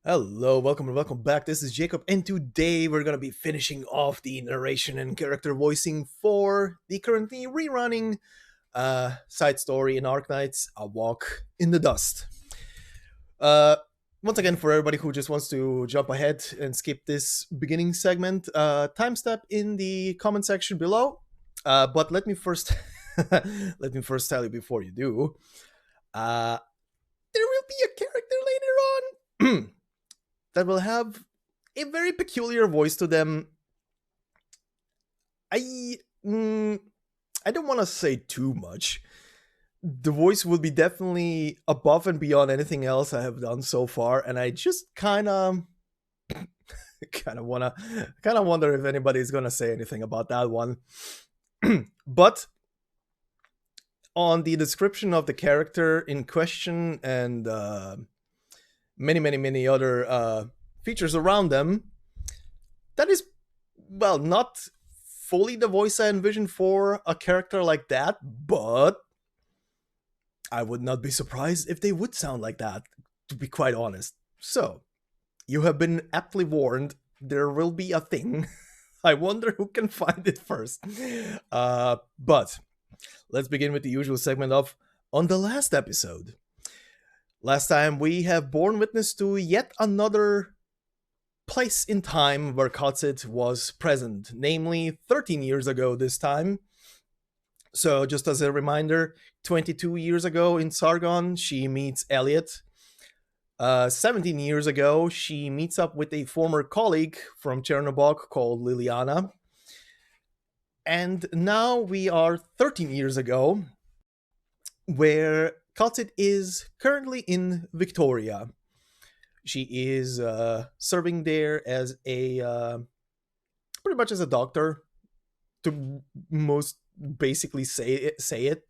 Hello, welcome and welcome back. This is Jacob, and today we're gonna be finishing off the narration and character voicing for the currently rerunning side story in Arknights, A Walk in the Dust. Uh, Once again, for everybody who just wants to jump ahead and skip this beginning segment, time step in the comment section below. But let me first let me first tell you before you do. Uh, there will be a character later on that will have a very peculiar voice to them. I mm, I don't want to say too much. The voice will be definitely above and beyond anything else I have done so far, and I just kind of wonder if anybody's gonna say anything about that one. But on the description of the character in question and many other features around them, that is, well, not fully the voice I envision for a character like that, but I would not be surprised if they would sound like that, to be quite honest. So, you have been aptly warned. There will be a thing. I wonder who can find it first. But let's begin with the usual segment of On the Last Episode. Last time, we have borne witness to yet another place in time where Kal'tsit was present, namely 13 years ago this time. So, just as a reminder, 22 years ago in Sargon, she meets Elliot. 17 years ago, she meets up with a former colleague from Chernobog called Liliana. And now we are 13 years ago, where Kal'tsit is currently in Victoria. She is serving there as a pretty much as a doctor, to most basically say it.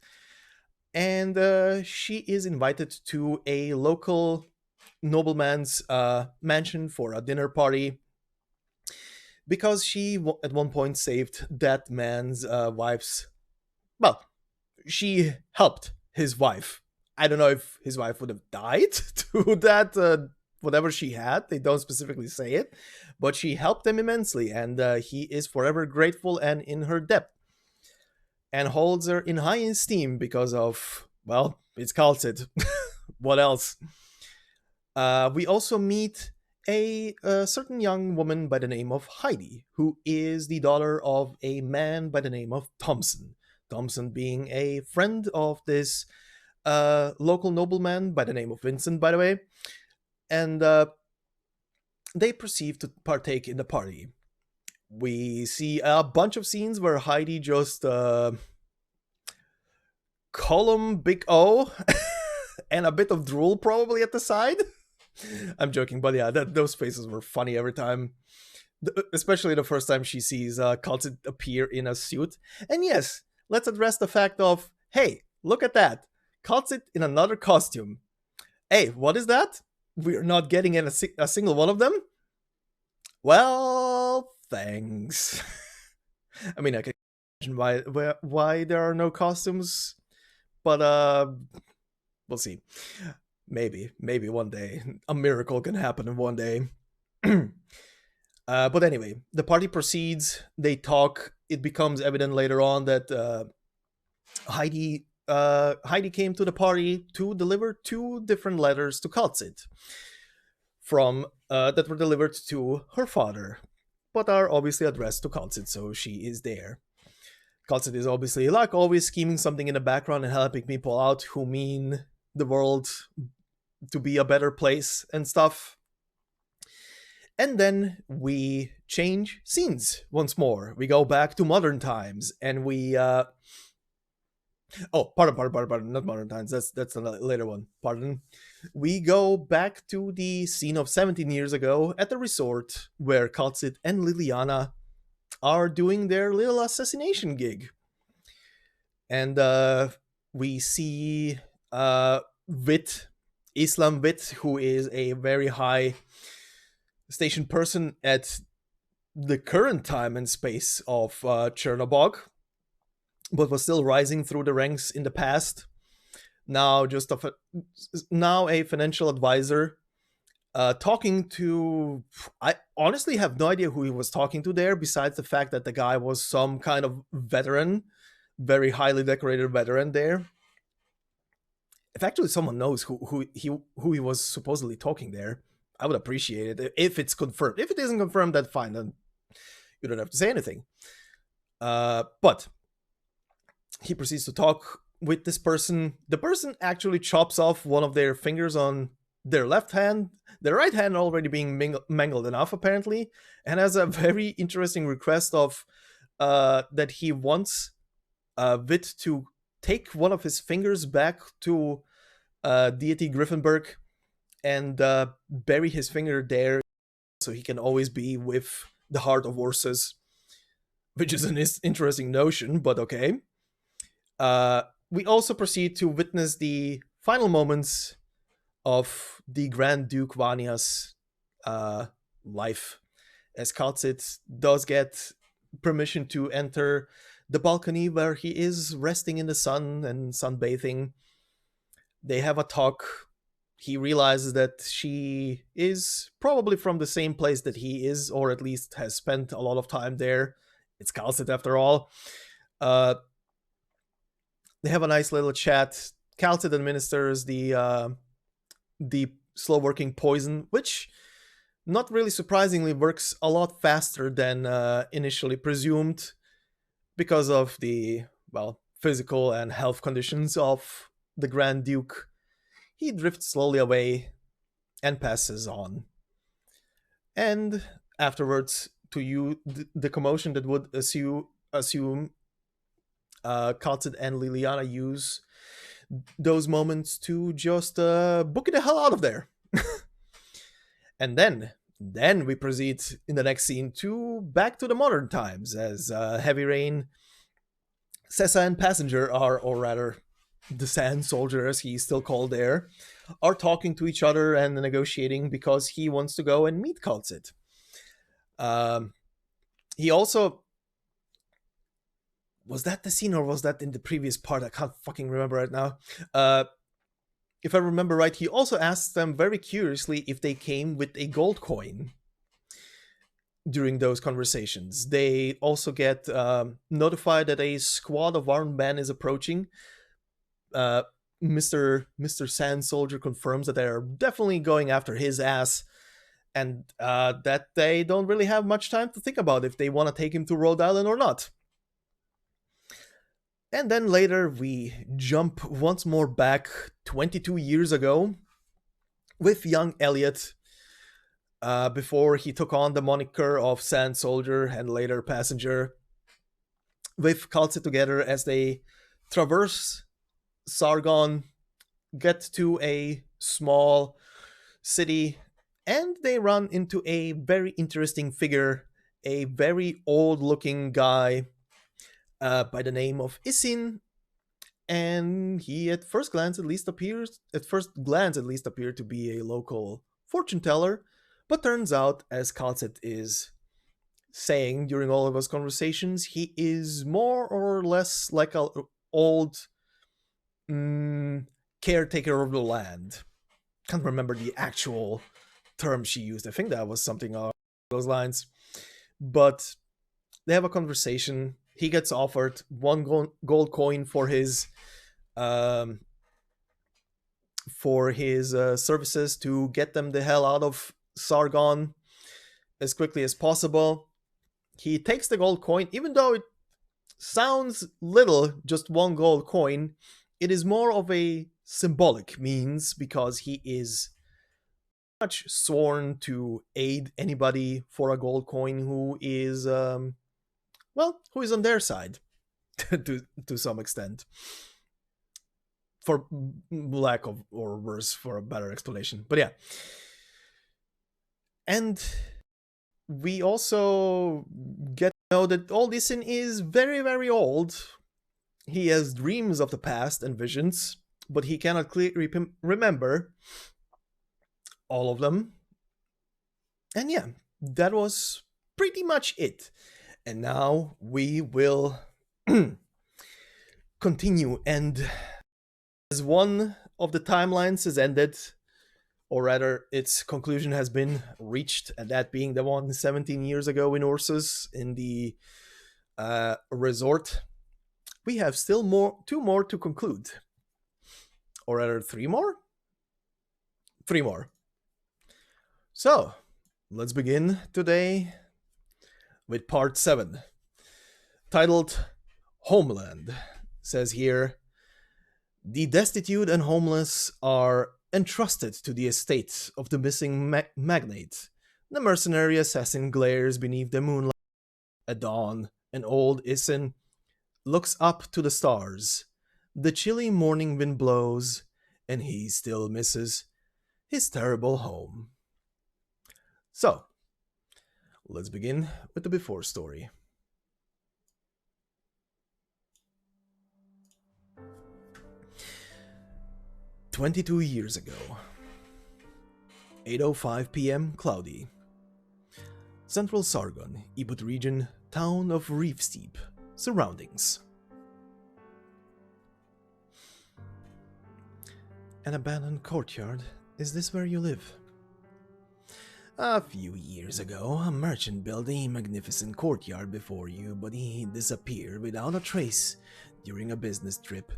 And she is invited to a local nobleman's mansion for a dinner party because she at one point saved that man's wife's. Well, she helped his wife. I don't know if his wife would have died to that whatever she had. They don't specifically say it, but she helped him immensely, and he is forever grateful and in her debt, and holds her in high esteem because of, well, it's Kal'tsit. What else? We also meet a certain young woman by the name of Heidi, who is the daughter of a man by the name of Thompson. Thompson being a friend of this local nobleman by the name of Vincent, by the way. And they proceed to partake in the party. We see a bunch of scenes where Heidi just call him Big O and a bit of drool probably at the side. I'm joking, but yeah, those faces were funny every time. Especially the first time she sees Kal'tsit appear in a suit. And yes, let's address the fact of, hey, look at that. Kal'tsit in another costume. Hey, what is that? We're not getting in a single one of them? Well, thanks. I mean, I can imagine why there are no costumes, but we'll see. Maybe one day a miracle can happen in one day. But anyway, the party proceeds. They talk. It becomes evident later on that Heidi came to the party to deliver two different letters to Kal'tsit from that were delivered to her father, but are obviously addressed to Kal'tsit, so she is there. Kal'tsit is obviously, like always, scheming something in the background and helping people out who mean the world to be a better place and stuff. And then we change scenes once more. We go back to modern times, and we pardon, not modern times. That's the later one. Pardon. We go back to the scene of 17 years ago at the resort where Kal'tsit and Liliana are doing their little assassination gig, and we see Vit, Islam Vit, who is a very high station person at the current time and space of Chernobog, but was still rising through the ranks in the past. Now, now a financial advisor talking to. I honestly have no idea who he was talking to there, besides the fact that the guy was some kind of veteran, very highly decorated veteran there. If actually someone knows who he was supposedly talking there, I would appreciate it if it's confirmed. If it isn't confirmed, then fine. Then you don't have to say anything. But he proceeds to talk with this person. The person actually chops off one of their fingers on their left hand, their right hand already being mangled enough apparently, and has a very interesting request of that he wants Vit to take one of his fingers back to deity Griffinberg and bury his finger there so he can always be with the heart of Ursus, which is an interesting notion, but okay. We also proceed to witness the final moments of the Grand Duke Vania's life, as Kal'tsit does get permission to enter the balcony where he is resting in the sun and sunbathing. They have a talk. He realizes that she is probably from the same place that he is, or at least has spent a lot of time there. It's Kal'tsit after all. They have a nice little chat. Kal'tsit administers the slow working poison, which not really surprisingly works a lot faster than initially presumed because of the physical and health conditions of the Grand Duke. He drifts slowly away and passes on. And afterwards, to you, the commotion that would assume Kal'tsit and Liliana use those moments to just book it the hell out of there. And then we proceed in the next scene to back to the modern times, as Heavy Rain, Sessa, and Passenger are, or rather the Sand Soldier as he's still called there, are talking to each other and negotiating because he wants to go and meet Kal'tsit. He also, was that the scene or was that in the previous part? I can't fucking remember right now. If I remember right, he also asks them very curiously if they came with a gold coin during those conversations. They also get notified that a squad of armed men is approaching. Mr. Sand Soldier confirms that they're definitely going after his ass, and that they don't really have much time to think about if they want to take him to Rhode Island or not. And then later we jump once more back 22 years ago with young Elliot, before he took on the moniker of Sand Soldier and later Passenger, with Kal'tsit together as they traverse Sargon, get to a small city, and they run into a very interesting figure, a very old-looking guy by the name of Isin, and he at first glance at least appeared to be a local fortune teller, but turns out, as Kal'tsit is saying during all of his conversations, he is more or less like an old caretaker of the land. Can't remember the actual term she used. I think that was something along those lines. But they have a conversation. He gets offered one gold coin for his services to get them the hell out of Sargon as quickly as possible. He takes the gold coin, even though it sounds little, just one gold coin. It is more of a symbolic means because he is much sworn to aid anybody for a gold coin who is who is on their side to some extent, for lack of or worse for a better explanation. But yeah, and we also get to know that Oldisin is very, very old. He has dreams of the past and visions, but he cannot clearly remember all of them. And yeah, that was pretty much it. And now we will continue. And as one of the timelines has ended, or rather, its conclusion has been reached, and that being the one 17 years ago in Ursus in the resort. We have still two more to conclude, or rather, three more. Three more. So, let's begin today with part 7, titled Homeland. It says here, the destitute and homeless are entrusted to the estate of the missing magnate. The mercenary assassin glares beneath the moonlight. At dawn, an old Isin looks up to the stars. The chilly morning wind blows, and he still misses his terrible home. So, let's begin with the before story. "22 years ago. 8:05 p.m. Cloudy. Central Sargon, Ibut region, town of Reefsteep. Surroundings. An abandoned courtyard. Is this where you live? A few years ago, a merchant built a magnificent courtyard before you, but he disappeared without a trace during a business trip.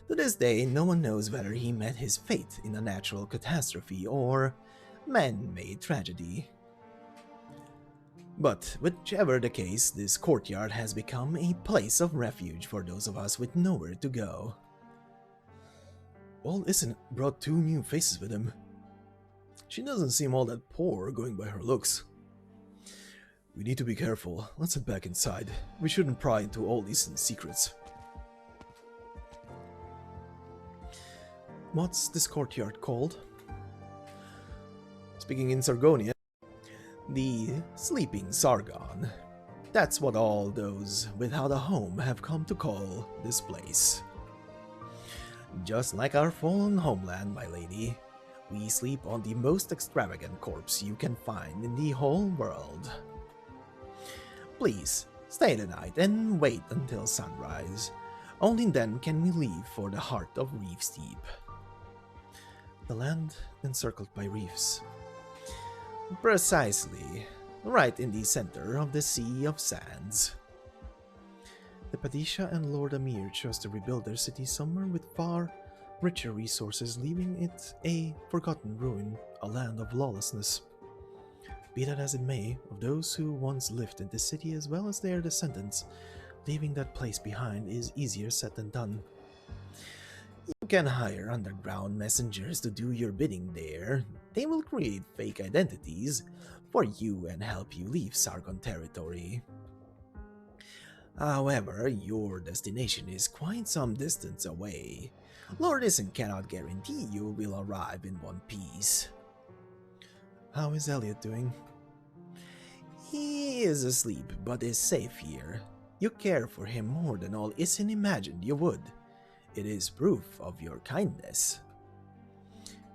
To this day, no one knows whether he met his fate in a natural catastrophe or man-made tragedy. But whichever the case, this courtyard has become a place of refuge for those of us with nowhere to go. Old Isin brought 2 new faces with him. She doesn't seem all that poor, going by her looks. We need to be careful. Let's head back inside. We shouldn't pry into old Isin's secrets." What's this courtyard called? Speaking in Sargonian, the Sleeping Sargon. That's what all those without a home have come to call this place. Just like our fallen homeland, my lady, we sleep on the most extravagant corpse you can find in the whole world. Please, stay the night and wait until sunrise. Only then can we leave for the heart of Reefsteep. The land encircled by reefs. Precisely, right in the center of the Sea of Sands. The Padisha and Lord Amir chose to rebuild their city somewhere with far richer resources, leaving it a forgotten ruin, a land of lawlessness. Be that as it may, of those who once lived in the city as well as their descendants, leaving that place behind is easier said than done. You can hire underground messengers to do your bidding there. They will create fake identities for you and help you leave Sargon territory. However, your destination is quite some distance away. Lord Isin cannot guarantee you will arrive in one piece. How is Elliot doing? He is asleep, but is safe here. You care for him more than all Isin imagined you would. It is proof of your kindness.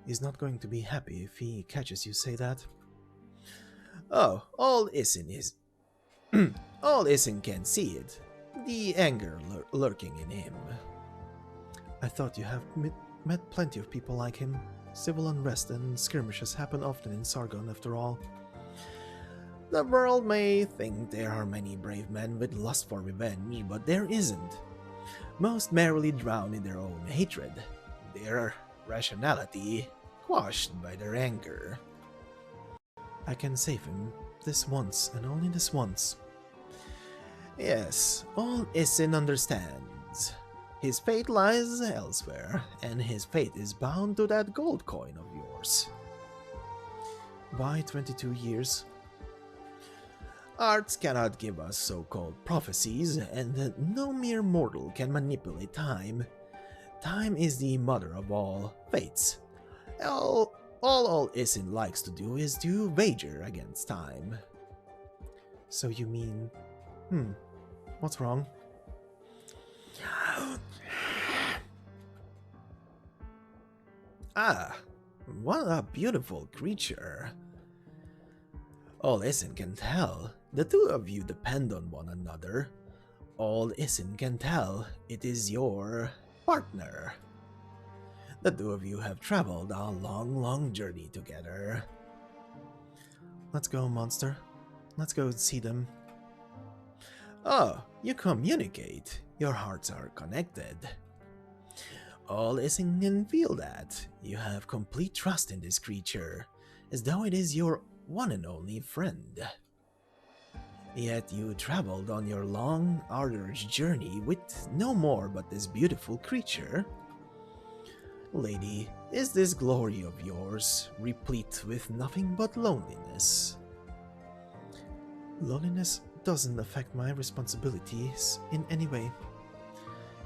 He's not going to be happy if he catches you say that. Oh, all Isin is... all Isin can see it. The anger lurking in him. I thought you have met plenty of people like him. Civil unrest and skirmishes happen often in Sargon, after all. The world may think there are many brave men with lust for revenge, but there isn't. Most merrily drown in their own hatred, their rationality quashed by their anger. I can save him, this once, and only this once. Yes, all Isin understands. His fate lies elsewhere, and his fate is bound to that gold coin of yours. Why 22 years? Arts cannot give us so-called prophecies, and no mere mortal can manipulate time. Time is the mother of all fates. All Isin likes to do is to wager against time. So you mean... what's wrong? Ah, what a beautiful creature. All Isin can tell, the two of you depend on one another. All Isin can tell, it is your partner. The two of you have traveled a long, long journey together. Let's go, monster. Let's go see them. Oh, you communicate. Your hearts are connected. All Ising can feel that. You have complete trust in this creature, as though it is your one and only friend. Yet you traveled on your long, arduous journey with no more but this beautiful creature. Lady, is this glory of yours replete with nothing but loneliness? Loneliness doesn't affect my responsibilities in any way.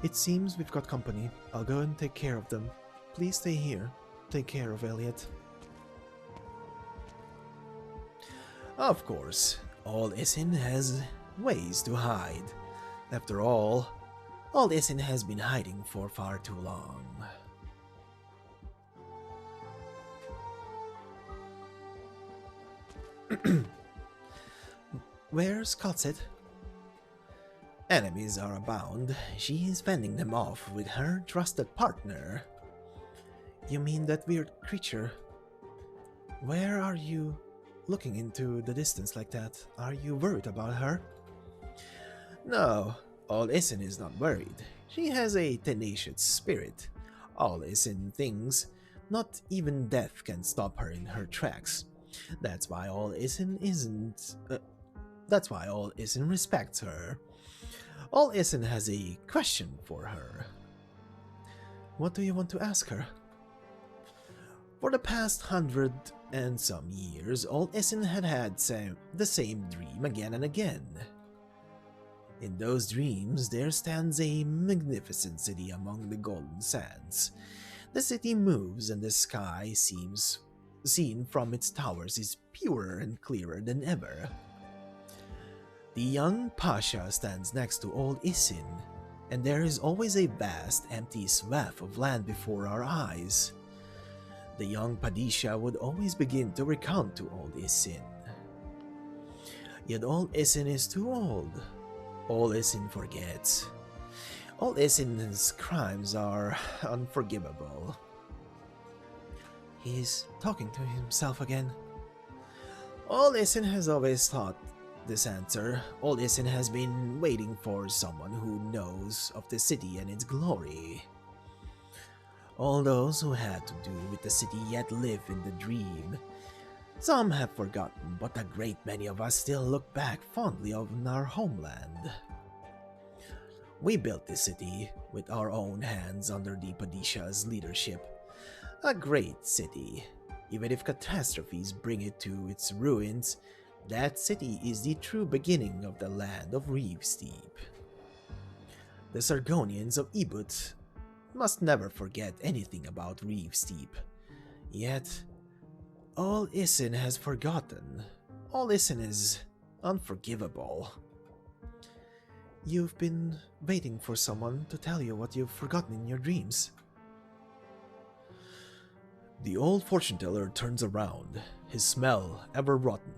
It seems we've got company. I'll go and take care of them. Please stay here. Take care of Elliot. Of course, all Isin has ways to hide. After all Isin has been hiding for far too long. Where's Kal'tsit? Enemies are abound. She is fending them off with her trusted partner. You mean that weird creature? Where are you looking into the distance like that? Are you worried about her? No, All Isin is not worried. She has a tenacious spirit. All Isin thinks not even death can stop her in her tracks. That's why All Isin respects her. All Isin has a question for her. What do you want to ask her? For the past 100 and some years, All Isin had the same dream again and again. In those dreams, there stands a magnificent city among the golden sands. The city moves and the sky seems seen from its towers is purer and clearer than ever. The young Pasha stands next to Old Isin, and there is always a vast empty swath of land before our eyes. The young Padisha would always begin to recount to Old Isin. Yet Old Isin is too old. Old Isin forgets. Old Isin's crimes are unforgivable. He's talking to himself again. Old Isin has always thought this answer. Old Isin has been waiting for someone who knows of the city and its glory. All those who had to do with the city yet live in the dream. Some have forgotten, but a great many of us still look back fondly on our homeland. We built this city with our own hands under the Padisha's leadership. A great city. Even if catastrophes bring it to its ruins, that city is the true beginning of the land of Reevesteep. The Sargonians of Ebut must never forget anything about Reevesteep. Yet, All Isin has forgotten. All Isin is unforgivable. You've been waiting for someone to tell you what you've forgotten in your dreams. The old fortune teller turns around, his smell ever rotten.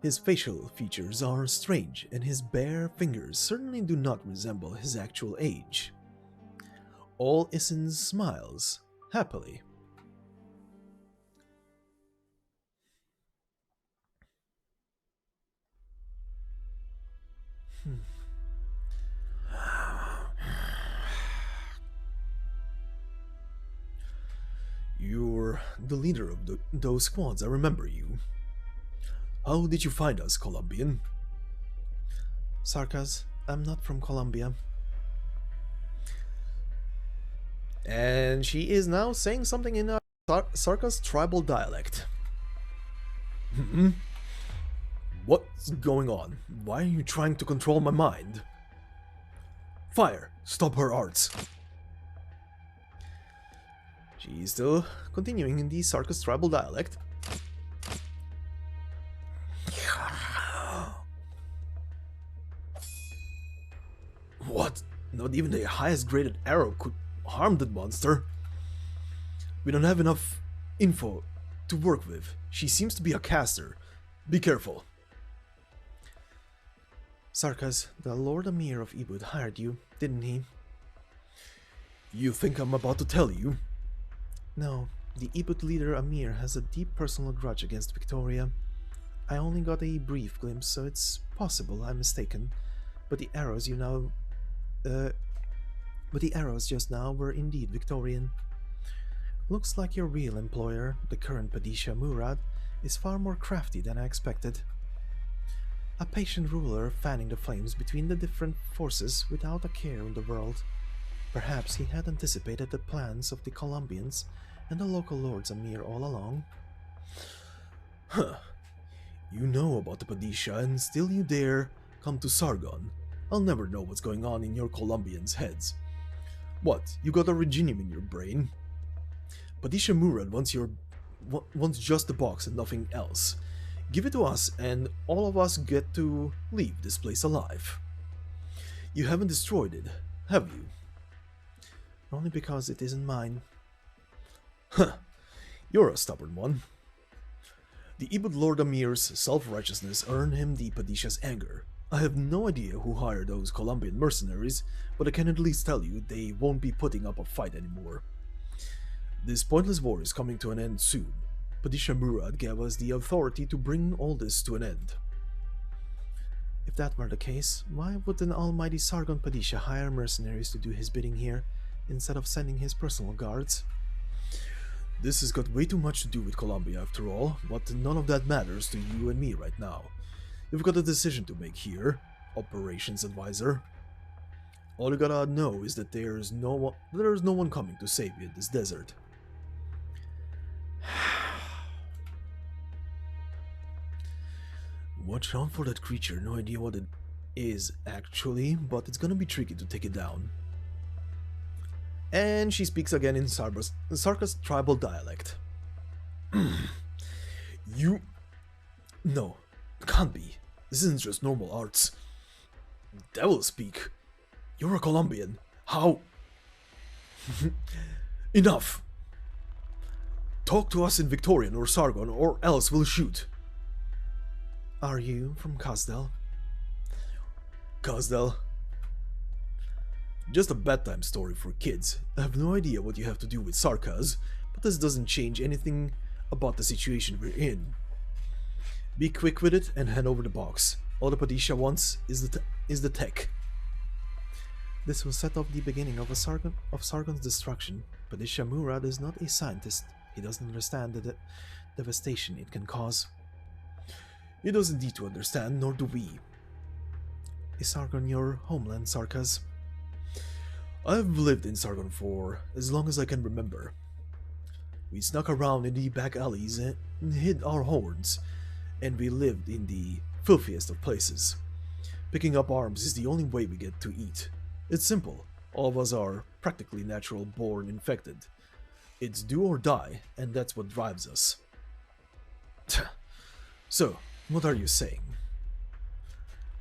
His facial features are strange, and his bare fingers certainly do not resemble his actual age. All Isin smiles happily. You're the leader of those squads, I remember you. How did you find us, Colombian? Sarkas, I'm not from Colombia. And she is now saying something in a Sarkas tribal dialect. What's going on? Why are you trying to control my mind? Fire! Stop her arts! She's still continuing in the Sarkas tribal dialect. What? Not even the highest graded arrow could harm that monster. We don't have enough info to work with. She seems to be a caster. Be careful. Sarkas, the Lord Amir of Ebud hired you, didn't he? You think I'm about to tell you? No, the Ibut leader Amir has a deep personal grudge against Victoria. I only got a brief glimpse, so it's possible I'm mistaken. But the arrows you now, uh, but the arrows just now were indeed Victorian. Looks like your real employer, the current Padisha Murad, is far more crafty than I expected. A patient ruler fanning the flames between the different forces without a care in the world. Perhaps he had anticipated the plans of the Colombians and the local lords Amir all along. Huh. You know about the Padisha and still you dare come to Sargon. I'll never know what's going on in your Colombians' heads. What, you got a regime in your brain? Padisha Murad wants just the box and nothing else. Give it to us and all of us get to leave this place alive. You haven't destroyed it, have you? Only because it isn't mine. Huh. You're a stubborn one. The Ibud Lord Amir's self-righteousness earned him the Padisha's anger. I have no idea who hired those Colombian mercenaries, but I can at least tell you they won't be putting up a fight anymore. This pointless war is coming to an end soon. Padisha Murad gave us the authority to bring all this to an end. If that were the case, why would an almighty Sargon Padisha hire mercenaries to do his bidding here, instead of sending his personal guards? This has got way too much to do with Colombia after all, but none of that matters to you and me right now. You've got a decision to make here, Operations Advisor. All you gotta know is that there's no one coming to save you in this desert. Watch out for that creature, no idea what it is actually, but it's gonna be tricky to take it down. And she speaks again in Sarka's tribal dialect. You... No, can't be. This isn't just normal arts. Devil speak. You're a Colombian. How? Enough! Talk to us in Victorian or Sargon, or else we'll shoot. Are you from Kazdel? Kazdel? Just a bedtime story for kids. I have no idea what you have to do with Sarkaz, but this doesn't change anything about the situation we're in. Be quick with it and hand over the box. All the Padisha wants is the tech. This will set off the beginning of Sargon's destruction. Padisha Murad is not a scientist. He doesn't understand the devastation it can cause. He doesn't need to understand, nor do we. Is Sargon your homeland, Sarkaz? I've lived in Sargon for as long as I can remember. We snuck around in the back alleys and hid our horns, and we lived in the filthiest of places. Picking up arms is the only way we get to eat. It's simple. All of us are practically natural-born infected. It's do or die, and that's what drives us. So, what are you saying?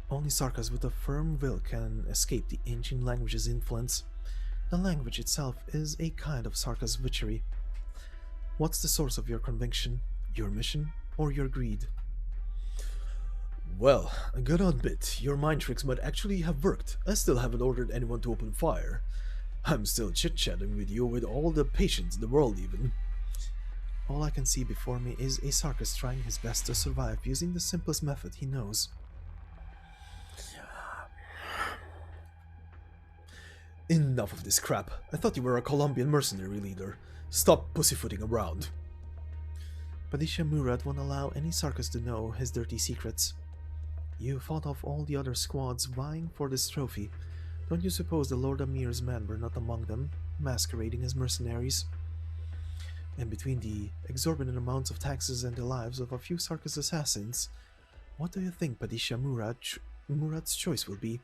Only Sarkaz with a firm will can escape the ancient language's influence. The language itself is a kind of Sarkaz witchery. What's the source of your conviction? Your mission? Or your greed? Well, I gotta admit, your mind tricks might actually have worked. I still haven't ordered anyone to open fire. I'm still chit-chatting with you with all the patience in the world even. All I can see before me is a Sarkaz trying his best to survive using the simplest method he knows. Enough of this crap. I thought you were a Colombian mercenary leader. Stop pussyfooting around. Padisha Murad won't allow any Sarkaz to know his dirty secrets. You fought off all the other squads vying for this trophy. Don't you suppose the Lord Amir's men were not among them, masquerading as mercenaries? And between the exorbitant amounts of taxes and the lives of a few Sarkaz assassins, what do you think Padisha Murad's choice will be?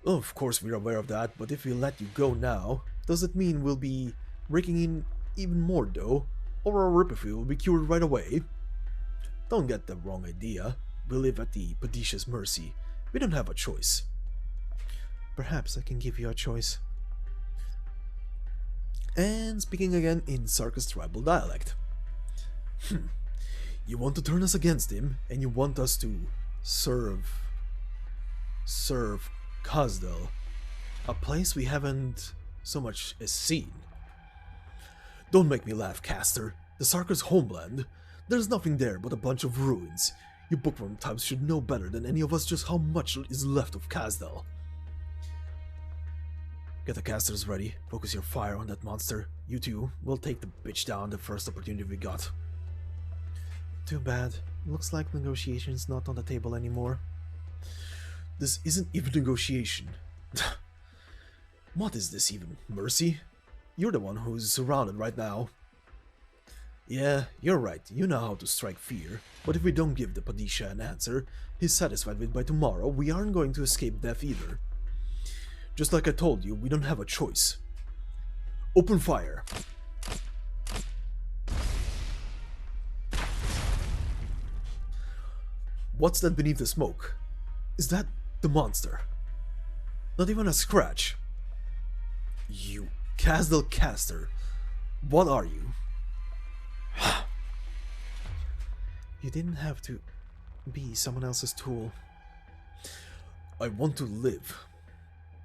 Of course we're aware of that, but if we let you go now, does it mean we'll be raking in even more dough? Or our ripperfee will be cured right away? Don't get the wrong idea. We live at the Padisha's mercy. We don't have a choice. Perhaps I can give you a choice. And speaking again in Sarkaz tribal dialect. You want to turn us against him, and you want us to serve Kazdel, a place we haven't So much as seen. Don't make me laugh, Caster. The Sarkar's homeland. There's nothing there but a bunch of ruins. You bookworm types should know better than any of us just how much is left of Kazdal. Get the casters ready. Focus your fire on that monster. You two, we'll take the bitch down the first opportunity we got. Too bad. Looks like negotiation's not on the table anymore. This isn't even negotiation. What is this even? Mercy? You're the one who's surrounded right now. Yeah, you're right. You know how to strike fear. But if we don't give the Padisha an answer he's satisfied with by tomorrow, we aren't going to escape death either. Just like I told you, we don't have a choice. Open fire. What's that beneath the smoke? Is that the monster? Not even a scratch. You Kazdal caster. What are you? You didn't have to be someone else's tool. I want to live.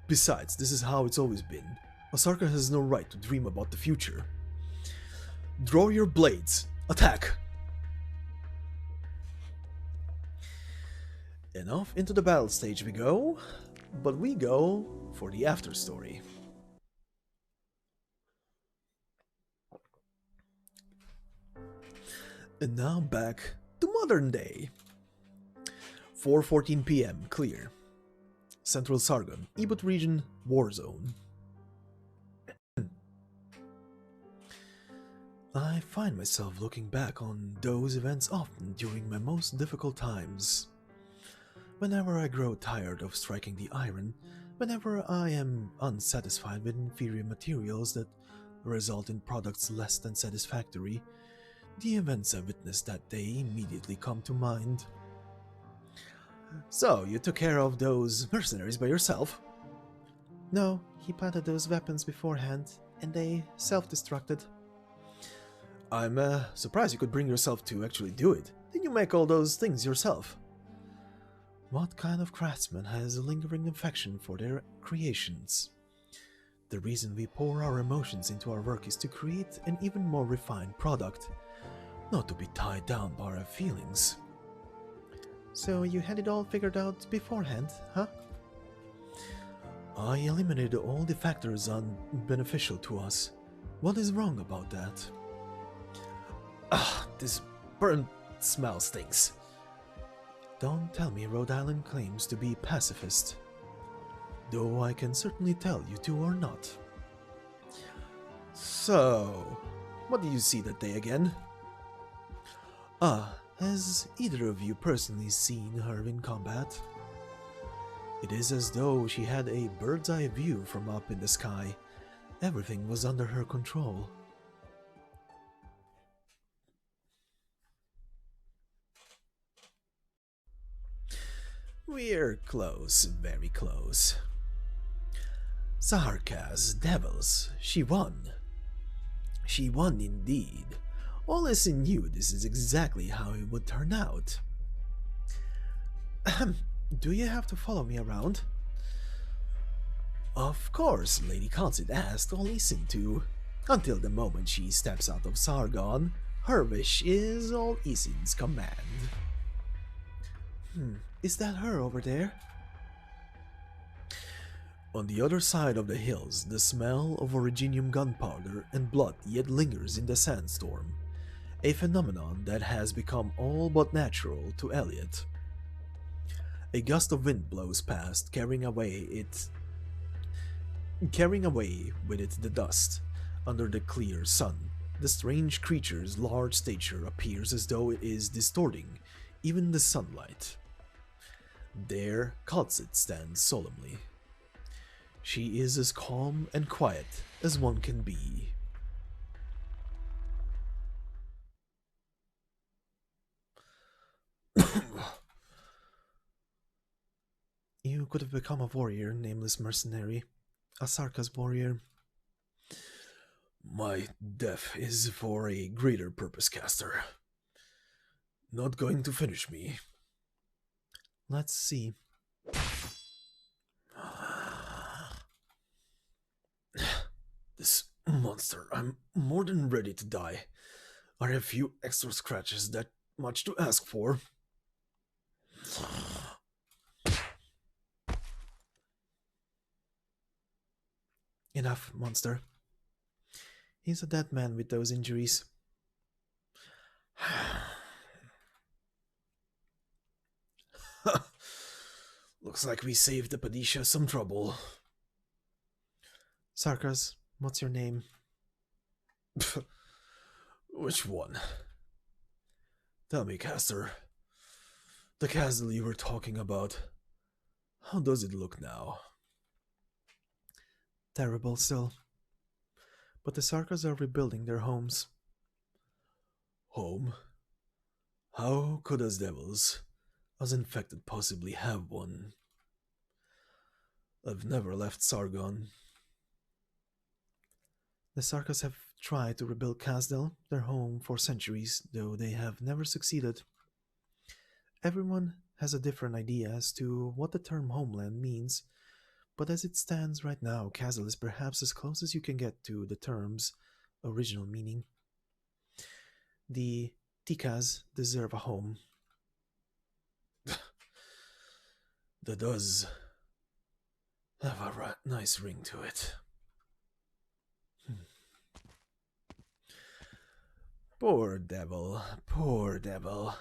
Besides, this is how it's always been. Asarka has no right to dream about the future. Draw your blades. Attack! And off into the battle stage we go, but we go for the after story. And now back to modern day. 4:14 p.m. Clear. Central Sargon, Ebut region, war zone. I find myself looking back on those events often during my most difficult times. Whenever I grow tired of striking the iron, whenever I am unsatisfied with inferior materials that result in products less than satisfactory, the events I witnessed that day immediately come to mind. So, you took care of those mercenaries by yourself? No, he planted those weapons beforehand, and they self-destructed. I'm surprised you could bring yourself to actually do it. Did you make all those things yourself? What kind of craftsman has a lingering affection for their creations? The reason we pour our emotions into our work is to create an even more refined product, not to be tied down by our feelings. So you had it all figured out beforehand, huh? I eliminated all the factors unbeneficial to us. What is wrong about that? This burnt smell stinks. Don't tell me Rhode Island claims to be pacifist. Though I can certainly tell you two are not. So, what did you see that day again? Has either of you personally seen her in combat? It is as though she had a bird's eye view from up in the sky. Everything was under her control. We're close, very close. Sarkar's devils, she won. She won indeed. Olesi knew this is exactly how it would turn out. Do you have to follow me around? Of course, Lady Kal'tsit asked Olesi to. Until the moment she steps out of Sargon, her wish is all Isin's command. Is that her over there? On the other side of the hills, the smell of originium gunpowder and blood yet lingers in the sandstorm, a phenomenon that has become all but natural to Elliot. A gust of wind blows past, carrying away with it the dust. Under the clear sun, the strange creature's large stature appears as though it is distorting even the sunlight. There, Kal'tsit stands solemnly. She is as calm and quiet as one can be. You could have become a warrior, nameless mercenary. Asarka's warrior. My death is for a greater purpose, Caster. Not going to finish me. Let's see. This monster, I'm more than ready to die. Are a few extra scratches that much to ask for? Enough, monster. He's a dead man with those injuries. Looks like we saved the Padisha some trouble. Sarkas, what's your name? Which one? Tell me, Caster. The castle you were talking about. How does it look now? Terrible still. But the Sarkas are rebuilding their homes. Home? How could us devils, us infected, possibly have one? I've never left Sargon. The Sarkas have tried to rebuild Kasdel, their home, for centuries, though they have never succeeded. Everyone has a different idea as to what the term Homeland means, but as it stands right now, Kasdel is perhaps as close as you can get to the term's original meaning. The Tikas deserve a home. That does have a nice ring to it. Poor devil, poor devil.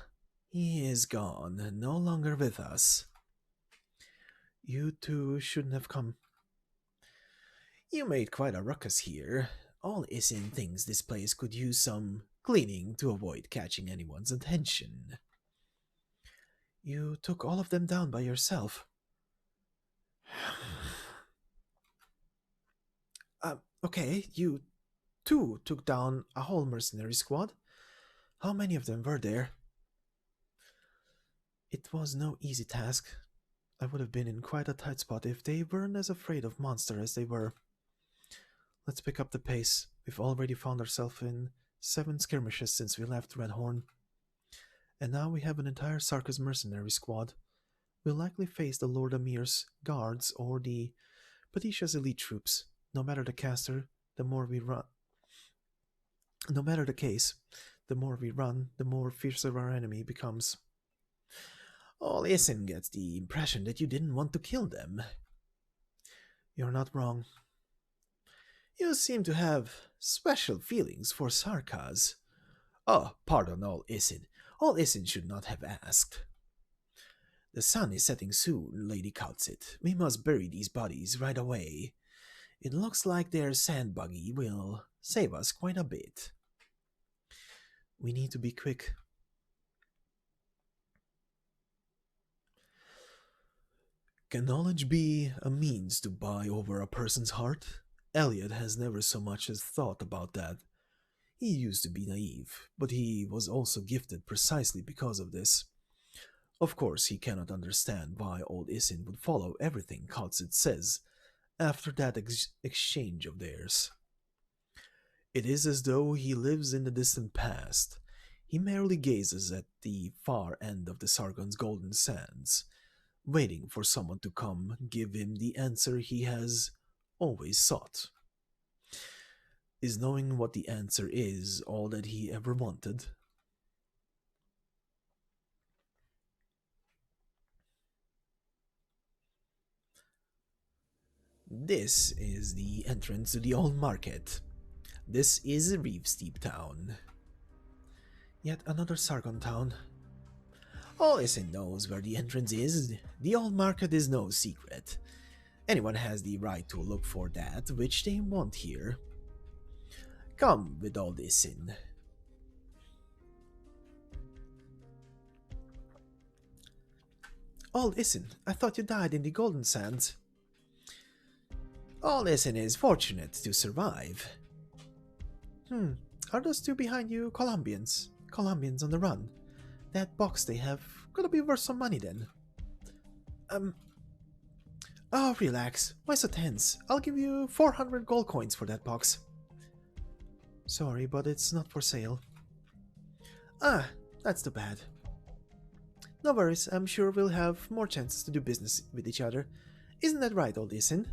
He is gone, no longer with us. You two shouldn't have come. You made quite a ruckus here. All Isin thinks this place could use some cleaning to avoid catching anyone's attention. You took all of them down by yourself. Okay, you too took down a whole mercenary squad. How many of them were there? It was no easy task. I would have been in quite a tight spot if they weren't as afraid of monster as they were. Let's pick up the pace. We've already found ourselves in 7 skirmishes since we left Redhorn. And now we have an entire Sarkas mercenary squad. We'll likely face the Lord Amir's guards or the Padisha's elite troops. No matter the caster, the more we run. No matter the case, the more we run, the more fiercer our enemy becomes. All Isin gets the impression that you didn't want to kill them. You're not wrong. You seem to have special feelings for Sarkas. Oh, pardon all Isin. All Isin should not have asked. The sun is setting soon, Lady Kal'tsit. We must bury these bodies right away. It looks like their sand buggy will save us quite a bit. We need to be quick. Can knowledge be a means to buy over a person's heart? Elliot has never so much as thought about that. He used to be naive, but he was also gifted precisely because of this. Of course, he cannot understand why old Isin would follow everything Kal'tsit says after that exchange of theirs. It is as though he lives in the distant past. He merely gazes at the far end of the Sargon's golden sands, waiting for someone to come give him the answer he has always sought. Is knowing what the answer is all that he ever wanted? This is the entrance to the old market. This is Reevesteep Town. Yet another Sargon town. All Isin knows where the entrance is. The old market is no secret. Anyone has the right to look for that which they want here. Come with all Isin. All Isin, I thought you died in the Golden Sands. All Isin is fortunate to survive. Are those two behind you Colombians? Colombians on the run? That box they have gotta be worth some money then. Oh, relax. Why so tense? I'll give you 400 gold coins for that box. Sorry, but it's not for sale. Ah, that's too bad. No worries, I'm sure we'll have more chances to do business with each other. Isn't that right, old Isin?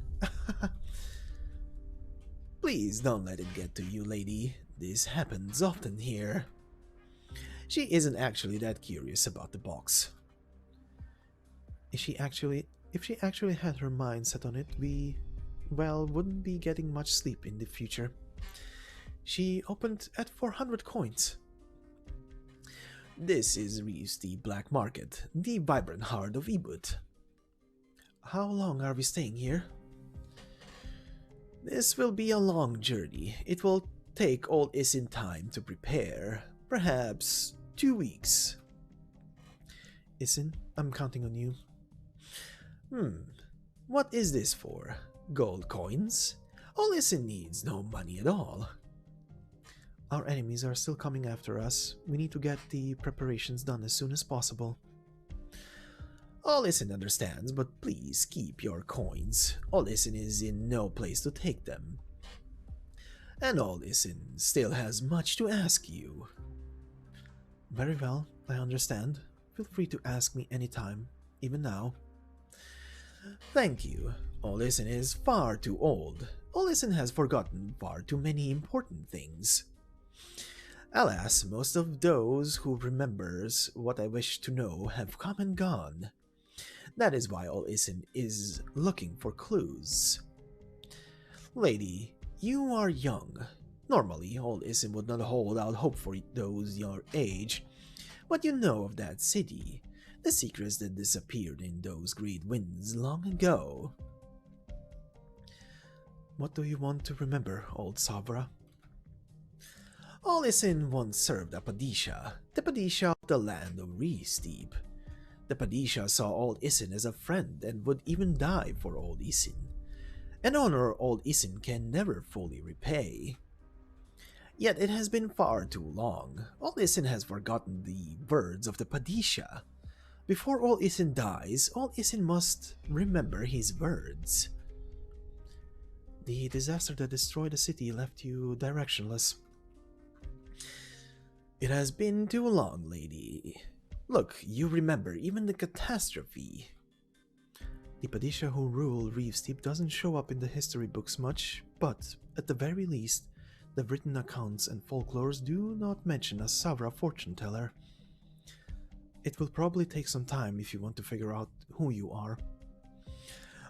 Please don't let it get to you, lady. This happens often here. She isn't actually that curious about the box. If she actually had her mind set on it, we, well, wouldn't be getting much sleep in the future. She opened at 400 coins. This is Reeves the Black Market, the vibrant heart of Ebut. How long are we staying here? This will be a long journey. It will take all Isin time to prepare. Perhaps 2 weeks. Isin, I'm counting on you. What is this for? Gold coins? All Isin needs no money at all. Our enemies are still coming after us. We need to get the preparations done as soon as possible. All Isin understands, but please keep your coins. All Isin is in no place to take them. And All Isin still has much to ask you. Very well, I understand. Feel free to ask me anytime, even now. Thank you. All Isin is far too old. All Isin has forgotten far too many important things. Alas, most of those who remembers what I wish to know have come and gone. That is why All Isin is looking for clues. Lady, you are young. Normally, All Isin would not hold out hope for those your age. What you know of that city, the secrets that disappeared in those great winds long ago. What do you want to remember, old Savra? All Isin once served a Padisha, the Padisha of the land of Re-Steep. The Padisha saw All Isin as a friend and would even die for Old Isin, an honor Old Isin can never fully repay. Yet it has been far too long. All Isin has forgotten the words of the Padisha. Before All Isin dies, All Isin must remember his words. The disaster that destroyed the city left you directionless. It has been too long, lady. Look, you remember even the catastrophe. The Padisha who ruled Reefsteep doesn't show up in the history books much, but at the very least, the written accounts and folklores do not mention a Savra fortune teller. It will probably take some time if you want to figure out who you are.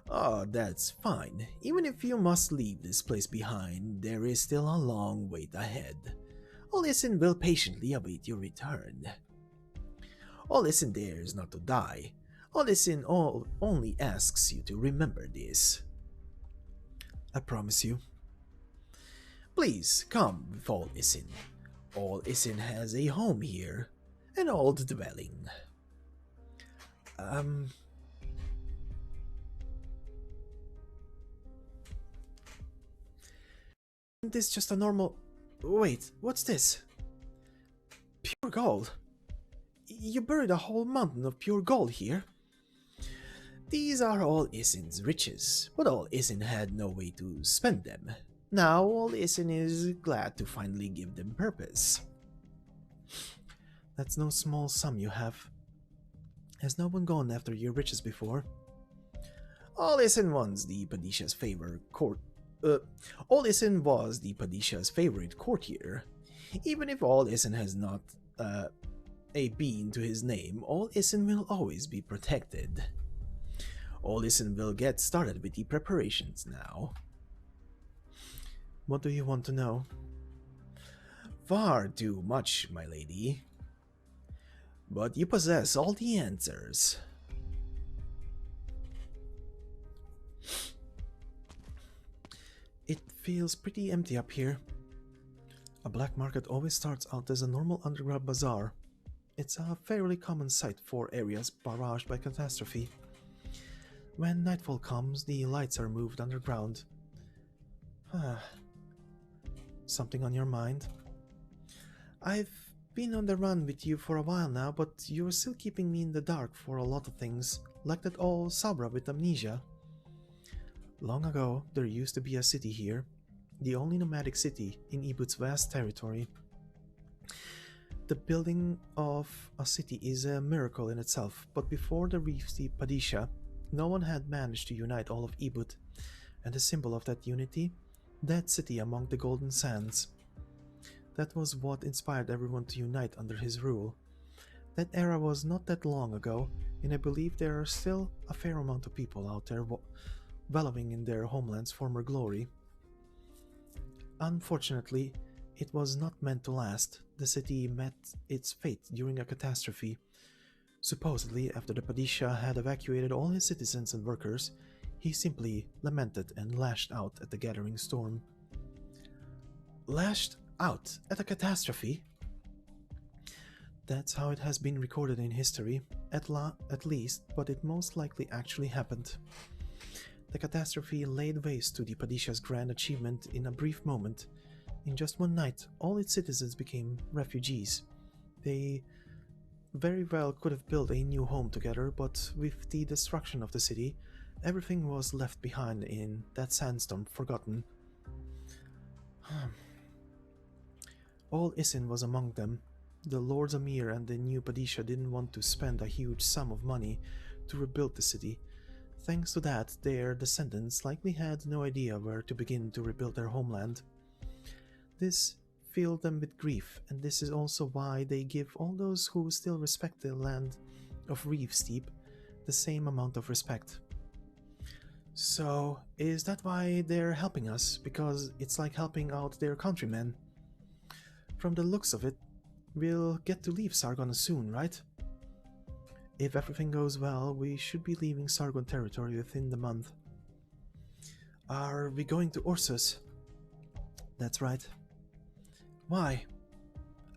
Oh, that's fine. Even if you must leave this place behind, there is still a long wait ahead. All Isin will patiently await your return. All Isin dares not to die. All Isin only asks you to remember this. I promise you. Please come with All Isin. All Isin has a home here, an old dwelling. Isn't this just a normal... Wait, what's this? Pure gold. You buried a whole mountain of pure gold here. These are All Isin's riches, but All Isin had no way to spend them. Now All Isin is glad to finally give them purpose. That's no small sum you have. Has no one gone after your riches before? All Isin was the Padisha's favorite All Isin was the Padisha's favorite courtier. Even if All Isin has not a bean to his name, All Isin will always be protected. All Isin will get started with the preparations now. What do you want to know? Far too much, my lady. But you possess all the answers. It feels pretty empty up here. A black market always starts out as a normal underground bazaar. It's a fairly common sight for areas barraged by catastrophe. When nightfall comes, the lights are moved underground. Something on your mind? I've been on the run with you for a while now, but you're still keeping me in the dark for a lot of things, like that old Sabra with amnesia. Long ago, there used to be a city here, the only nomadic city in Ebut's vast territory. The building of a city is a miracle in itself, but before the Reefsteep Padisha, no one had managed to unite all of Ebut, and the symbol of that unity, That city among the golden sands. That was what inspired everyone to unite under his rule. That era was not that long ago, and I believe there are still a fair amount of people out there wallowing in their homeland's former glory. Unfortunately, it was not meant to last. The city met its fate during a catastrophe. Supposedly, after the Padishah had evacuated all his citizens and workers, he simply lamented and lashed out at the gathering storm. Lashed out at a catastrophe? That's how it has been recorded in history, at least, but it most likely actually happened. The catastrophe laid waste to the Padishah's grand achievement in a brief moment. In just one night, all its citizens became refugees. They very well could have built a new home together, but with the destruction of the city, everything was left behind in that sandstorm, forgotten. All Isin was among them. The Lord Zamir and the new Padishah didn't want to spend a huge sum of money to rebuild the city. Thanks to that, their descendants likely had no idea where to begin to rebuild their homeland. This filled them with grief, and this is also why they give all those who still respect the land of Reeve Steep the same amount of respect. So, is that why they're helping us? Because it's like helping out their countrymen? From the looks of it, we'll get to leave Sargon soon, right? If everything goes well, we should be leaving Sargon territory within the month. Are we going to Ursus? That's right. Why?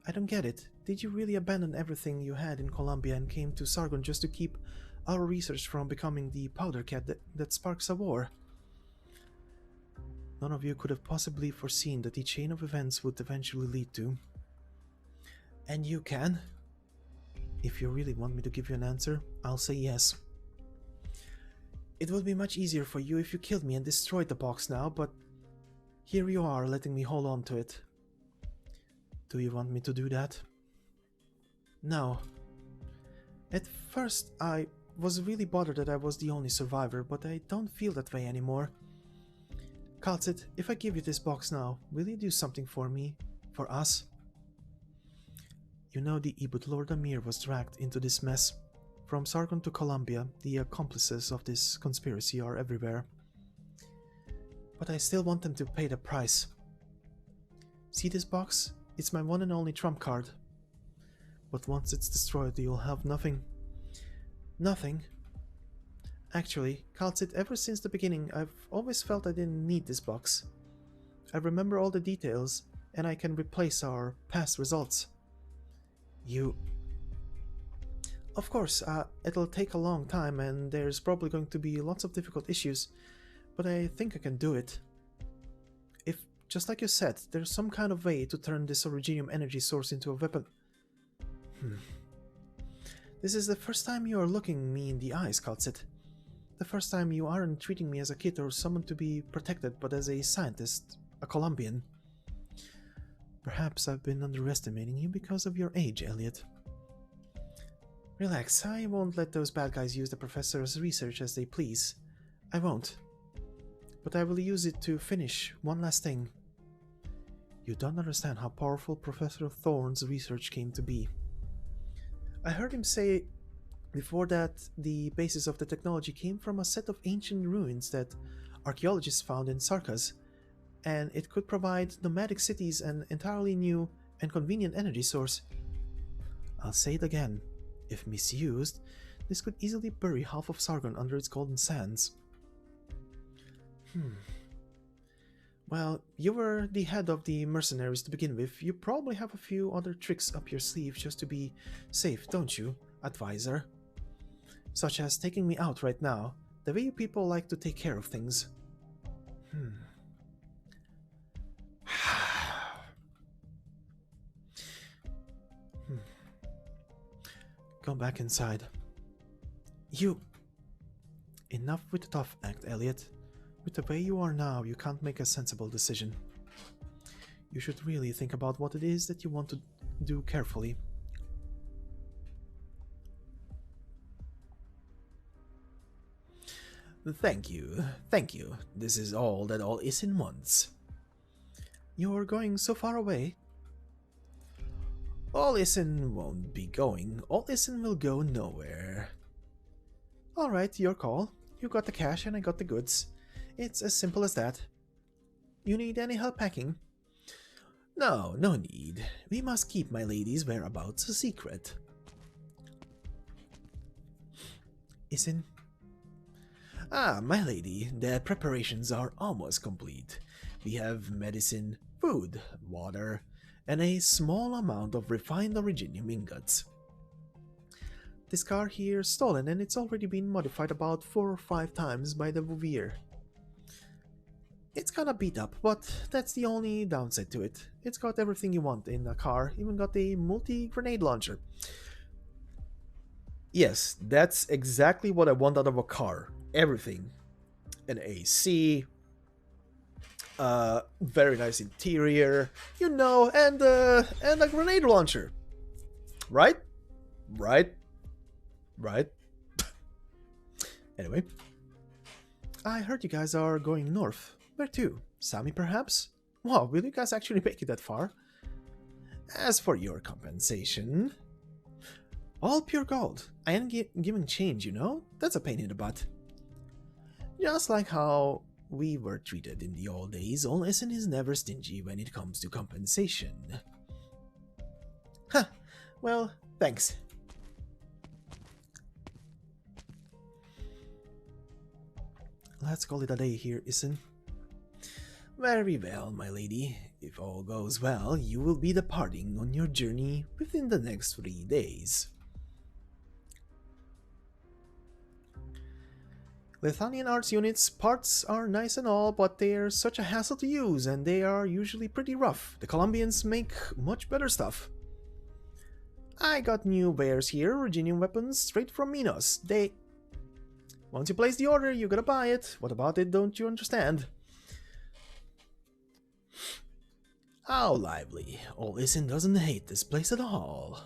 I don't get it. Did you really abandon everything you had in Columbia and came to Sargon just to keep our research from becoming the powder cat that sparks a war? None of you could have possibly foreseen that the chain of events would eventually lead to. And you can? If you really want me to give you an answer, I'll say yes. It would be much easier for you if you killed me and destroyed the box now, but here you are letting me hold on to it. Do you want me to do that? No. At first, I was really bothered that I was the only survivor, but I don't feel that way anymore. Kal'tsit, if I give you this box now, will you do something for me? For us? You know the Ibut Lord Amir was dragged into this mess. From Sargon to Columbia, the accomplices of this conspiracy are everywhere. But I still want them to pay the price. See this box? It's my one and only trump card. But once it's destroyed, you'll have nothing. Nothing? Actually, Kal'tsit, ever since the beginning, I've always felt I didn't need this box. I remember all the details, and I can replace our past results. You... Of course, it'll take a long time, and there's probably going to be lots of difficult issues, but I think I can do it. If, just like you said, there's some kind of way to turn this originium energy source into a weapon... This is the first time you are looking me in the eyes, Kal'tsit. The first time you aren't treating me as a kid or someone to be protected, but as a scientist, a Colombian. Perhaps I've been underestimating you because of your age, Elliot. Relax, I won't let those bad guys use the professor's research as they please. I won't. But I will use it to finish one last thing. You don't understand how powerful Professor Thorne's research came to be. I heard him say before that the basis of the technology came from a set of ancient ruins that archaeologists found in Sarkas, and it could provide nomadic cities an entirely new and convenient energy source. I'll say it again. If misused, this could easily bury half of Sargon under its golden sands. Well, you were the head of the mercenaries to begin with. You probably have a few other tricks up your sleeve just to be safe, don't you, advisor? Such as taking me out right now, the way you people like to take care of things. Go back inside. You... Enough with the tough act, Elliot. With the way you are now, you can't make a sensible decision. You should really think about what it is that you want to do carefully. Thank you. This is all that all Isin wants. You're going so far away. All Isin won't be going. All Isin will go nowhere. Alright, your call. You got the cash and I got the goods. It's as simple as that. You need any help packing? No, no need. We must keep my lady's whereabouts a secret. Isin? Ah, my lady, the preparations are almost complete. We have medicine, food, water, and a small amount of refined originium ingots. This car here is stolen and it's already been modified about 4 or 5 times by the Bouvier. It's kinda beat up, but that's the only downside to it. It's got everything you want in a car, even got a multi-grenade launcher. Yes, that's exactly what I want out of a car. Everything. An AC, very nice interior, and a grenade launcher. Right? Right? Anyway. I heard you guys are going north. Where to? Sami, perhaps? Wow, will you guys actually make it that far? As for your compensation... All pure gold. I ain't giving change, you know? That's a pain in the butt. Just like how we were treated in the old days, All Isin is never stingy when it comes to compensation. Huh. Well, thanks. Let's call it a day here, Isin. Very well, my lady. If all goes well, you will be departing on your journey within the next 3 days. Lithanian arts units' parts are nice and all, but they're such a hassle to use, and they are usually pretty rough. The Colombians make much better stuff. I got new wares here, Originium weapons, straight from Minos. Once you place the order, you gotta buy it. What about it, don't you understand? How lively. All Isin doesn't hate this place at all.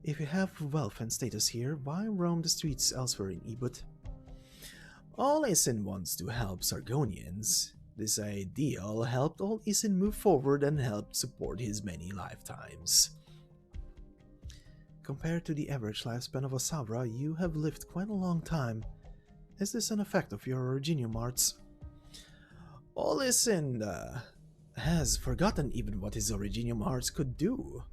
If you have wealth and status here, why roam the streets elsewhere in Ebut? All Isin wants to help Sargonians. This ideal helped All Isin move forward and helped support his many lifetimes. Compared to the average lifespan of a Savra, you have lived quite a long time. Is this an effect of your Originium arts? All Isin has forgotten even what his Originium arts could do.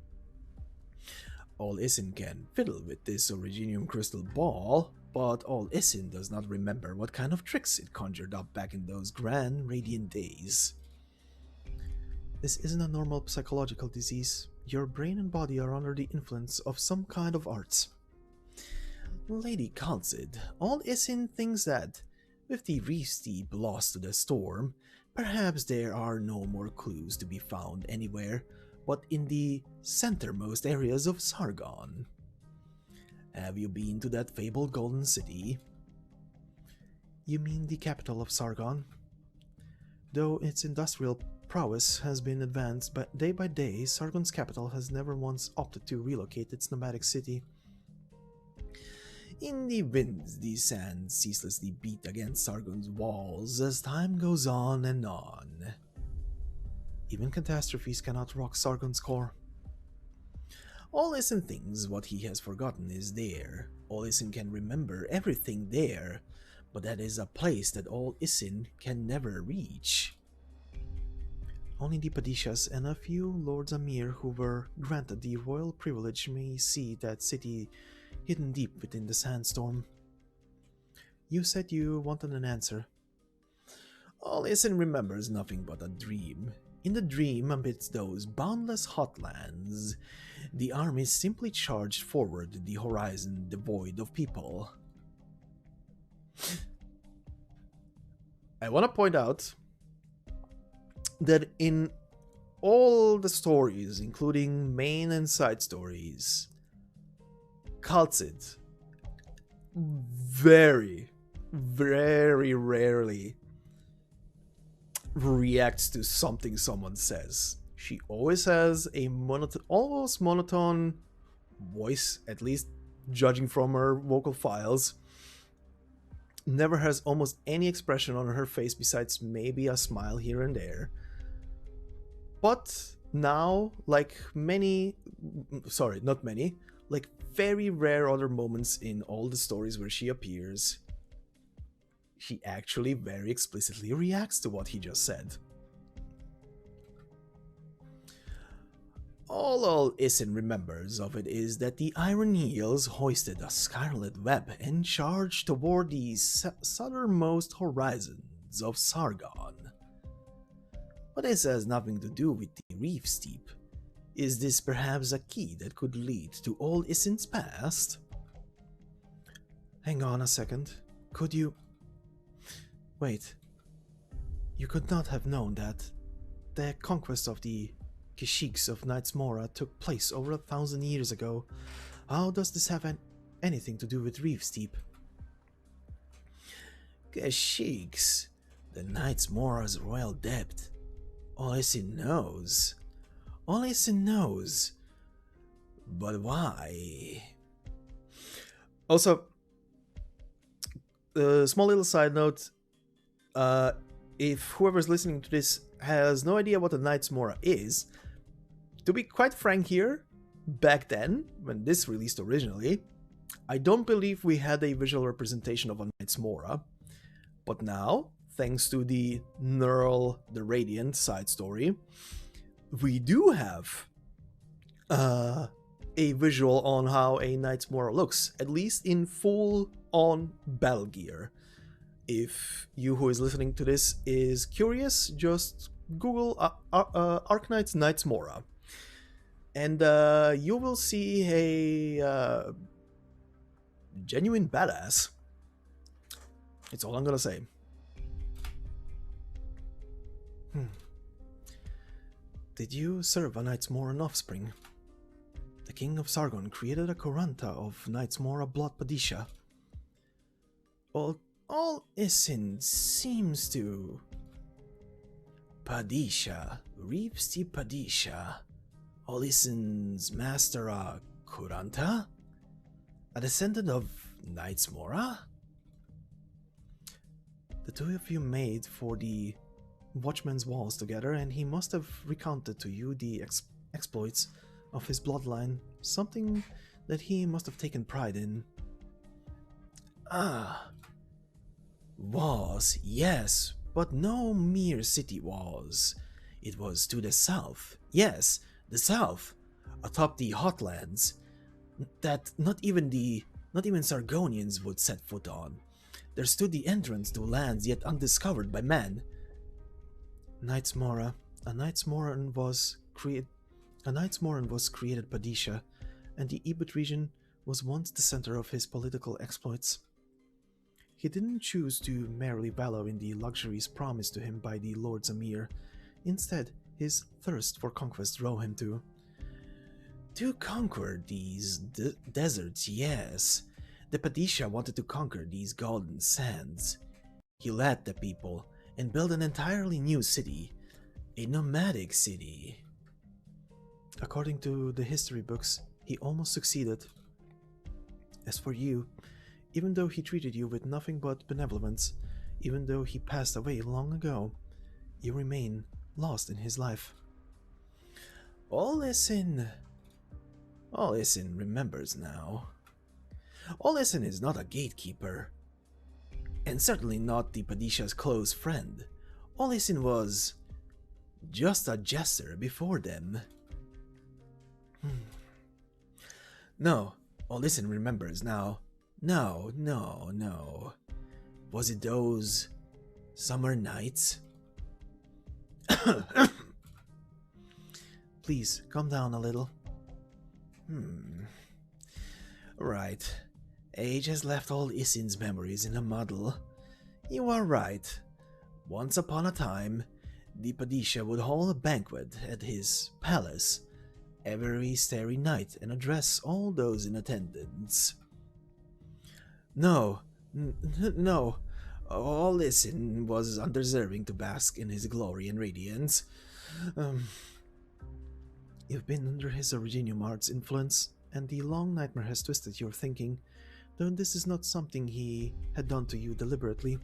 All Isin can fiddle with this Originium crystal ball, but All Isin does not remember what kind of tricks it conjured up back in those grand radiant days. This isn't a normal psychological disease. Your brain and body are under the influence of some kind of arts. Lady Kal'tsit, All Isin thinks that, with the reef-steep lost to the storm, perhaps there are no more clues to be found anywhere but in the centermost areas of Sargon. Have you been to that fabled Golden City? You mean the capital of Sargon? Though its industrial prowess has been advanced day by day, Sargon's capital has never once opted to relocate its nomadic city. In the winds, the sands ceaselessly beat against Sargon's walls as time goes on and on. Even catastrophes cannot rock Sargon's core. All Isin thinks what he has forgotten is there. All Isin can remember everything there, but that is a place that All Isin can never reach. Only the Padishahs and a few Lords Amir who were granted the royal privilege may see that city hidden deep within the sandstorm. You said you wanted an answer. All Isin remembers nothing but a dream. In the dream, amidst those boundless hotlands, the army simply charged forward the horizon devoid of people. I want to point out that in all the stories, including main and side stories, Kal'tsit very, very rarely reacts to something someone says. She always has a almost monotone voice, at least judging from her vocal files. Never has almost any expression on her face besides maybe a smile here and there. But now, like many, sorry, not many, like very rare other moments in all the stories where she appears, she actually very explicitly reacts to what he just said. All Isin remembers of it is that the Iron Heels hoisted a scarlet web and charged toward the southernmost horizons of Sargon. But this has nothing to do with the Reef Steep. Is this perhaps a key that could lead to all Isin's past? Hang on a second. Could you... Wait. You could not have known that the conquest of the Kashyyyks of Knights Mora took place over 1,000 years ago. How does this have anything to do with Reef Steep? Kashyyyks, the Knights Mora's royal debt. All Isin knows. All Isin knows. But why? Also, a small little side note, if whoever's listening to this has no idea what a Knights Mora is, to be quite frank here, back then, when this released originally, I don't believe we had a visual representation of a Knights Mora, but now, thanks to the Neural the Radiant side story, we do have a visual on how a Knights Mora looks, at least in full-on battle gear. If you who is listening to this is curious, just Google Arknights Knights Mora, and you will see a genuine badass. It's all I'm gonna say. Did you serve a Knights Mora offspring? The king of Sargon created a Koranta of Knights Mora blood Padisha. All Isin seems to... Padisha, Reef Steep Padisha. All Isin's master a Koranta? A descendant of Knights Mora? The two of you made for the Watchman's Walls together, and he must have recounted to you the exploits of his bloodline, something that he must have taken pride in. Was, yes, but no mere city was. It was to the south, yes, the south, atop the hotlands, that not even Sargonians would set foot on. There stood the entrance to lands yet undiscovered by man. Knights Mora. A Knights Moran was created Padisha, and the Ebut region was once the center of his political exploits. He didn't choose to merely wallow in the luxuries promised to him by the Lords Amir. Instead, his thirst for conquest drove him to conquer these deserts, yes. The Padisha wanted to conquer these golden sands. He led the people and built an entirely new city, a nomadic city. According to the history books, he almost succeeded. As for you, even though he treated you with nothing but benevolence, even though he passed away long ago, you remain lost in his life. All Isin remembers now. All Isin is not a gatekeeper, and certainly not the Padisha's close friend. All Isin was just a jester before them. No, All Isin remembers now. No. Was it those summer nights? Please, calm down a little. Right. Age has left all Isin's memories in a muddle. You are right. Once upon a time, the Padisha would hold a banquet at his palace every starry night and address all those in attendance. No. All Isin was undeserving to bask in his glory and radiance. You've been under his Originium Art's influence, and the long nightmare has twisted your thinking, though this is not something he had done to you deliberately.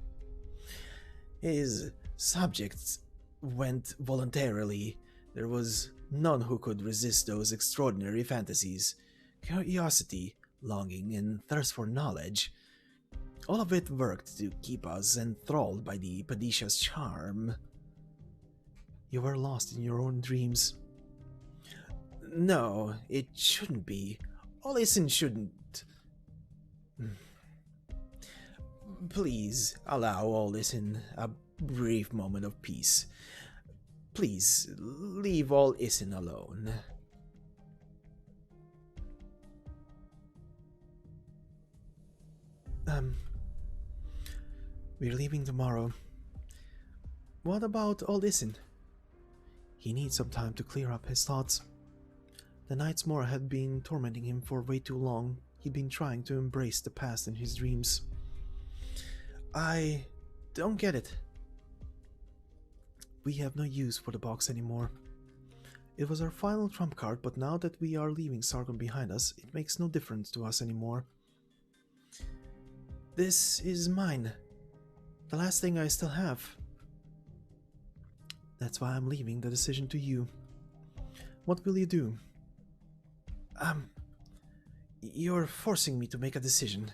His subjects went voluntarily. There was none who could resist those extraordinary fantasies. Curiosity, longing, and thirst for knowledge. All of it worked to keep us enthralled by the Padisha's charm. You were lost in your own dreams. No, it shouldn't be. Olison shouldn't. Please allow Olison a brief moment of peace. Please leave Olison alone. We're leaving tomorrow. What about Olison? He needs some time to clear up his thoughts. The Night's More had been tormenting him for way too long. He'd been trying to embrace the past in his dreams. I don't get it. We have no use for the box anymore. It was our final trump card, but now that we are leaving Sargon behind us, it makes no difference to us anymore. This is mine. The last thing I still have. That's why I'm leaving the decision to you. What will you do? You're forcing me to make a decision.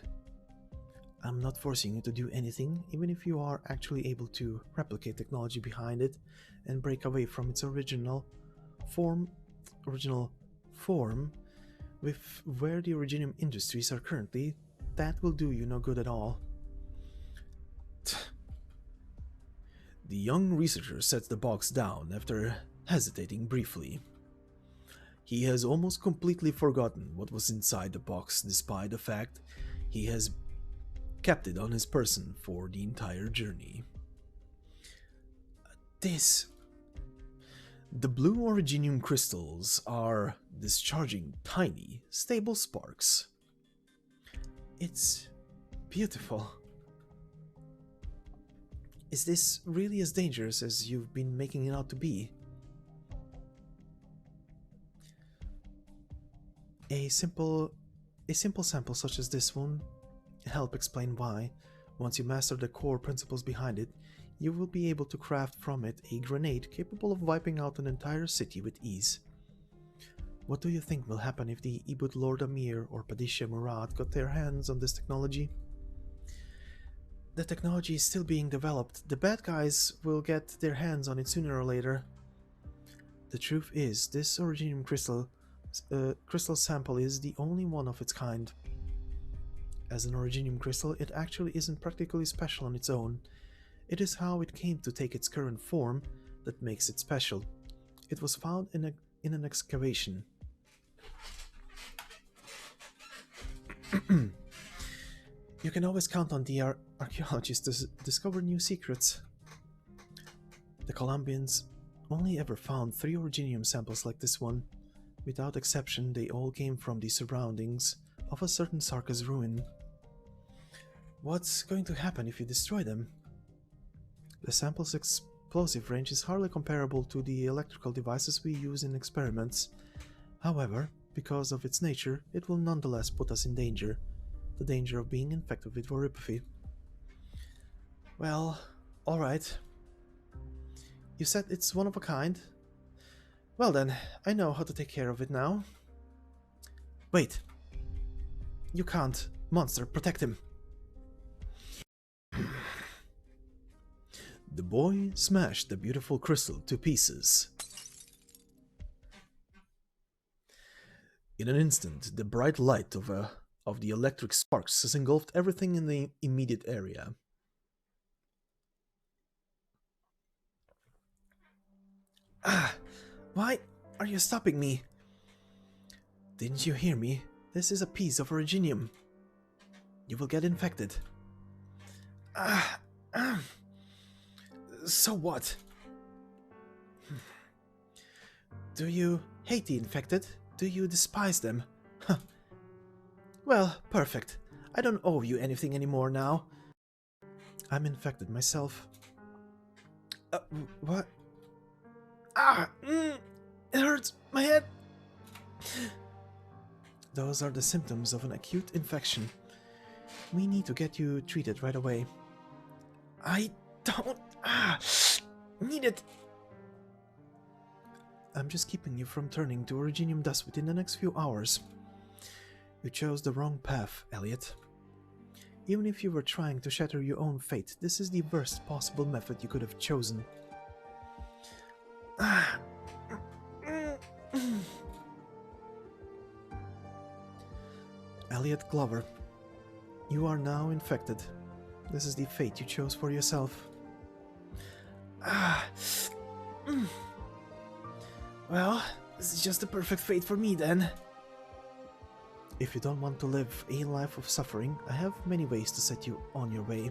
I'm not forcing you to do anything, even if you are actually able to replicate technology behind it and break away from its original form with where the Originium industries are currently. That will do you no good at all. The young researcher sets the box down after hesitating briefly. He has almost completely forgotten what was inside the box, despite the fact he has kept it on his person for the entire journey. The blue Originium crystals are discharging tiny, stable sparks. It's beautiful. Is this really as dangerous as you've been making it out to be? A simple sample such as this one help explain why, once you master the core principles behind it, you will be able to craft from it a grenade capable of wiping out an entire city with ease. What do you think will happen if the Ibut Lord Amir or Padisha Murad got their hands on this technology? The technology is still being developed. The bad guys will get their hands on it sooner or later. The truth is, this Originium crystal sample is the only one of its kind. As an Originium crystal, it actually isn't practically special on its own. It is how it came to take its current form that makes it special. It was found in an excavation. You can always count on the archaeologists to discover new secrets. The Colombians only ever found 3 Originium samples like this one. Without exception, they all came from the surroundings of a certain Sarka's ruin. What's going to happen if you destroy them? The sample's explosive range is hardly comparable to the electrical devices we use in experiments. However, because of its nature, it will nonetheless put us in danger. The danger of being infected with voropathy. Well, alright. You said it's one of a kind? Well then, I know how to take care of it now. Wait. You can't. Monster, protect him. The boy smashed the beautiful crystal to pieces. In an instant, the bright light of the electric sparks has engulfed everything in the immediate area. Why are you stopping me? Didn't you hear me? This is a piece of Originium. You will get infected. So what? Do you hate the infected? Do you despise them? Huh. Well, perfect. I don't owe you anything anymore now. I'm infected myself. What? It hurts my head. Those are the symptoms of an acute infection. We need to get you treated right away. I don't need it. I'm just keeping you from turning to originium dust within the next few hours. You chose the wrong path, Elliot. Even if you were trying to shatter your own fate, this is the worst possible method you could have chosen. Elliot Glover, you are now infected. This is the fate you chose for yourself. Well, this is just the perfect fate for me then. If you don't want to live a life of suffering, I have many ways to set you on your way.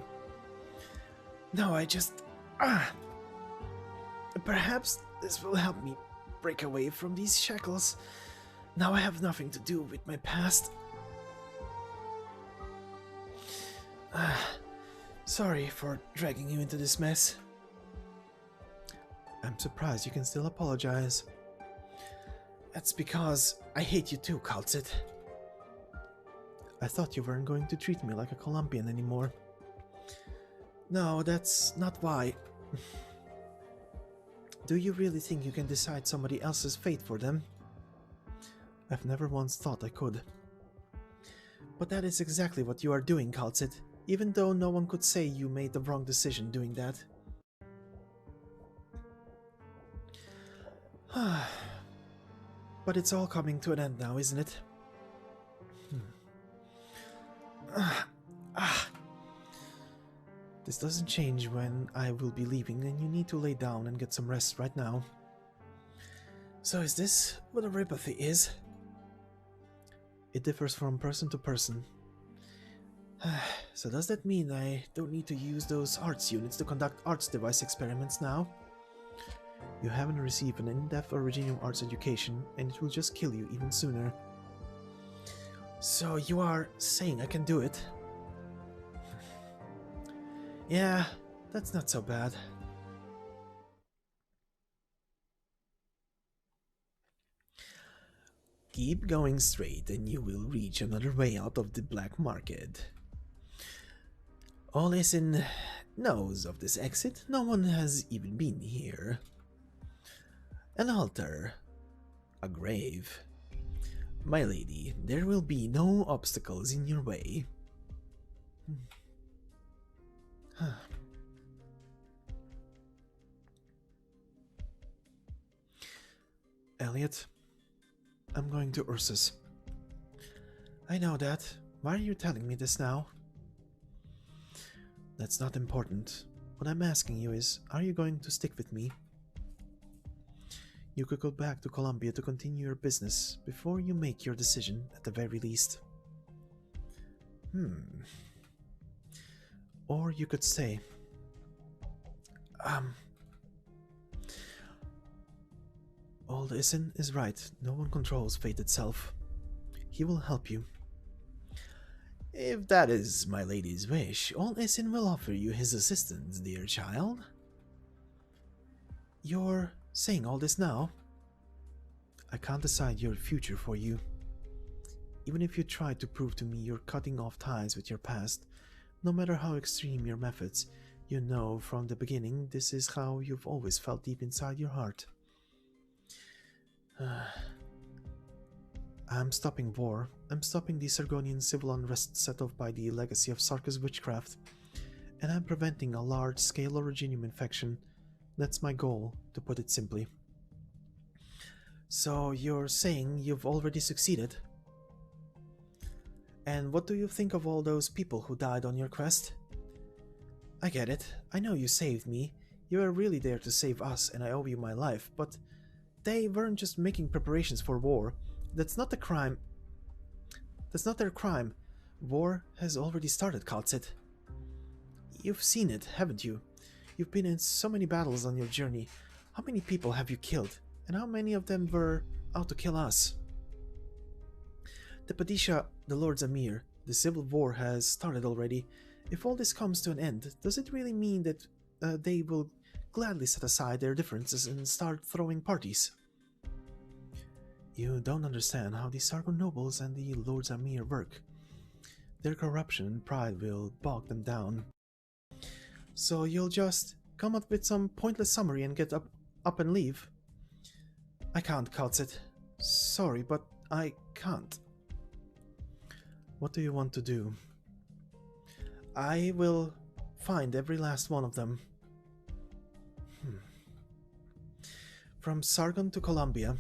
No, I just... Perhaps this will help me break away from these shackles. Now I have nothing to do with my past. Sorry for dragging you into this mess. I'm surprised you can still apologize. That's because I hate you too, Kal'tsit. I thought you weren't going to treat me like a Columbian anymore. No, that's not why. Do you really think you can decide somebody else's fate for them? I've never once thought I could. But that is exactly what you are doing, Kal'tsit, even though no one could say you made the wrong decision doing that. But it's all coming to an end now, isn't it? This doesn't change when I will be leaving, and you need to lay down and get some rest right now. So is this what a ripathy is? It differs from person to person. So does that mean I don't need to use those arts units to conduct arts device experiments now? You haven't received an in-depth Originium arts education, and it will just kill you even sooner. So you are saying I can do it? Yeah, that's not so bad. Keep going straight and you will reach another way out of the black market. All Isin knows of this exit. No one has even been here. An altar. A grave. My lady, there will be no obstacles in your way. Elliot, I'm going to Ursus. I know that. Why are you telling me this now? That's not important. What I'm asking you is, are you going to stick with me? You could go back to Columbia to continue your business before you make your decision, at the very least. Or you could stay. Old Isin is right. No one controls fate itself. He will help you. If that is my lady's wish, Old Isin will offer you his assistance, dear child. You're saying all this now? I can't decide your future for you. Even if you try to prove to me you're cutting off ties with your past, no matter how extreme your methods, you know from the beginning this is how you've always felt deep inside your heart. I'm stopping war. I'm stopping the Sargonian civil unrest set off by the legacy of Sarka's witchcraft, and I'm preventing a large-scale Originium infection. That's my goal, to put it simply. So you're saying you've already succeeded? And what do you think of all those people who died on your quest? I get it. I know you saved me. You were really there to save us, and I owe you my life, but they weren't just making preparations for war. That's not the crime. That's not their crime. War has already started, Kal'tsit. You've seen it, haven't you? You've been in so many battles on your journey. How many people have you killed? And how many of them were out to kill us? The Padisha, the Lord Zamir, the civil war has started already. If all this comes to an end, does it really mean that they will gladly set aside their differences and start throwing parties? You don't understand how the Sargon nobles and the Lord Zamir work. Their corruption and pride will bog them down. So you'll just come up with some pointless summary and get up and leave? I can't, Kal'tsit. Sorry, but I can't. What do you want to do? I will find every last one of them. From Sargon to Columbia.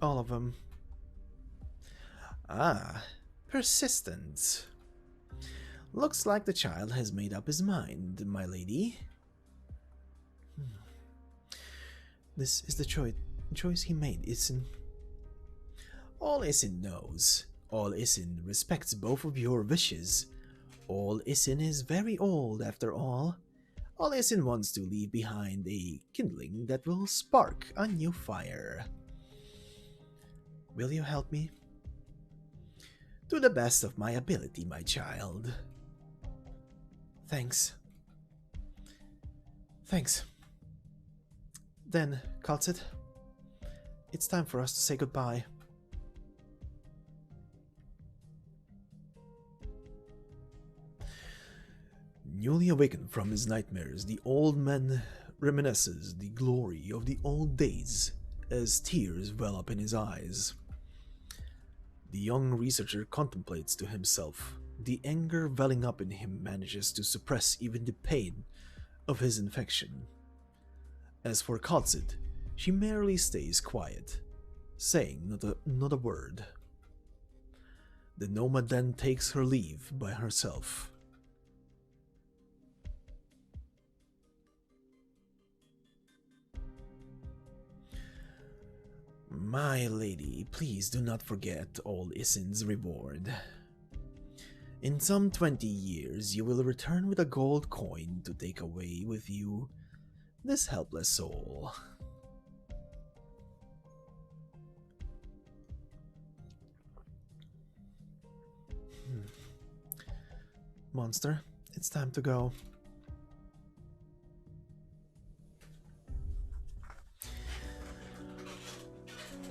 All of them. Ah, persistence. Looks like the child has made up his mind, my lady. This is the choice he made, Isin. All Isin knows. All Isin respects both of your wishes. All Isin is very old, after all. All Isin wants to leave behind a kindling that will spark a new fire. Will you help me? To the best of my ability, my child. Thanks. Thanks. Then, Kal'tsit, it's time for us to say goodbye. Newly awakened from his nightmares, the old man reminisces the glory of the old days as tears well up in his eyes. The young researcher contemplates to himself. The anger welling up in him manages to suppress even the pain of his infection. As for Kal'tsit, she merely stays quiet, saying not a word. The nomad then takes her leave by herself. My lady, please do not forget all Isin's reward. In some 20 years, you will return with a gold coin to take away with you this helpless soul. Monster, it's time to go.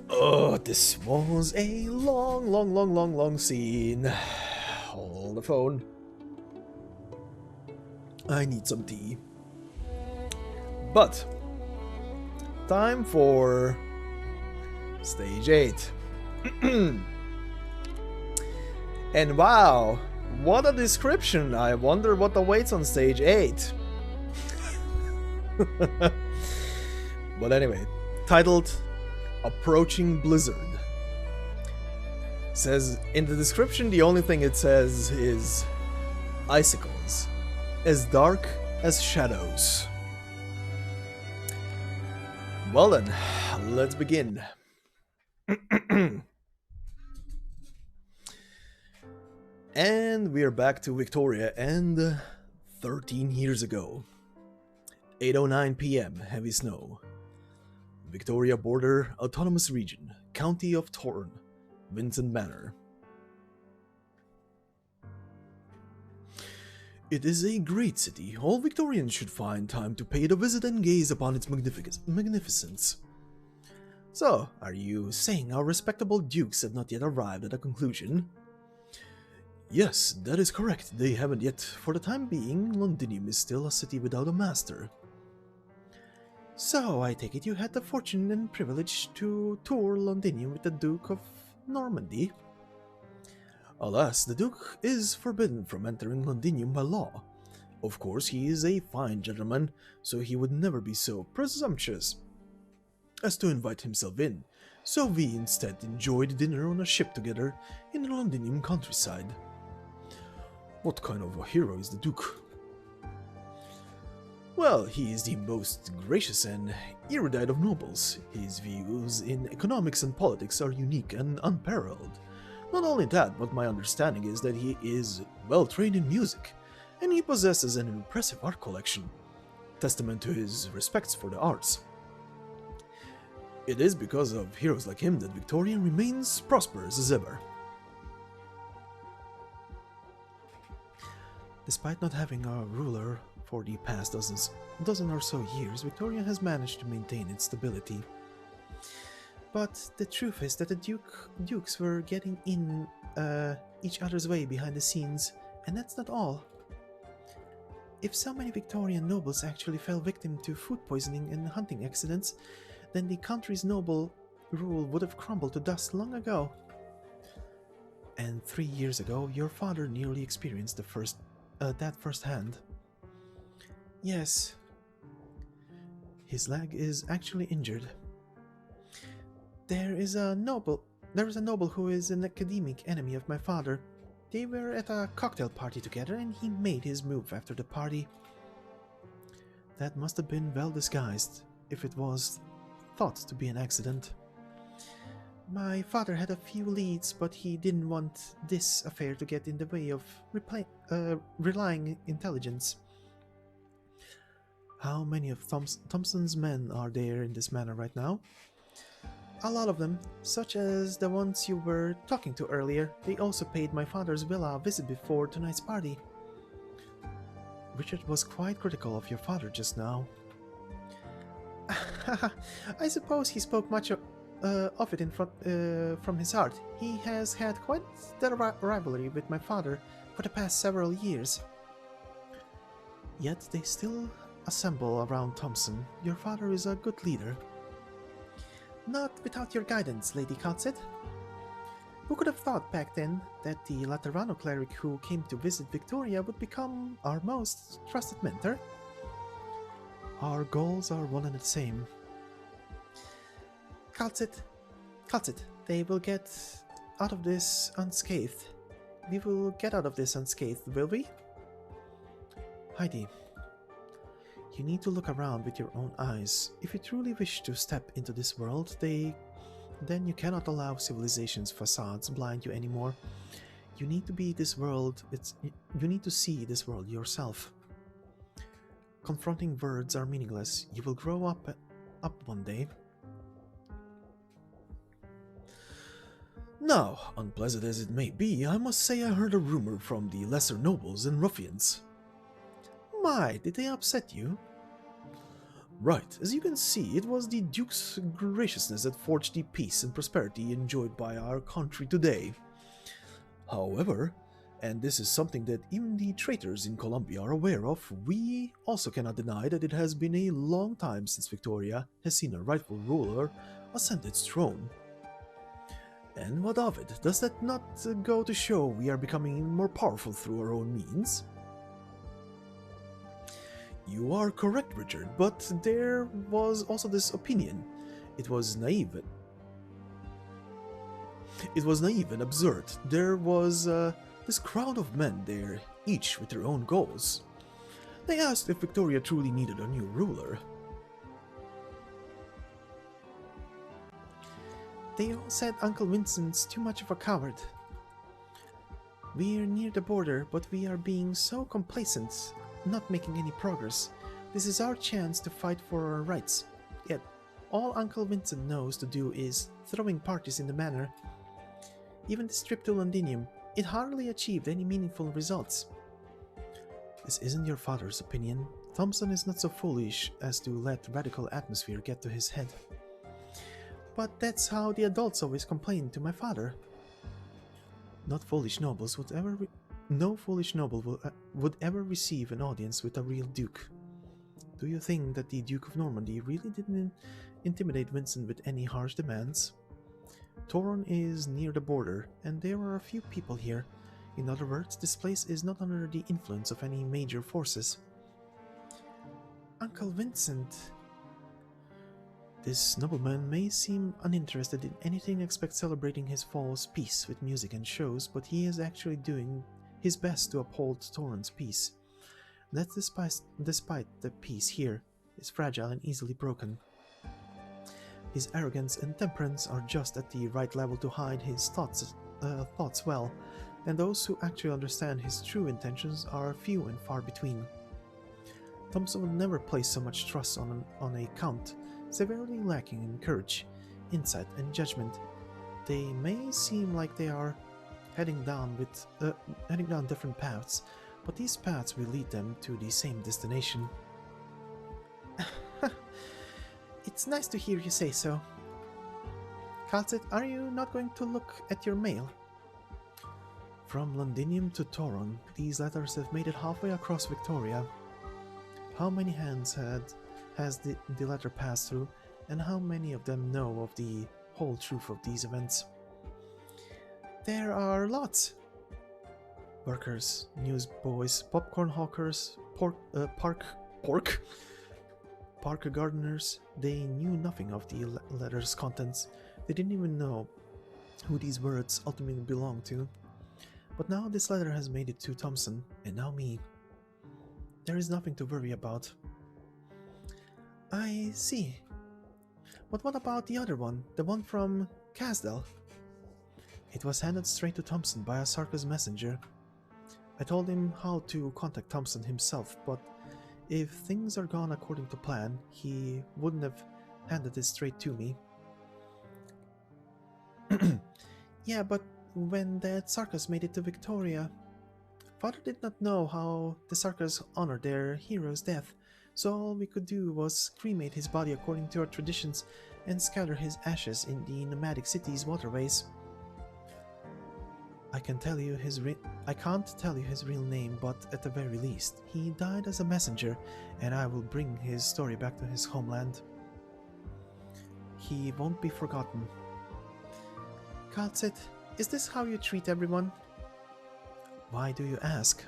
Oh, this was a long scene. Hold the phone. I need some tea. But, time for Stage 8. And wow, what a description. I wonder what awaits on Stage 8. But anyway, titled Approaching Blizzard. Says in the description, the only thing it says is icicles, as dark as shadows. Well then, let's begin. And we are back to Victoria and 13 years ago. 8:09 p.m. Heavy snow. Victoria Border Autonomous Region, County of Torn, Vincent Manor. It is a great city. All Victorians should find time to pay it a visit and gaze upon its magnificence. So, are you saying our respectable dukes have not yet arrived at a conclusion? Yes, that is correct. They haven't yet. For the time being, Londinium is still a city without a master. So, I take it you had the fortune and privilege to tour Londinium with the Duke of Normandy? Alas, the Duke is forbidden from entering Londinium by law. Of course, he is a fine gentleman, so he would never be so presumptuous as to invite himself in, so we instead enjoyed dinner on a ship together in the Londinium countryside. What kind of a hero is the Duke? Well, he is the most gracious and erudite of nobles. His views in economics and politics are unique and unparalleled. Not only that, but my understanding is that he is well trained in music, and he possesses an impressive art collection, testament to his respects for the arts. It is because of heroes like him that Victoria remains prosperous as ever. Despite not having a ruler for the past dozen or so years, Victoria has managed to maintain its stability. But the truth is that the dukes were getting in each other's way behind the scenes, and that's not all. If so many Victorian nobles actually fell victim to food poisoning and hunting accidents, then the country's noble rule would have crumbled to dust long ago. And 3 years ago, your father nearly experienced that firsthand. Yes, his leg is actually injured. There is a noble who is an academic enemy of my father. They were at a cocktail party together and he made his move after the party. That must have been well disguised, if it was thought to be an accident. My father had a few leads, but he didn't want this affair to get in the way of relying intelligence. How many of Thompson's men are there in this manor right now? A lot of them, such as the ones you were talking to earlier. They also paid my father's villa a visit before tonight's party. Richard was quite critical of your father just now. I suppose he spoke much of it from his heart. He has had quite the rivalry with my father for the past several years. Yet they still assemble around Thompson. Your father is a good leader. Not without your guidance, Lady Kal'tsit. Who could have thought back then that the Laterano cleric who came to visit Victoria would become our most trusted mentor? Our goals are one and the same. Kal'tsit, they will get out of this unscathed. We will get out of this unscathed, will we? Heidi, you need to look around with your own eyes. If you truly wish to step into this world, then you cannot allow civilization's facades blind you anymore. You need to be this world. You need to see this world yourself. Confronting words are meaningless. You will grow up one day. Now, unpleasant as it may be, I must say I heard a rumor from the lesser nobles and ruffians. My, did they upset you? Right, as you can see, it was the Duke's graciousness that forged the peace and prosperity enjoyed by our country today. However, and this is something that even the traitors in Colombia are aware of, we also cannot deny that it has been a long time since Victoria has seen a rightful ruler ascend its throne. And what of it? Does that not go to show we are becoming more powerful through our own means? You are correct, Richard, but there was also this opinion. It was naive. It was naive and absurd. There was this crowd of men there, each with their own goals. They asked if Victoria truly needed a new ruler. They all said Uncle Vincent's too much of a coward. We're near the border, but we are being so complacent, not making any progress. This is our chance to fight for our rights. Yet, all Uncle Vincent knows to do is throwing parties in the manor. Even this trip to Londinium, it hardly achieved any meaningful results. This isn't your father's opinion. Thompson is not so foolish as to let radical atmosphere get to his head. But that's how the adults always complained to my father. No foolish noble would ever receive an audience with a real duke. Do you think that the Duke of Normandy really didn't intimidate Vincent with any harsh demands? Toron is near the border, and there are a few people here. In other words, this place is not under the influence of any major forces. Uncle Vincent... This nobleman may seem uninterested in anything except celebrating his fall's peace with music and shows, but he is actually doing his best to uphold Toron's peace. That's despite the peace here is fragile and easily broken. His arrogance and temperance are just at the right level to hide his thoughts well, and those who actually understand his true intentions are few and far between. Thompson would never place so much trust on a count, severely lacking in courage, insight, and judgment. They may seem like they are heading down different paths, but these paths will lead them to the same destination. It's nice to hear you say so. Kal'tsit, are you not going to look at your mail? From Londinium to Toron, these letters have made it halfway across Victoria. How many hands has the letter passed through, And how many of them know of the whole truth of these events? There are lots. Workers, newsboys, popcorn hawkers, park gardeners. They knew nothing of the letter's contents. They didn't even know who these words ultimately belonged to. But now this letter has made it to Thompson, and now me. There is nothing to worry about. I see. But what about the other one? The one from Casdell? It was handed straight to Thompson by a Sarkis messenger. I told him how to contact Thompson himself, but if things are gone according to plan, he wouldn't have handed it straight to me. Yeah, but when the Sarkis made it to Victoria, Father did not know how the Sarkis honored their hero's death, so all we could do was cremate his body according to our traditions and scatter his ashes in the nomadic city's waterways. I can't tell you his real name, but at the very least, he died as a messenger, and I will bring his story back to his homeland. He won't be forgotten. Kal'tsit, is this how you treat everyone? Why do you ask?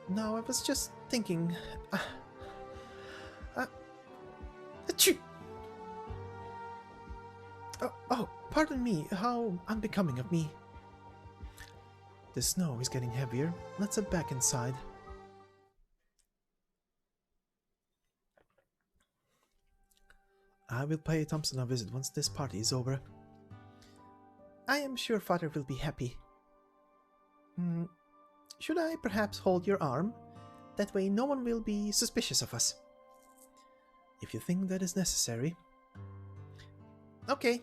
No, I was just thinking... achoo! Oh, pardon me, how unbecoming of me. The snow is getting heavier. Let's head back inside. I will pay Thompson a visit once this party is over. I am sure Father will be happy. Should I perhaps hold your arm? That way no one will be suspicious of us. If you think that is necessary. Okay.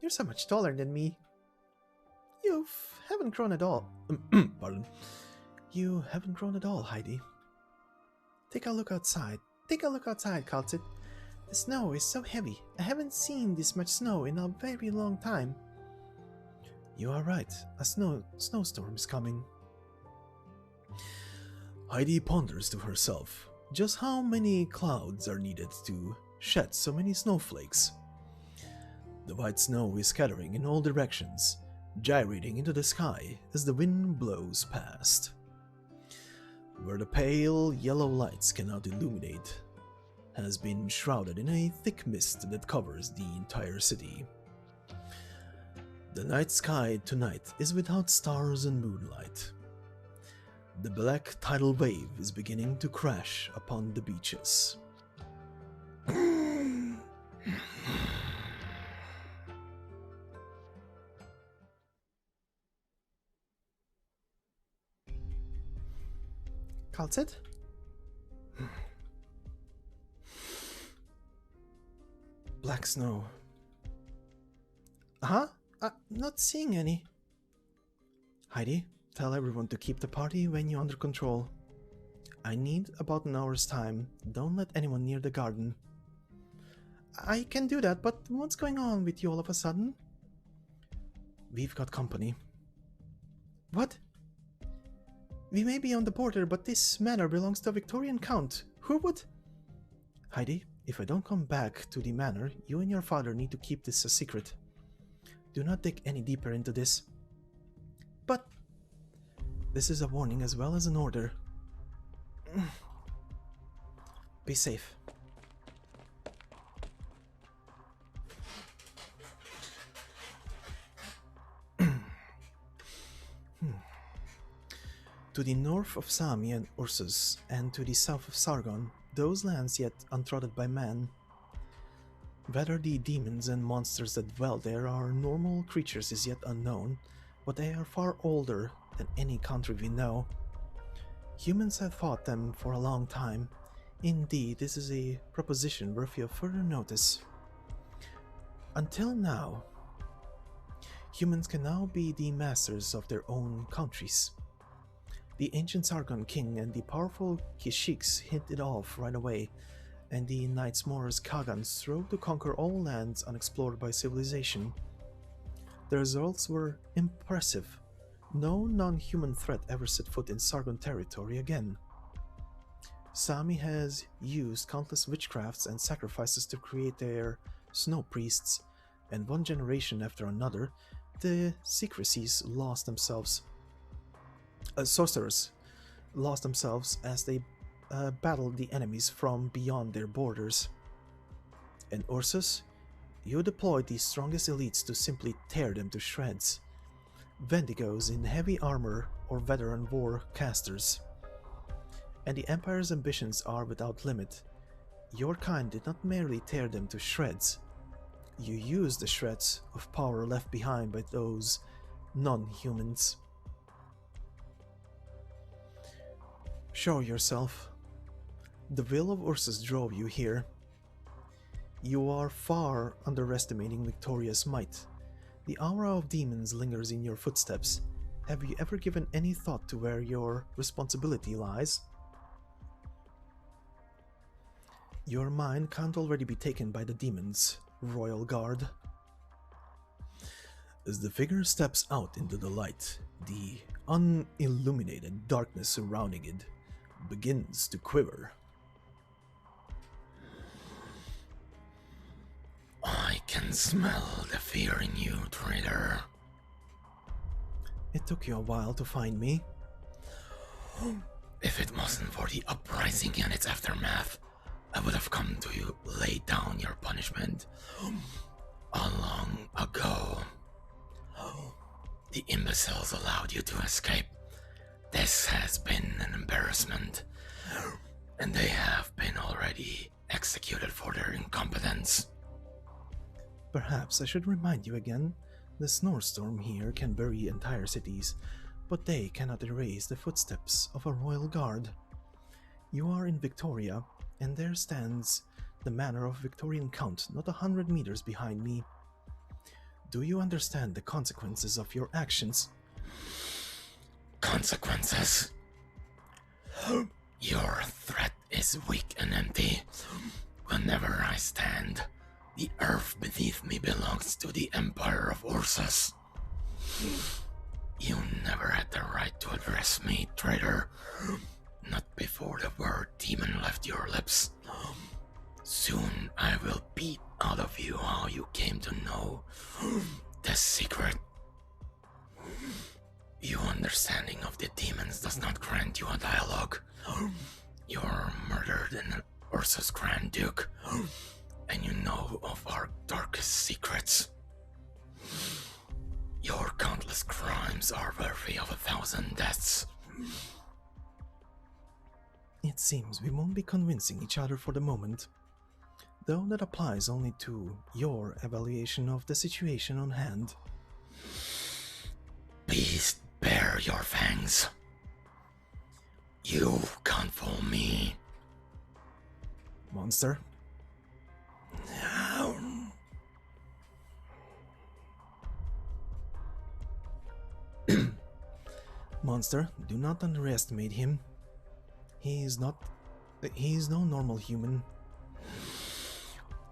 You're so much taller than me. You haven't grown at all. Pardon. You haven't grown at all, Heidi. Take a look outside. Take a look outside, Kal'tsit. The snow is so heavy. I haven't seen this much snow in a very long time. You are right. A snowstorm is coming. Heidi ponders to herself just how many clouds are needed to shed so many snowflakes. The white snow is scattering in all directions, gyrating into the sky as the wind blows past. Where the pale yellow lights cannot illuminate has been shrouded in a thick mist that covers the entire city. The night sky tonight is without stars and moonlight. The black tidal wave is beginning to crash upon the beaches. Kal'tsit? Black snow. Huh? Not seeing any. Heidi, tell everyone to keep the party venue under control. I need about an hour's time. Don't let anyone near the garden. I can do that, but what's going on with you all of a sudden? We've got company. What? We may be on the border, but this manor belongs to a Victorian count. Who would... Heidi, if I don't come back to the manor, you and your father need to keep this a secret. Do not dig any deeper into this. But... this is a warning as well as an order. Be safe. To the north of Sami and Ursus, and to the south of Sargon, those lands yet untrodden by man. Whether the demons and monsters that dwell there are normal creatures is yet unknown, but they are far older than any country we know. Humans have fought them for a long time. Indeed, this is a proposition worthy of further notice. Until now, humans can now be the masters of their own countries. The ancient Sargon king and the powerful Kishiks hit it off right away, and the Knights Mor's Khagans strove to conquer all lands unexplored by civilization. The results were impressive. No non-human threat ever set foot in Sargon territory again. Sami has used countless witchcrafts and sacrifices to create their snow priests, and one generation after another, the secrecies lost themselves. Sorcerers lost themselves as they battled the enemies from beyond their borders. And Ursus, you deployed the strongest elites to simply tear them to shreds. Vendigos in heavy armor or veteran war casters. And the Empire's ambitions are without limit. Your kind did not merely tear them to shreds. You used the shreds of power left behind by those non-humans. Show yourself. The will of Ursus drove you here. You are far underestimating Victoria's might. The aura of demons lingers in your footsteps. Have you ever given any thought to where your responsibility lies? Your mind can't already be taken by the demons, Royal Guard. As the figure steps out into the light, the unilluminated darkness surrounding it begins to quiver. I can smell the fear in you, traitor. It took you a while to find me. If it wasn't for the uprising and its aftermath, I would have come to you, lay down your punishment long ago. The imbeciles allowed you to escape. This has been an embarrassment, and they have been already executed for their incompetence. Perhaps I should remind you again, the snowstorm here can bury entire cities, but they cannot erase the footsteps of a royal guard. You are in Victoria, and there stands the manor of Victorian Count not 100 meters behind me. Do you understand the consequences of your actions? Consequences? Your threat is weak and empty. Whenever I stand, the earth beneath me belongs to the Empire of Ursus. You never had the right to address me, traitor. Not before the word demon left your lips. Soon I will beat out of you how you came to know this secret. Your understanding of the demons does not grant you a dialogue. You are murdered in Ursus Grand Duke, and you know of our darkest secrets. Your countless crimes are worthy of 1,000 deaths. It seems we won't be convincing each other for the moment, though that applies only to your evaluation of the situation on hand. Beast, bare your fangs. You can't fool me. Monster? Monster, do not underestimate him. He is no normal human.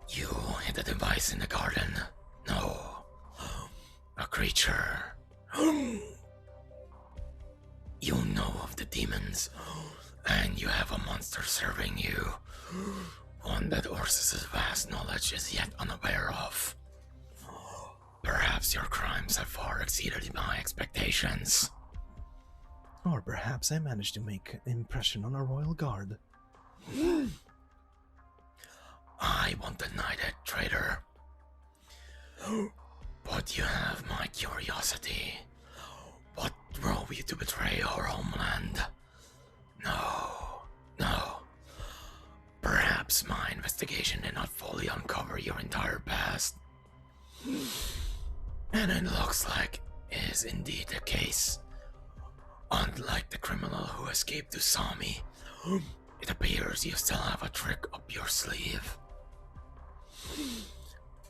You hid a device in the garden. No. A creature. You know of the demons, and you have a monster serving you. One that Ursus's vast knowledge is yet unaware of. Perhaps your crimes have far exceeded my expectations. Or perhaps I managed to make an impression on a royal guard. I won't deny that, traitor. But you have my curiosity. What drove you to betray our homeland? No. Perhaps my investigation did not fully uncover your entire past. And it looks like it is indeed the case. Unlike the criminal who escaped to Sami, it appears you still have a trick up your sleeve.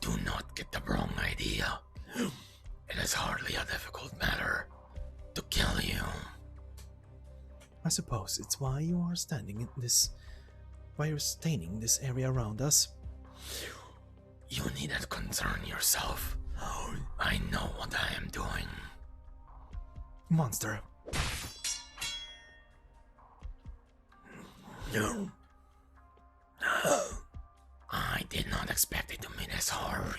Do not get the wrong idea. It is hardly a difficult matter to kill you. I suppose it's why you are why you're staining this area around us. You needn't concern yourself. I know what I am doing. Monster. I did not expect it to be this hard.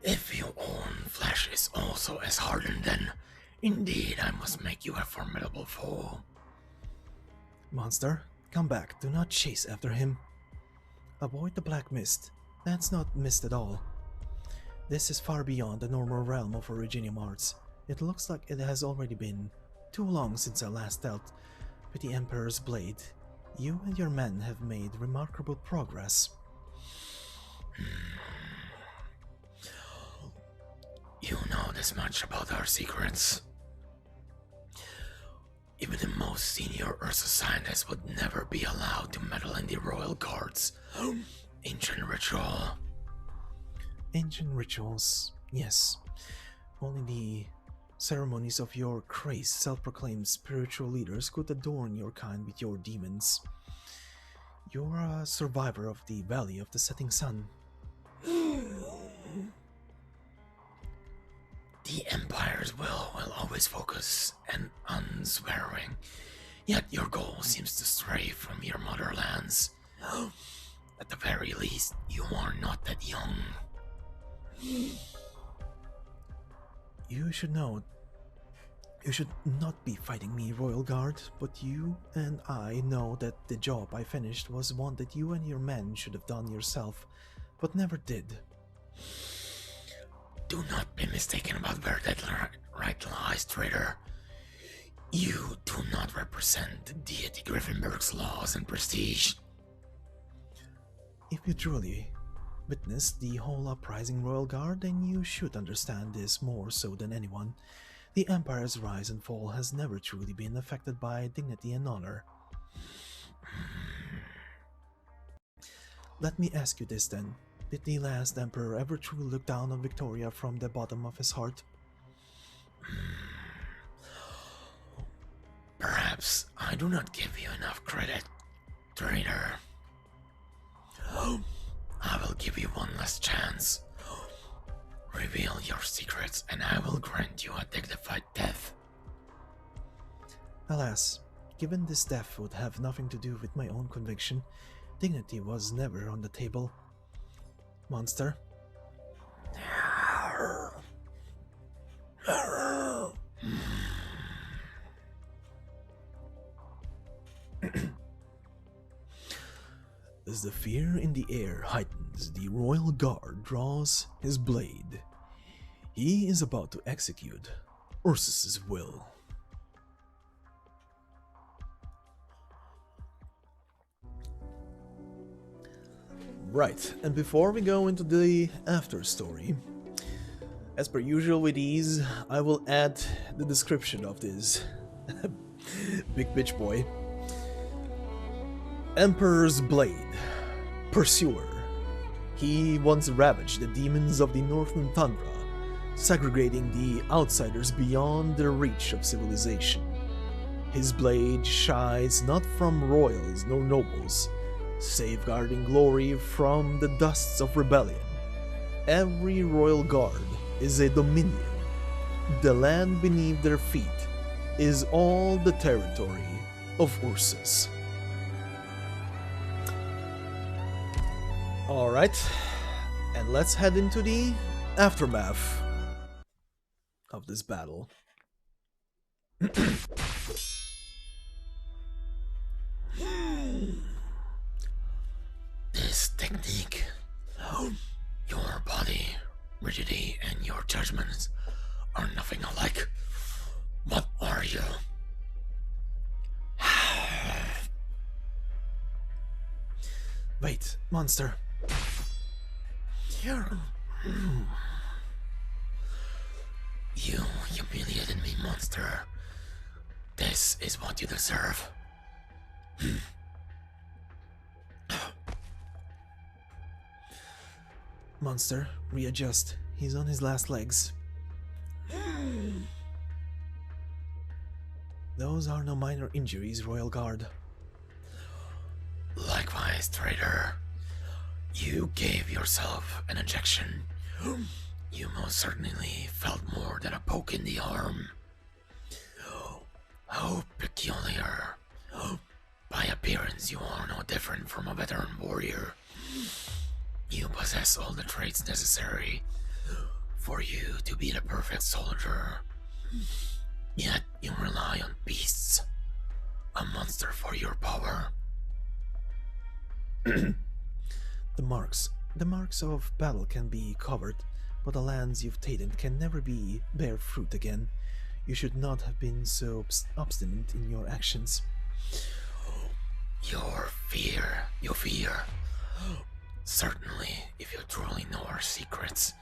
If your own flesh is also as hardened, then indeed I must make you a formidable foe. Monster, come back. Do not chase after him. Avoid the black mist. That's not mist at all. This is far beyond the normal realm of Originium arts. It looks like it has already been too long since I last dealt with the Emperor's blade. You and your men have made remarkable progress. You know this much about our secrets. Even the most senior Ursa scientists would never be allowed to meddle in the Royal Guard's ancient ritual. Ancient rituals, yes. Only the ceremonies of your crazed, self-proclaimed spiritual leaders could adorn your kind with your demons. You're a survivor of the Valley of the Setting Sun. The Empire's will always focus and unswerving, yet your goal seems to stray from your motherlands. At the very least, you are not that young. You should know. You should not be fighting me, Royal Guard, but you and I know that the job I finished was one that you and your men should have done yourself, but never did. Do not be mistaken about where that right lies, traitor. You do not represent deity Gryffindor's laws and prestige. If you truly witnessed the whole uprising, Royal Guard, then you should understand this more so than anyone. The Empire's rise and fall has never truly been affected by dignity and honor. Let me ask you this then. Did the last Emperor ever truly look down on Victoria from the bottom of his heart? Perhaps I do not give you enough credit, traitor. I will give you one last chance. Reveal your secrets and I will grant you a dignified death. Alas, given this death would have nothing to do with my own conviction, dignity was never on the table. Monster. As the fear in the air heightens, the Royal Guard draws his blade. He is about to execute Ursus's will. Right, and before we go into the after story, as per usual with these, I will add the description of this big bitch boy. Emperor's Blade, Pursuer. He once ravaged the demons of the Northern Tundra, segregating the outsiders beyond the reach of civilization. His blade shies not from royals nor nobles, safeguarding glory from the dusts of rebellion. Every royal guard is a dominion. The land beneath their feet is all the territory of Ursus. Alright, and let's head into the aftermath of this battle. This technique, your body, rigidity, and your judgments are nothing alike. What are you? Wait, monster. You humiliated me, monster. This is what you deserve. Monster, readjust. He's on his last legs. Those are no minor injuries, Royal Guard. Likewise, traitor. You gave yourself an injection. You most certainly felt more than a poke in the arm. How peculiar. By appearance, you are no different from a veteran warrior. You possess all the traits necessary for you to be the perfect soldier. Yet you rely on beasts, a monster for your power. The marks of battle can be covered, but the lands you've taken can never bear fruit again. You should not have been so obstinate in your actions. You fear. Certainly, if you truly know our secrets,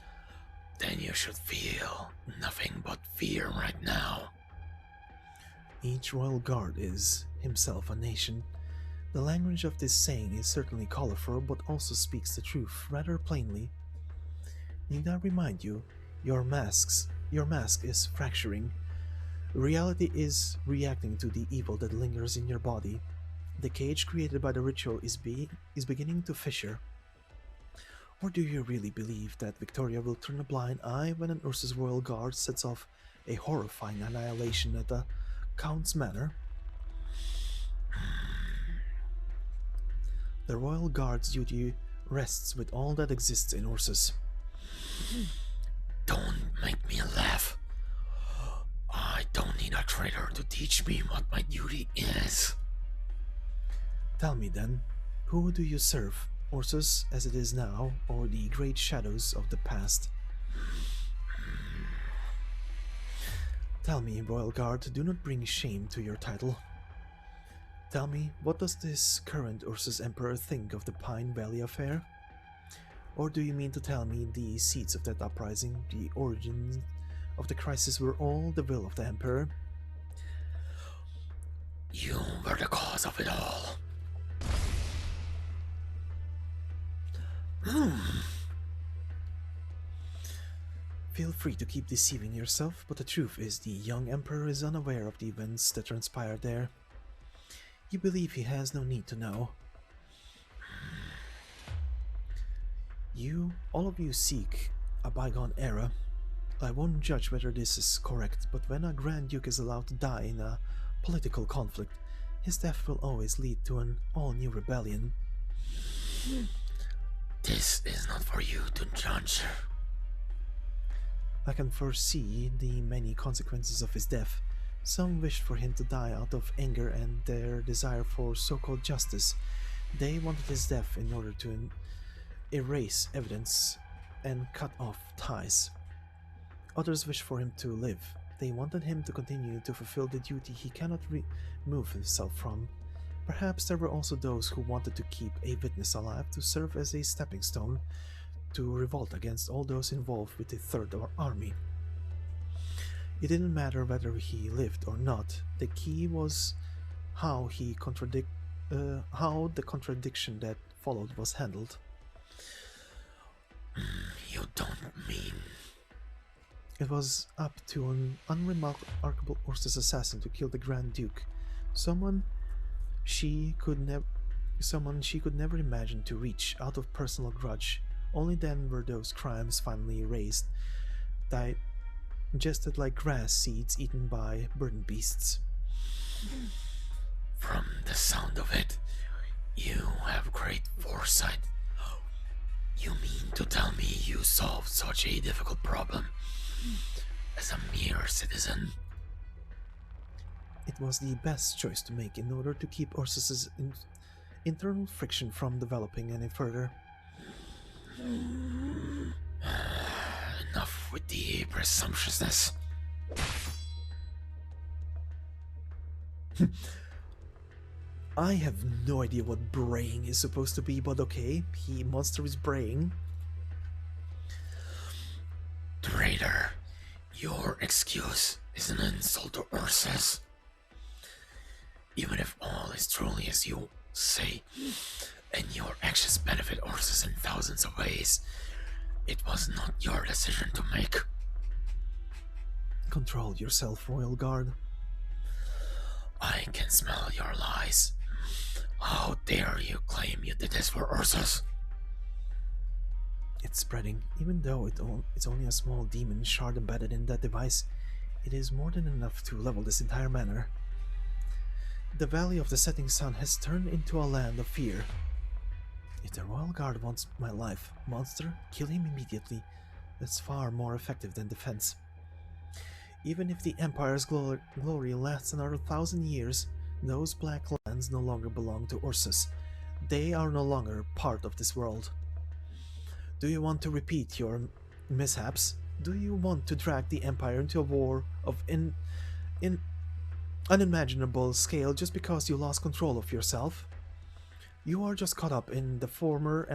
then you should feel nothing but fear right now. Each royal guard is himself a nation. The language of this saying is certainly colorful, but also speaks the truth rather plainly. Need I remind you, your mask is fracturing. Reality is reacting to the evil that lingers in your body. The cage created by the ritual is beginning to fissure. Or do you really believe that Victoria will turn a blind eye when an Ursus royal guard sets off a horrifying annihilation at the Count's manor? The royal guard's duty rests with all that exists in Ursus. Don't make me laugh. I don't need a traitor to teach me what my duty is. Tell me then, who do you serve? Ursus as it is now, or the great shadows of the past? Tell me, Royal Guard, do not bring shame to your title. Tell me, what does this current Ursus Emperor think of the Pine Valley affair? Or do you mean to tell me the seeds of that uprising, the origins of the crisis, were all the will of the Emperor? You were the cause of it all. Feel free to keep deceiving yourself, but the truth is the young Emperor is unaware of the events that transpired there. You believe he has no need to know. All of you seek a bygone era. I won't judge whether this is correct, but when a Grand Duke is allowed to die in a political conflict, his death will always lead to an all-new rebellion. This is not for you to judge. I can foresee the many consequences of his death. Some wished for him to die out of anger and their desire for so-called justice. They wanted his death in order to erase evidence and cut off ties. Others wished for him to live. They wanted him to continue to fulfill the duty he cannot remove himself from. Perhaps there were also those who wanted to keep a witness alive to serve as a stepping stone to revolt against all those involved with the Third Army. It didn't matter whether he lived or not. The key was how the contradiction that followed was handled. You don't mean... It was up to an unremarkable Ursus assassin to kill the Grand Duke, someone she could never imagine to reach out of personal grudge. Only then were those crimes finally erased, digested like grass seeds eaten by burden beasts. From the sound of it, you have great foresight. You mean to tell me you solved such a difficult problem as a mere citizen? It was the best choice to make in order to keep Ursus's internal friction from developing any further. Enough with the presumptuousness. I have no idea what braying is supposed to be, but okay, monster is braying. Traitor, your excuse is an insult to Ursus. Even if all is truly as you say, and your actions benefit Ursus in thousands of ways, it was not your decision to make. Control yourself, Royal Guard. I can smell your lies. How dare you claim you did this for Ursus? It's spreading. Even though it's only a small demon shard embedded in that device, it is more than enough to level this entire manor. The Valley of the Setting Sun has turned into a land of fear. If the Royal Guard wants my life, monster, kill him immediately. That's far more effective than defense. Even if the Empire's glory lasts another 1,000 years, those black lands no longer belong to Ursus. They are no longer part of this world. Do you want to repeat your mishaps? Do you want to drag the Empire into a war of unimaginable scale just because you lost control of yourself? You are just caught up in the former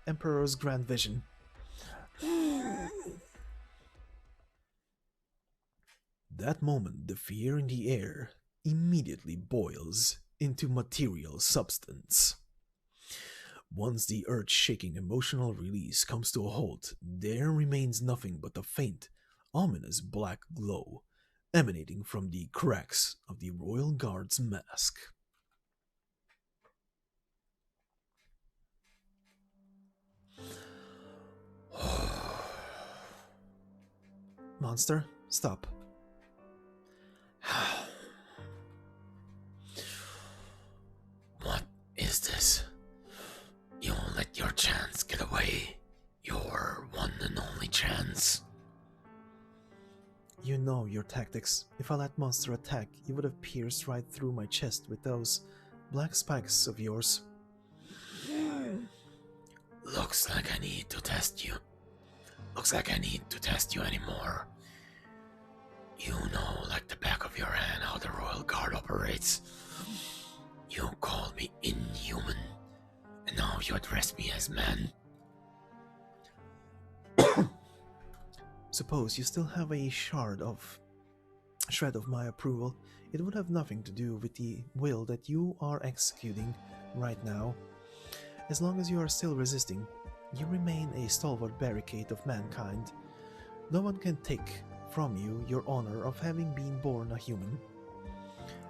Emperor's grand vision. That moment, the fear in the air immediately boils into material substance. Once the earth-shaking emotional release comes to a halt, there remains nothing but a faint, ominous black glow emanating from the cracks of the Royal Guard's mask. Monster, stop. What is this? You won't let your chance get away. Your one and only chance. You know your tactics. If I let monster attack, you would have pierced right through my chest with those black spikes of yours. Looks like I need to test you. Looks like I need to test you anymore. You know like the back of your hand how the Royal Guard operates. You called me inhuman, and now you address me as man. Suppose you still have a shred of my approval. It would have nothing to do with the will that you are executing right now. As long as you are still resisting, you remain a stalwart barricade of mankind. No one can take from you your honor of having been born a human.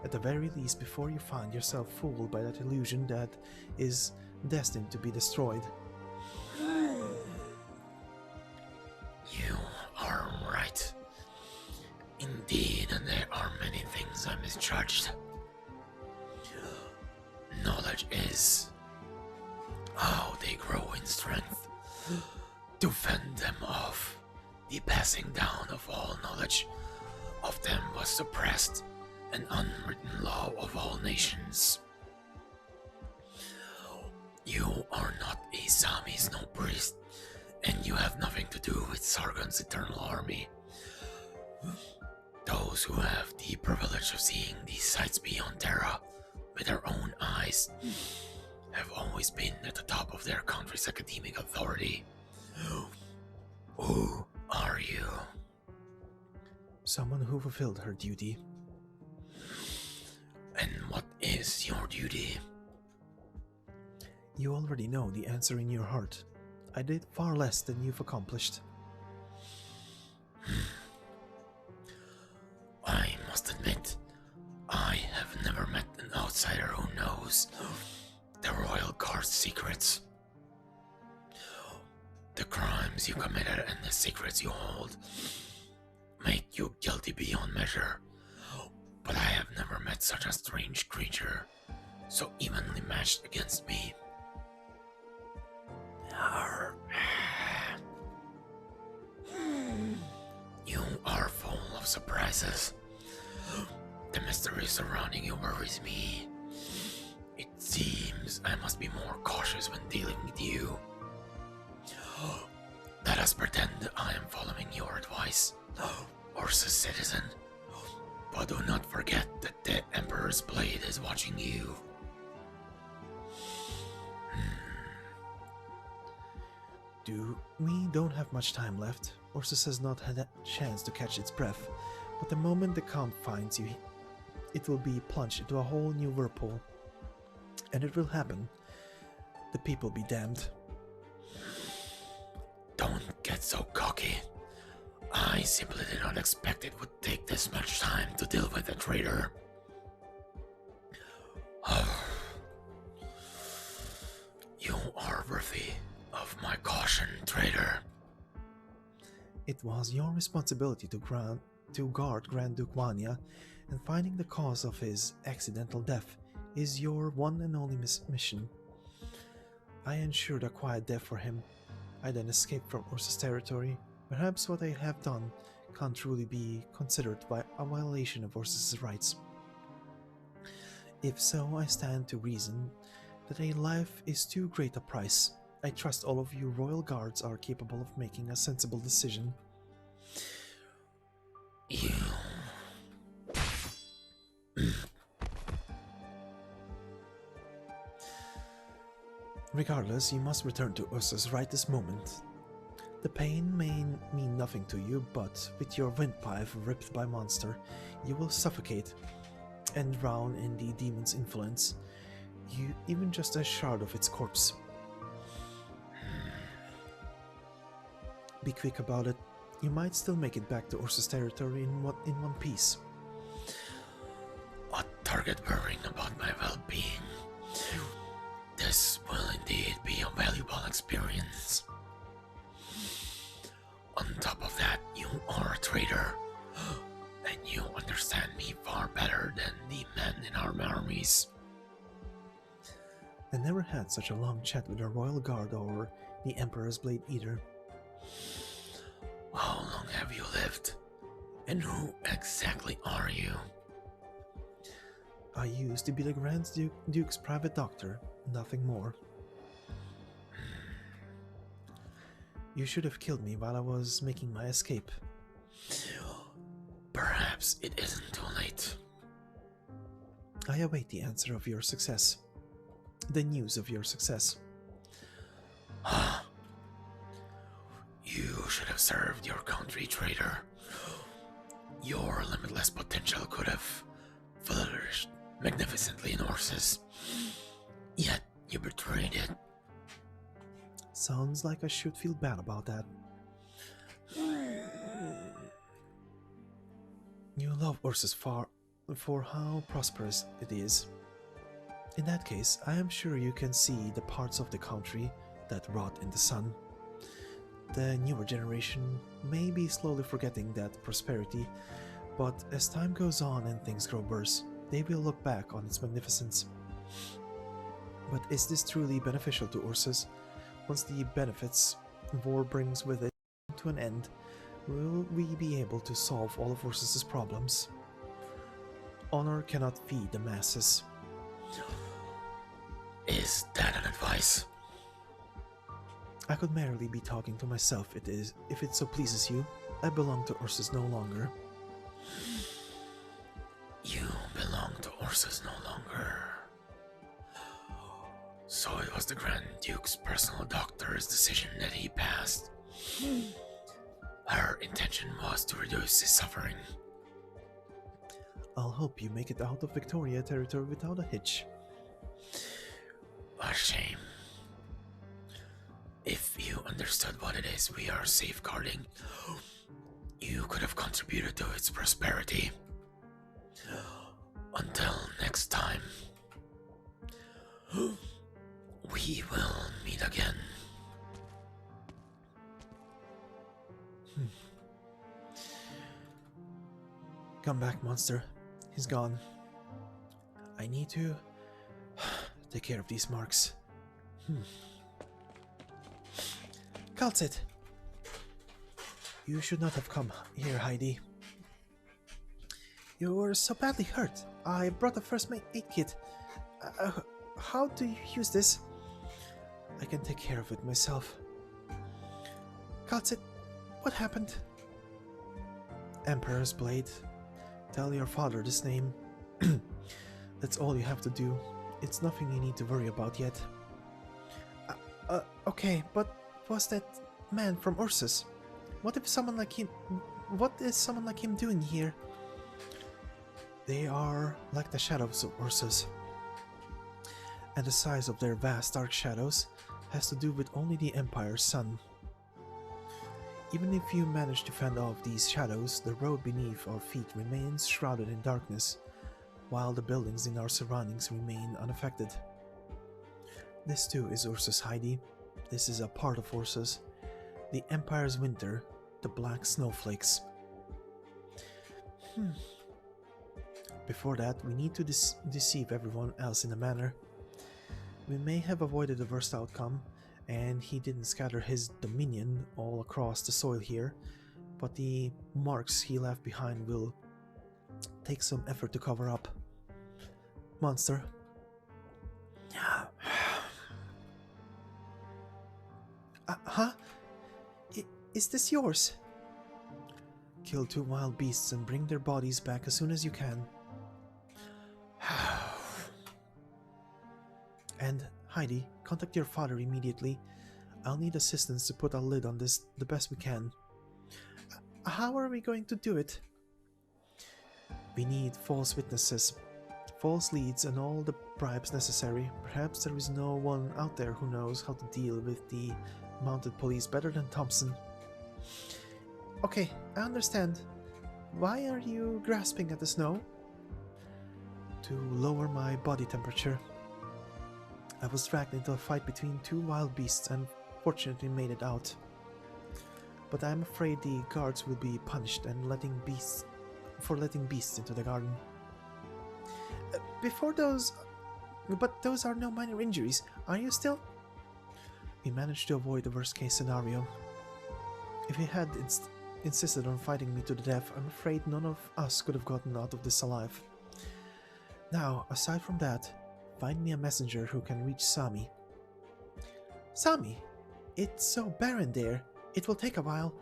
At the very least, before you find yourself fooled by that illusion that is destined to be destroyed. You are right. Indeed, and there are many things I misjudged. Knowledge is how they grow in strength. To fend them off, the passing down of all knowledge of them was suppressed, an unwritten law of all nations. You are not a Sami snow priest, and you have nothing to do with Sargon's eternal army. Those who have the privilege of seeing these sights beyond Terra with their own eyes have always been at the top of their country's academic authority. Who are you? Someone who fulfilled her duty. And what is your duty? You already know the answer in your heart. I did far less than you've accomplished. I must admit, I have never met an outsider who knows the Royal Guard's secrets. The crimes you committed and the secrets you hold make you guilty beyond measure. But I have never met such a strange creature, so evenly matched against me. You are full of surprises. The mystery surrounding you worries me. It seems I must be more cautious when dealing with you. Let us pretend I am following your advice, Ursus citizen. But do not forget that the Emperor's blade is watching you. We don't have much time left. Ursus has not had a chance to catch its breath, but the moment the Count finds you, it will be plunged into a whole new whirlpool. And it will happen. The people be damned. Don't get so cocky. I simply did not expect it would take this much time to deal with a traitor. You are worthy of my caution, traitor. It was your responsibility to to guard Grand Duke Vanya, and finding the cause of his accidental death is your one and only mission. I ensured a quiet death for him. I then escaped from Ursa's territory. Perhaps what I have done can't truly be considered a violation of Ursa's rights. If so, I stand to reason that a life is too great a price. I trust all of you royal guards are capable of making a sensible decision. You... Regardless, you must return to Ursus right this moment. The pain may mean nothing to you, but with your windpipe ripped by monster, you will suffocate and drown in the demon's influence, even just a shard of its corpse. Be quick about it. You might still make it back to Ursus territory in one piece. A target worrying about my well-being. This will indeed be a valuable experience. On top of that, you are a traitor, and you understand me far better than the men in our armies. I never had such a long chat with a royal guard or the Emperor's blade either. How long have you lived? And who exactly are you? I used to be the Grand Duke's private doctor, nothing more. You should have killed me while I was making my escape. Perhaps it isn't too late. I await the answer of your success. The news of your success. You should have served your country, traitor. Your limitless potential could have flourished magnificently in horses. Yet you betrayed it. Sounds like I should feel bad about that. You love Ursus for how prosperous it is. In that case, I am sure you can see the parts of the country that rot in the sun. The newer generation may be slowly forgetting that prosperity, but as time goes on and things grow worse, they will look back on its magnificence. But is this truly beneficial to Ursus? Once the benefits war brings with it to an end, will we be able to solve all of Ursus's problems? Honor cannot feed the masses. Is that an advice? I could merely be talking to myself, if it so pleases you. I belong to Ursus no longer. You belong to Ursus no longer. So it was the Grand Duke's personal doctor's decision that he passed. Her intention was to reduce his suffering. I'll hope you make it out of Victoria territory without a hitch. A shame. If you understood what it is we are safeguarding, you could have contributed to its prosperity. Until next time, we will meet again. Come back, monster. He's gone. I need to take care of these marks. Kal'tsit! You should not have come here, Heidi. You were so badly hurt. I brought a first aid kit. How do you use this? I can take care of it myself. Kal'tsit, what happened? Emperor's blade. Tell your father this name. That's all you have to do. It's nothing you need to worry about yet. Okay, but was that man from Ursus? What is someone like him doing here? They are like the shadows of Ursus. And the size of their vast dark shadows has to do with only the Empire's sun. Even if you manage to fend off these shadows, the road beneath our feet remains shrouded in darkness, while the buildings in our surroundings remain unaffected. This too is Ursus, Heidi. This is a part of Ursus. The Empire's winter, the black snowflakes. Before that, we need to deceive everyone else in a manner. We may have avoided the worst outcome, and he didn't scatter his dominion all across the soil here, but the marks he left behind will take some effort to cover up. Monster. Huh? Is this yours? Kill 2 wild beasts and bring their bodies back as soon as you can. And Heidi, contact your father immediately. I'll need assistance to put a lid on this the best we can. How are we going to do it? We need false witnesses, false leads, and all the bribes necessary. Perhaps there is no one out there who knows how to deal with the mounted police better than Thompson. Okay, I understand. Why are you grasping at the snow? To lower my body temperature. I was dragged into a fight between 2 wild beasts and fortunately made it out. But I'm afraid the guards will be punished and letting beasts into the garden. But those are no minor injuries, are you still? We managed to avoid the worst case scenario. If you had insisted on fighting me to the death, I'm afraid none of us could have gotten out of this alive. Now, aside from that, find me a messenger who can reach Sami. Sami? It's so barren there. It will take a while.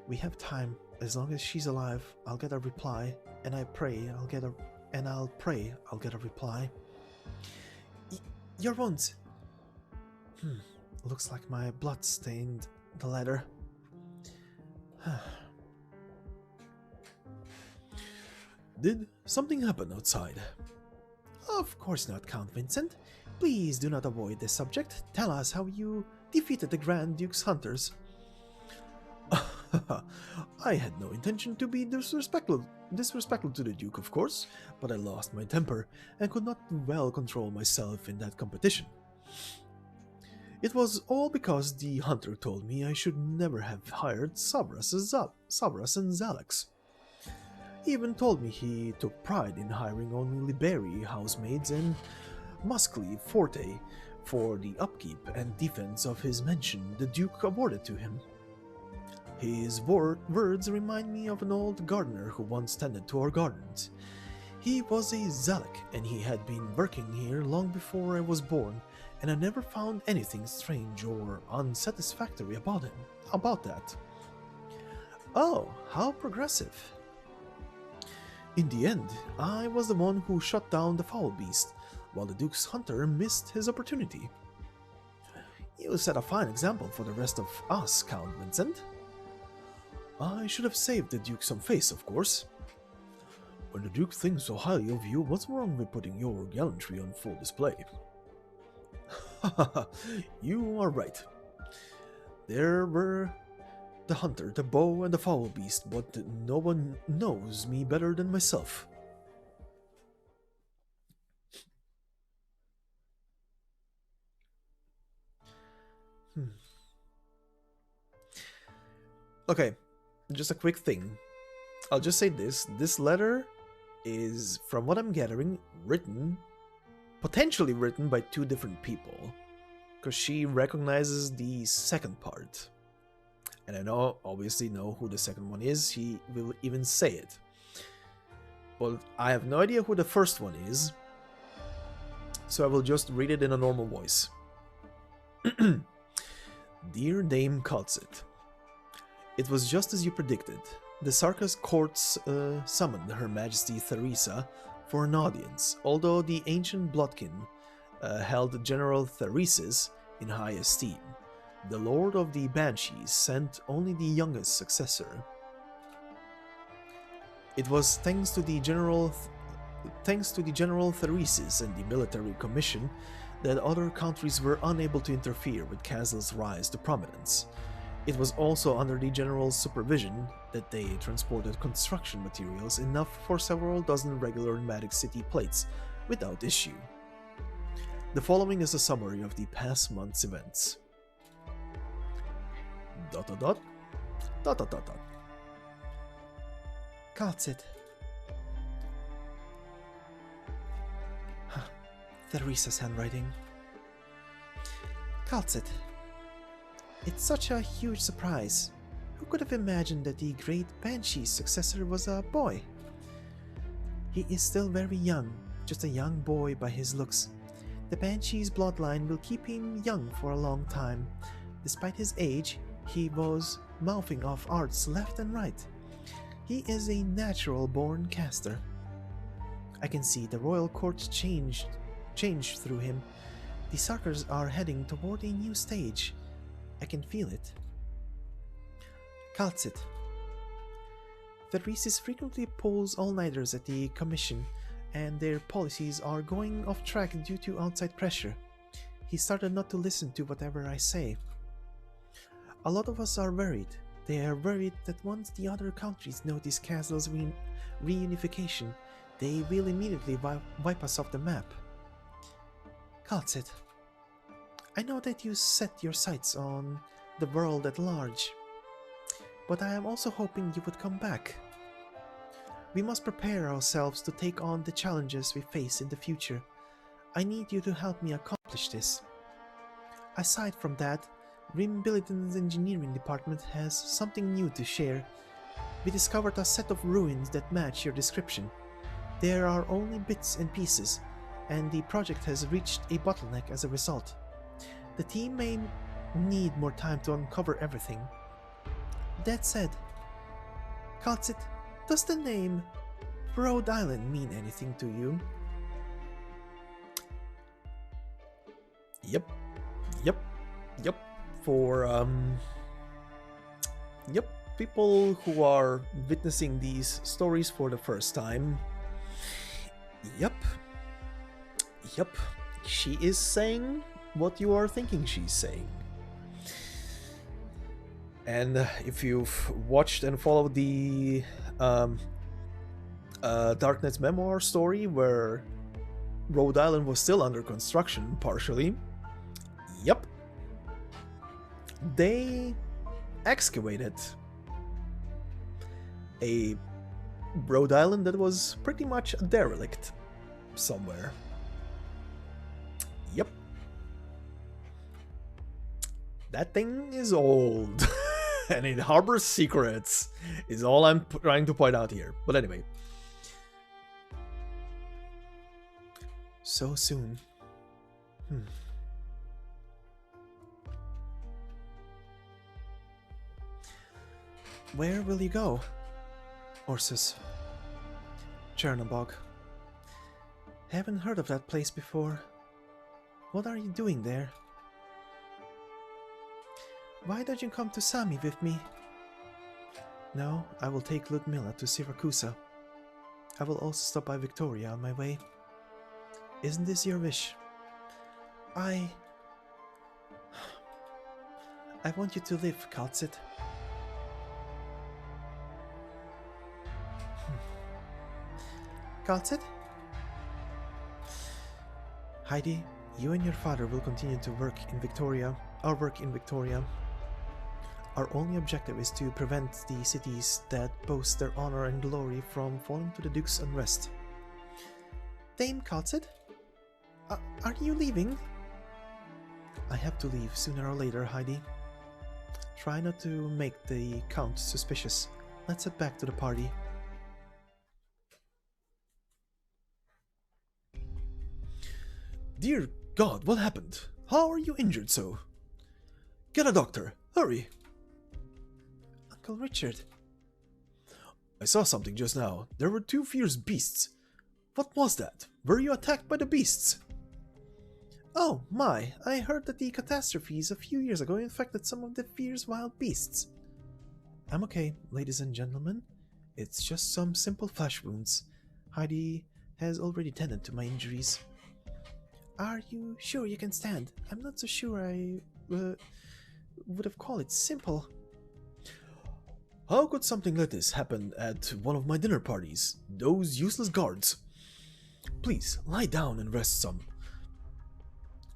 We have time. As long as she's alive, I'll get a reply, and I'll pray I'll get a reply. Your wounds. Looks like my blood stained the letter. Did something happen outside? Of course not, Count Vincent. Please do not avoid this subject. Tell us how you defeated the Grand Duke's hunters. I had no intention to be disrespectful to the Duke, of course, but I lost my temper and could not well control myself in that competition. It was all because the hunter told me I should never have hired Savras and Zalex. He even told me he took pride in hiring only Liberi housemaids and Muscly Forte for the upkeep and defense of his mansion the Duke awarded to him. His words remind me of an old gardener who once tended to our gardens. He was a Zalek, and he had been working here long before I was born, and I never found anything strange or unsatisfactory about that. Oh, how progressive. In the end, I was the one who shot down the foul beast, while the Duke's hunter missed his opportunity. You set a fine example for the rest of us, Count Vincent. I should have saved the Duke some face, of course. When the Duke thinks so highly of you, what's wrong with putting your gallantry on full display? You are right. There were the hunter, the bow, and the foul beast, but no one knows me better than myself. Okay, just a quick thing. I'll just say this. This letter is, from what I'm gathering, potentially written by 2 different people. Because she recognizes the second part. And I obviously know who the second one is. He will even say it. But I have no idea who the first one is. So I will just read it in a normal voice. Dear Dame Kal'tsit, it was just as you predicted. The Sarkas courts summoned Her Majesty Theresa for an audience, although the ancient Bloodkin held General Theresis in high esteem. The Lord of the Banshees sent only the youngest successor. It was thanks to the General Theresis and the military commission that other countries were unable to interfere with Castle's rise to prominence. It was also under the General's supervision that they transported construction materials enough for several dozen regular Matic City plates without issue. The following is a summary of the past month's events. ... Kal'tsit. Huh. Theresa's handwriting. Kal'tsit. It's such a huge surprise. Who could have imagined that the great Banshee's successor was a boy? He is still very young, just a young boy by his looks. The Banshee's bloodline will keep him young for a long time. Despite his age, he was mouthing off arts left and right. He is a natural-born caster. I can see the royal court change through him. The Sarkers are heading toward a new stage. I can feel it. Kal'tsit. Theresis frequently pulls all-nighters at the Commission, and their policies are going off track due to outside pressure. He started not to listen to whatever I say. A lot of us are worried. They are worried that once the other countries notice Castle's reunification, they will immediately wipe us off the map. Kal'tsit. I know that you set your sights on the world at large, but I am also hoping you would come back. We must prepare ourselves to take on the challenges we face in the future. I need you to help me accomplish this. Aside from that, Rim Billiton's engineering department has something new to share. We discovered a set of ruins that match your description. There are only bits and pieces, and the project has reached a bottleneck as a result. The team may need more time to uncover everything. That said, Kal'tsit, does the name Rhode Island mean anything to you? Yep. For people who are witnessing these stories for the first time. Yep. She is saying what you are thinking she's saying. And if you've watched and followed the Darknet's memoir story where Rhode Island was still under construction partially, yep, they excavated a Rhode Island that was pretty much a derelict somewhere. Yep. That thing is old. And it harbors secrets, is all I'm trying to point out here. But anyway. So soon. Where will you go? Ursus. Chernobog. Haven't heard of that place before. What are you doing there? Why don't you come to Sami with me? No, I will take Ludmilla to Siracusa. I will also stop by Victoria on my way. Isn't this your wish? I want you to live, Kal'tsit. Kal'tsit? Heidi, you and your father will continue to work in Victoria. Our only objective is to prevent the cities that boast their honor and glory from falling to the Duke's unrest. Dame Kal'tsit? Are you leaving? I have to leave sooner or later, Heidi. Try not to make the Count suspicious. Let's head back to the party. Dear God, what happened? How are you injured so? Get a doctor, hurry! Uncle Richard. I saw something just now. There were two fierce beasts. What was that? Were you attacked by the beasts? Oh my, I heard that the catastrophes a few years ago infected some of the fierce wild beasts. I'm okay, ladies and gentlemen. It's just some simple flesh wounds. Heidi has already tended to my injuries. Are you sure you can stand? I'm not so sure I would have called it simple. How could something like this happen at one of my dinner parties? Those useless guards. Please, lie down and rest some.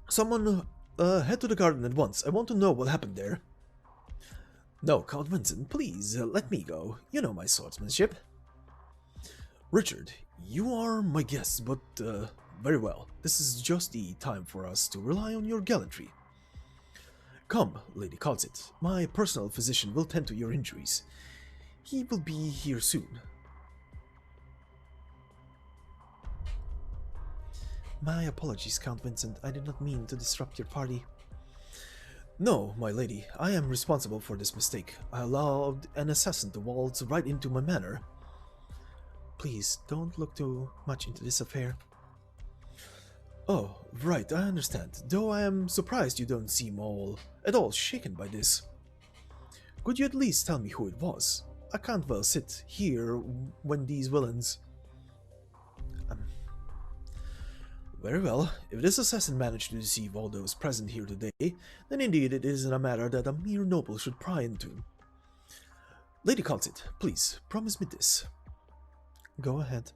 Someone, head to the garden at once. I want to know what happened there. No, Count Vincent, please, let me go. You know my swordsmanship. Richard, you are my guest, but very well. This is just the time for us to rely on your gallantry. Come, Lady Kal'tsit. My personal physician will tend to your injuries. He will be here soon. My apologies, Count Vincent. I did not mean to disrupt your party. No, my lady. I am responsible for this mistake. I allowed an assassin to waltz right into my manor. Please, don't look too much into this affair. Oh, right, I understand. Though I am surprised you don't seem at all shaken by this. Could you at least tell me who it was? I can't well sit here when these villains... Very well. If this assassin managed to deceive all those present here today, then indeed it isn't a matter that a mere noble should pry into. Lady Kal'tsit, please, promise me this. Go ahead.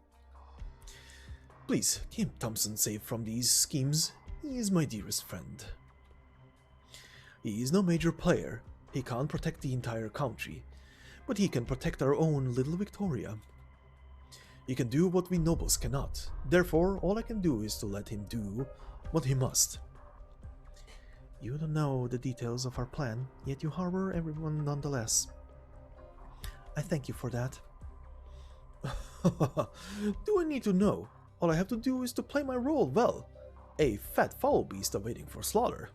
Please, keep Thompson safe from these schemes. He is my dearest friend. He is no major player. He can't protect the entire country, but he can protect our own little Victoria. He can do what we nobles cannot. Therefore, all I can do is to let him do what he must. You don't know the details of our plan, yet you harbor everyone nonetheless. I thank you for that. Do I need to know? All I have to do is to play my role well. A fat foul beast awaiting his slaughter.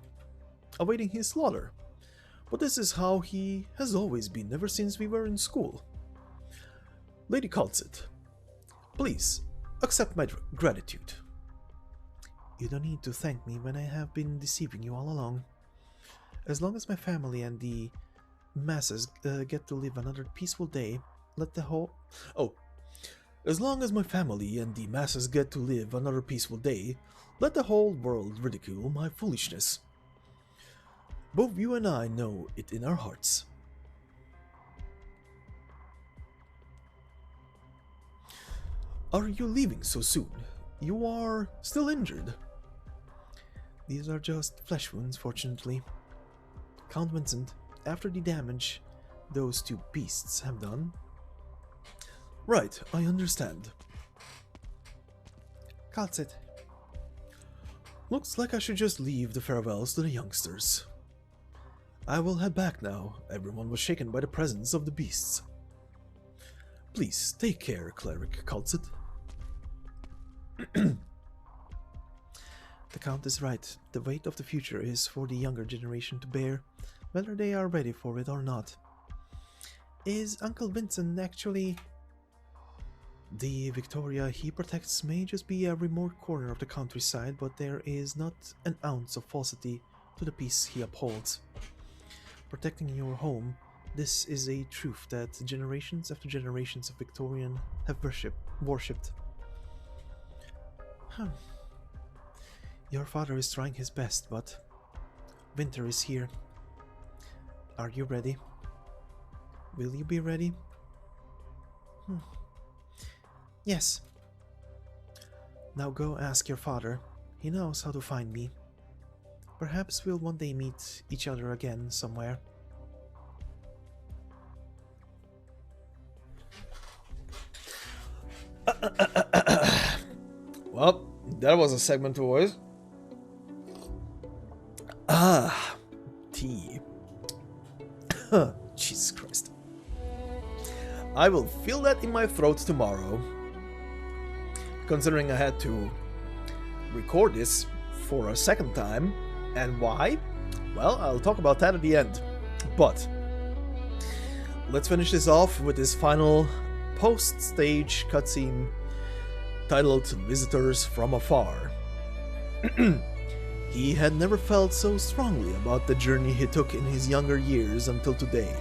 But this is how he has always been ever since we were in school. Lady Kal'tsit, please, accept my gratitude. You don't need to thank me when I have been deceiving you all along. As long as my family and the masses get to live another peaceful day, let the whole... As long as my family and the masses get to live another peaceful day, let the whole world ridicule my foolishness. Both you and I know it in our hearts. Are you leaving so soon? You are still injured. These are just flesh wounds, fortunately. Count Vincent, after the damage those two beasts have done... Right, I understand. Kal'tsit. Looks like I should just leave the farewells to the youngsters. I will head back now. Everyone was shaken by the presence of the beasts. Please, take care, Cleric Kal'tsit. The Count is right. The weight of the future is for the younger generation to bear, whether they are ready for it or not. Is Uncle Vincent actually... The Victoria he protects may just be a remote corner of the countryside, but there is not an ounce of falsity to the peace he upholds. Protecting your home, this is a truth that generations after generations of Victorian have worshipped. Your father is trying his best, but winter is here. Are you ready? Will you be ready? Yes. Now go ask your father. He knows how to find me. Perhaps we'll one day meet each other again somewhere. Well, that was a segment to voice. Tea. Jesus Christ. I will feel that in my throat tomorrow. Considering I had to record this for a second time. And why? Well, I'll talk about that at the end. But let's finish this off with this final post-stage cutscene titled Visitors from Afar. He had never felt so strongly about the journey he took in his younger years until today.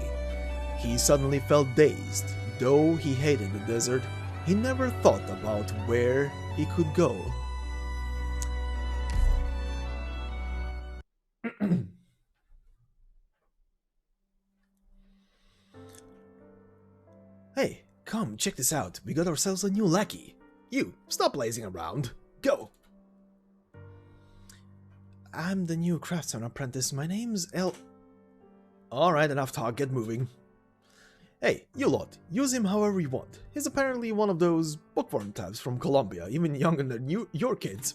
He suddenly felt dazed. Though he hated the desert, he never thought about where he could go. Hey, come, check this out. We got ourselves a new lackey. You, stop lazing around. Go. I'm the new craftsman apprentice. My name's Alright, enough talk. Get moving. Hey, you lot, use him however you want. He's apparently one of those bookworm types from Colombia, even younger than your kids.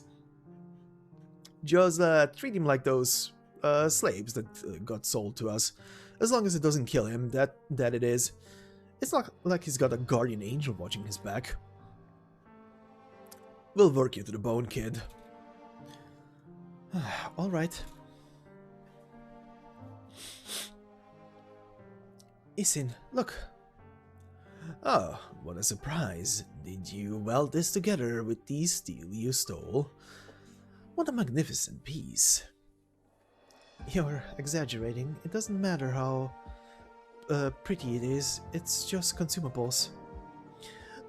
Just treat him like those slaves that got sold to us. As long as it doesn't kill him, that it is. It's not like he's got a guardian angel watching his back. We'll work you to the bone, kid. Alright. Isin, look. Oh, what a surprise. Did you weld this together with the steel you stole? What a magnificent piece. You're exaggerating. It doesn't matter how pretty it is. It's just consumables.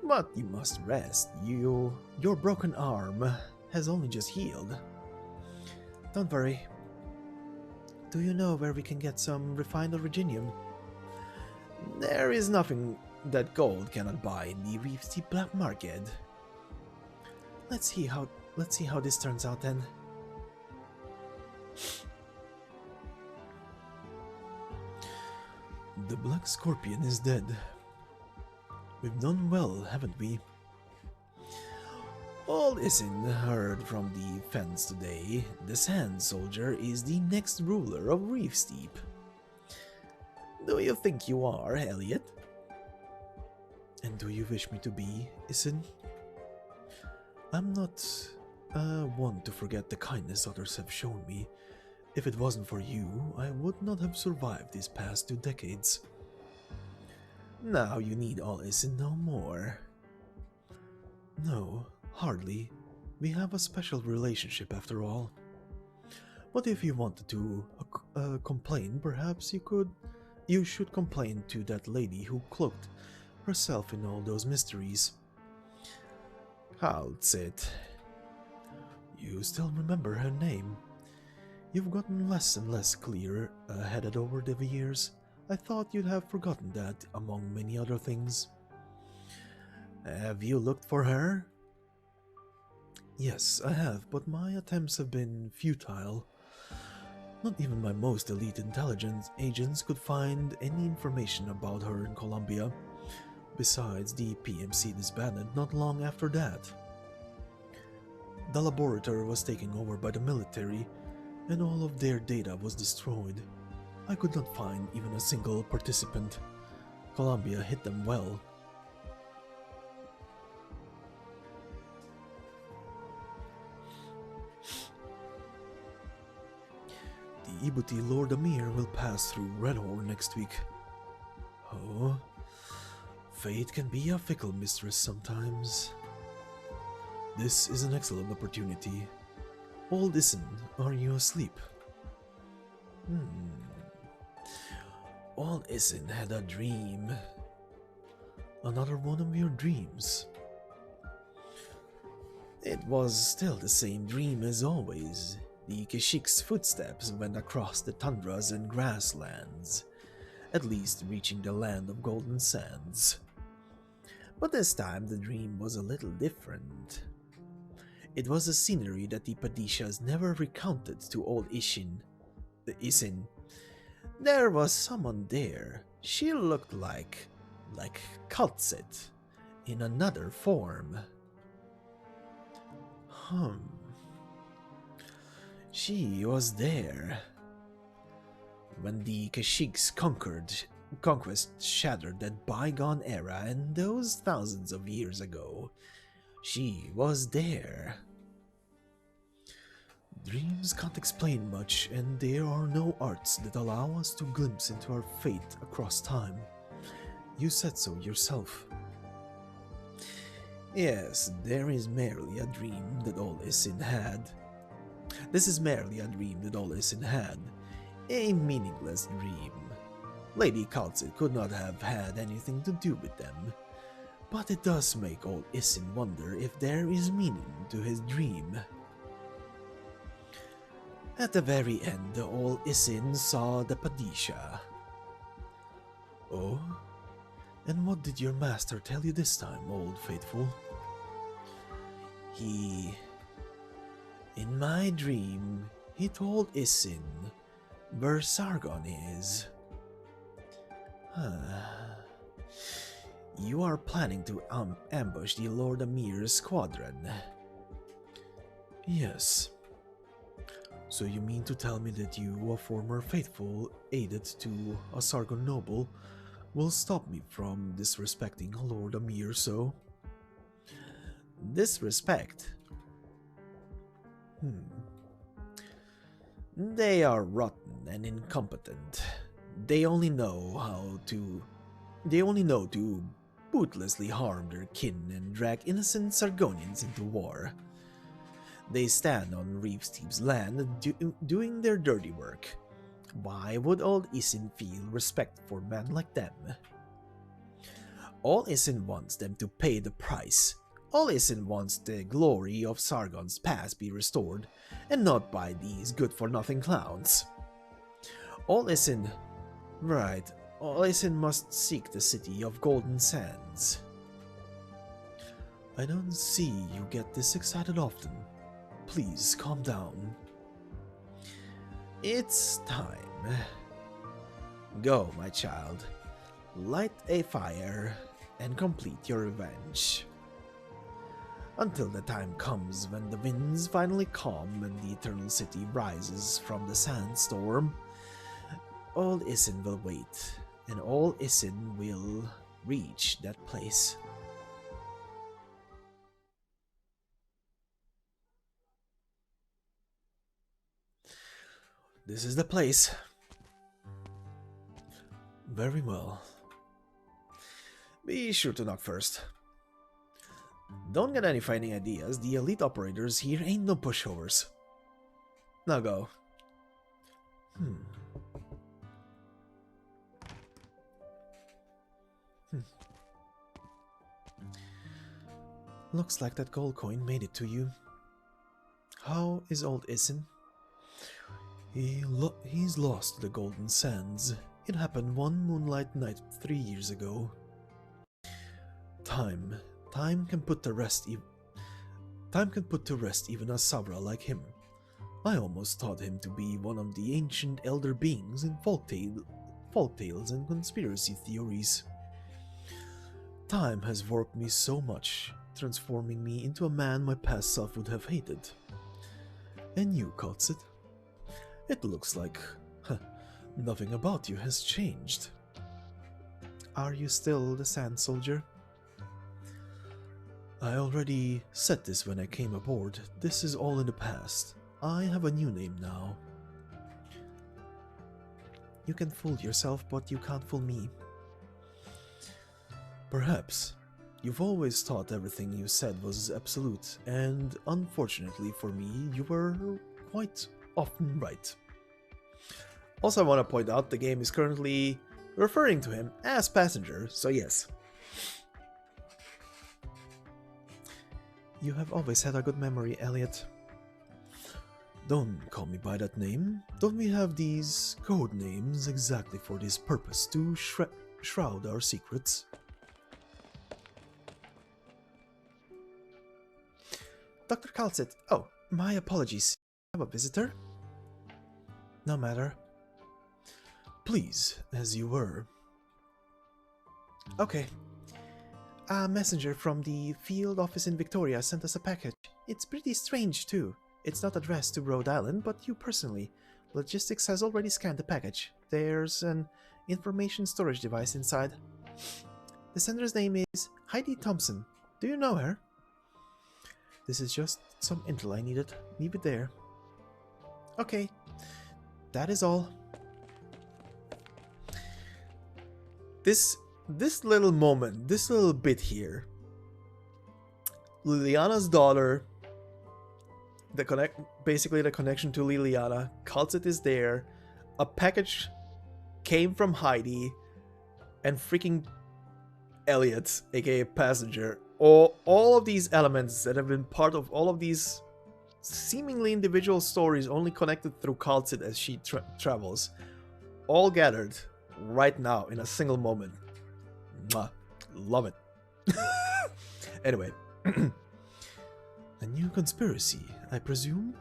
But you must rest. Your broken arm has only just healed. Don't worry. Do you know where we can get some refined originium? There is nothing that gold cannot buy in the Reef Steep black market. Let's see how this turns out then. The Black Scorpion is dead. We've done well, haven't we? All Isin heard from the fence today. The Sand Soldier is the next ruler of Reef Steep. Do you think you are, Elliot? And do you wish me to be, Isin? I'm not one to forget the kindness others have shown me. If it wasn't for you, I would not have survived these past 2 decades. Now you need all Isin no more. No, hardly. We have a special relationship after all. But if you wanted to complain, perhaps you should complain to that lady who cloaked herself in all those mysteries. Kal'tsit. You still remember her name. You've gotten less and less clear-headed over the years. I thought you'd have forgotten that, among many other things. Have you looked for her? Yes, I have, but my attempts have been futile. Not even my most elite intelligence agents could find any information about her in Colombia. Besides, the PMC disbanded not long after that. The laboratory was taken over by the military, and all of their data was destroyed. I could not find even a single participant. Colombia hit them well. The Ibuti Lord Amir will pass through Redhorn next week. Oh, fate can be a fickle mistress sometimes. This is an excellent opportunity. Old Isin, are you asleep? Old Isin had a dream. Another one of your dreams. It was still the same dream as always. The Keshik's footsteps went across the tundras and grasslands, at least reaching the land of golden sands. But this time the dream was a little different. It was a scenery that the Padishas never recounted to old Isin. There was someone there. She looked like Kal'tsit, in another form. She was there. When the Kashyyyks conquest shattered that bygone era and those thousands of years ago, she was there. Dreams can't explain much, and there are no arts that allow us to glimpse into our fate across time. You said so yourself. Yes, there is merely a dream that all Isin had. This is merely a dream that all Isin had. A meaningless dream. Lady Kal'tsit could not have had anything to do with them. But it does make old Isin wonder if there is meaning to his dream. At the very end, old Isin saw the Padisha. Oh? And what did your master tell you this time, old faithful? In my dream, he told Isin where Sargon is. You are planning to ambush the Lord Amir's squadron. Yes. So you mean to tell me that you, a former faithful aided to a Sargon noble, will stop me from disrespecting Lord Amir so? Disrespect? They are rotten and incompetent. They only know to bootlessly harm their kin and drag innocent Sargonians into war. They stand on Reeve Steve's land doing their dirty work. Why would old Isin feel respect for men like them? All Isin wants them to pay the price. All Isin wants the glory of Sargon's past be restored, and not by these good-for-nothing clowns. All Isin must seek the city of Golden Sands. I don't see you get this excited often. Please calm down. It's time. Go, my child. Light a fire and complete your revenge. Until the time comes when the winds finally calm and the Eternal City rises from the sandstorm, all Isin will wait, and all Isin will reach that place. This is the place. Very well. Be sure to knock first. Don't get any fighting ideas. The elite operators here ain't no pushovers. Now go. Looks like that gold coin made it to you. How is old Isin? He's lost the Golden Sands. It happened one moonlight night 3 years ago. Time can put to rest even a Savra like him. I almost thought him to be one of the ancient elder beings in folktales and conspiracy theories. Time has warped me so much, transforming me into a man my past self would have hated. And you, Kal'tsit? It looks like nothing about you has changed. Are you still the Sand Soldier? I already said this when I came aboard. This is all in the past. I have a new name now. You can fool yourself, but you can't fool me. Perhaps. You've always thought everything you said was absolute, and unfortunately for me, you were quite often right. Also, I want to point out the game is currently referring to him as Passenger, so yes. You have always had a good memory, Elliot. Don't call me by that name. Don't we have these code names exactly for this purpose, to shroud our secrets? Dr. Kal'tsit, oh, my apologies. Have a visitor? No matter. Please, as you were. Okay. A messenger from the field office in Victoria sent us a package. It's pretty strange, too. It's not addressed to Rhode Island, but you personally. Logistics has already scanned the package. There's an information storage device inside. The sender's name is Heidi Thompson. Do you know her? This is just some intel I needed. Leave it there. Okay. That is all. This little moment, this little bit here. Liliana's daughter, basically the connection to Liliana. Kal'tsit is there. A package came from Heidi, and freaking Elliot, aka Passenger. All of these elements that have been part of all of these seemingly individual stories, only connected through Kal'tsit as she travels, all gathered right now in a single moment. Mwah. Love it. Anyway. A new conspiracy, I presume?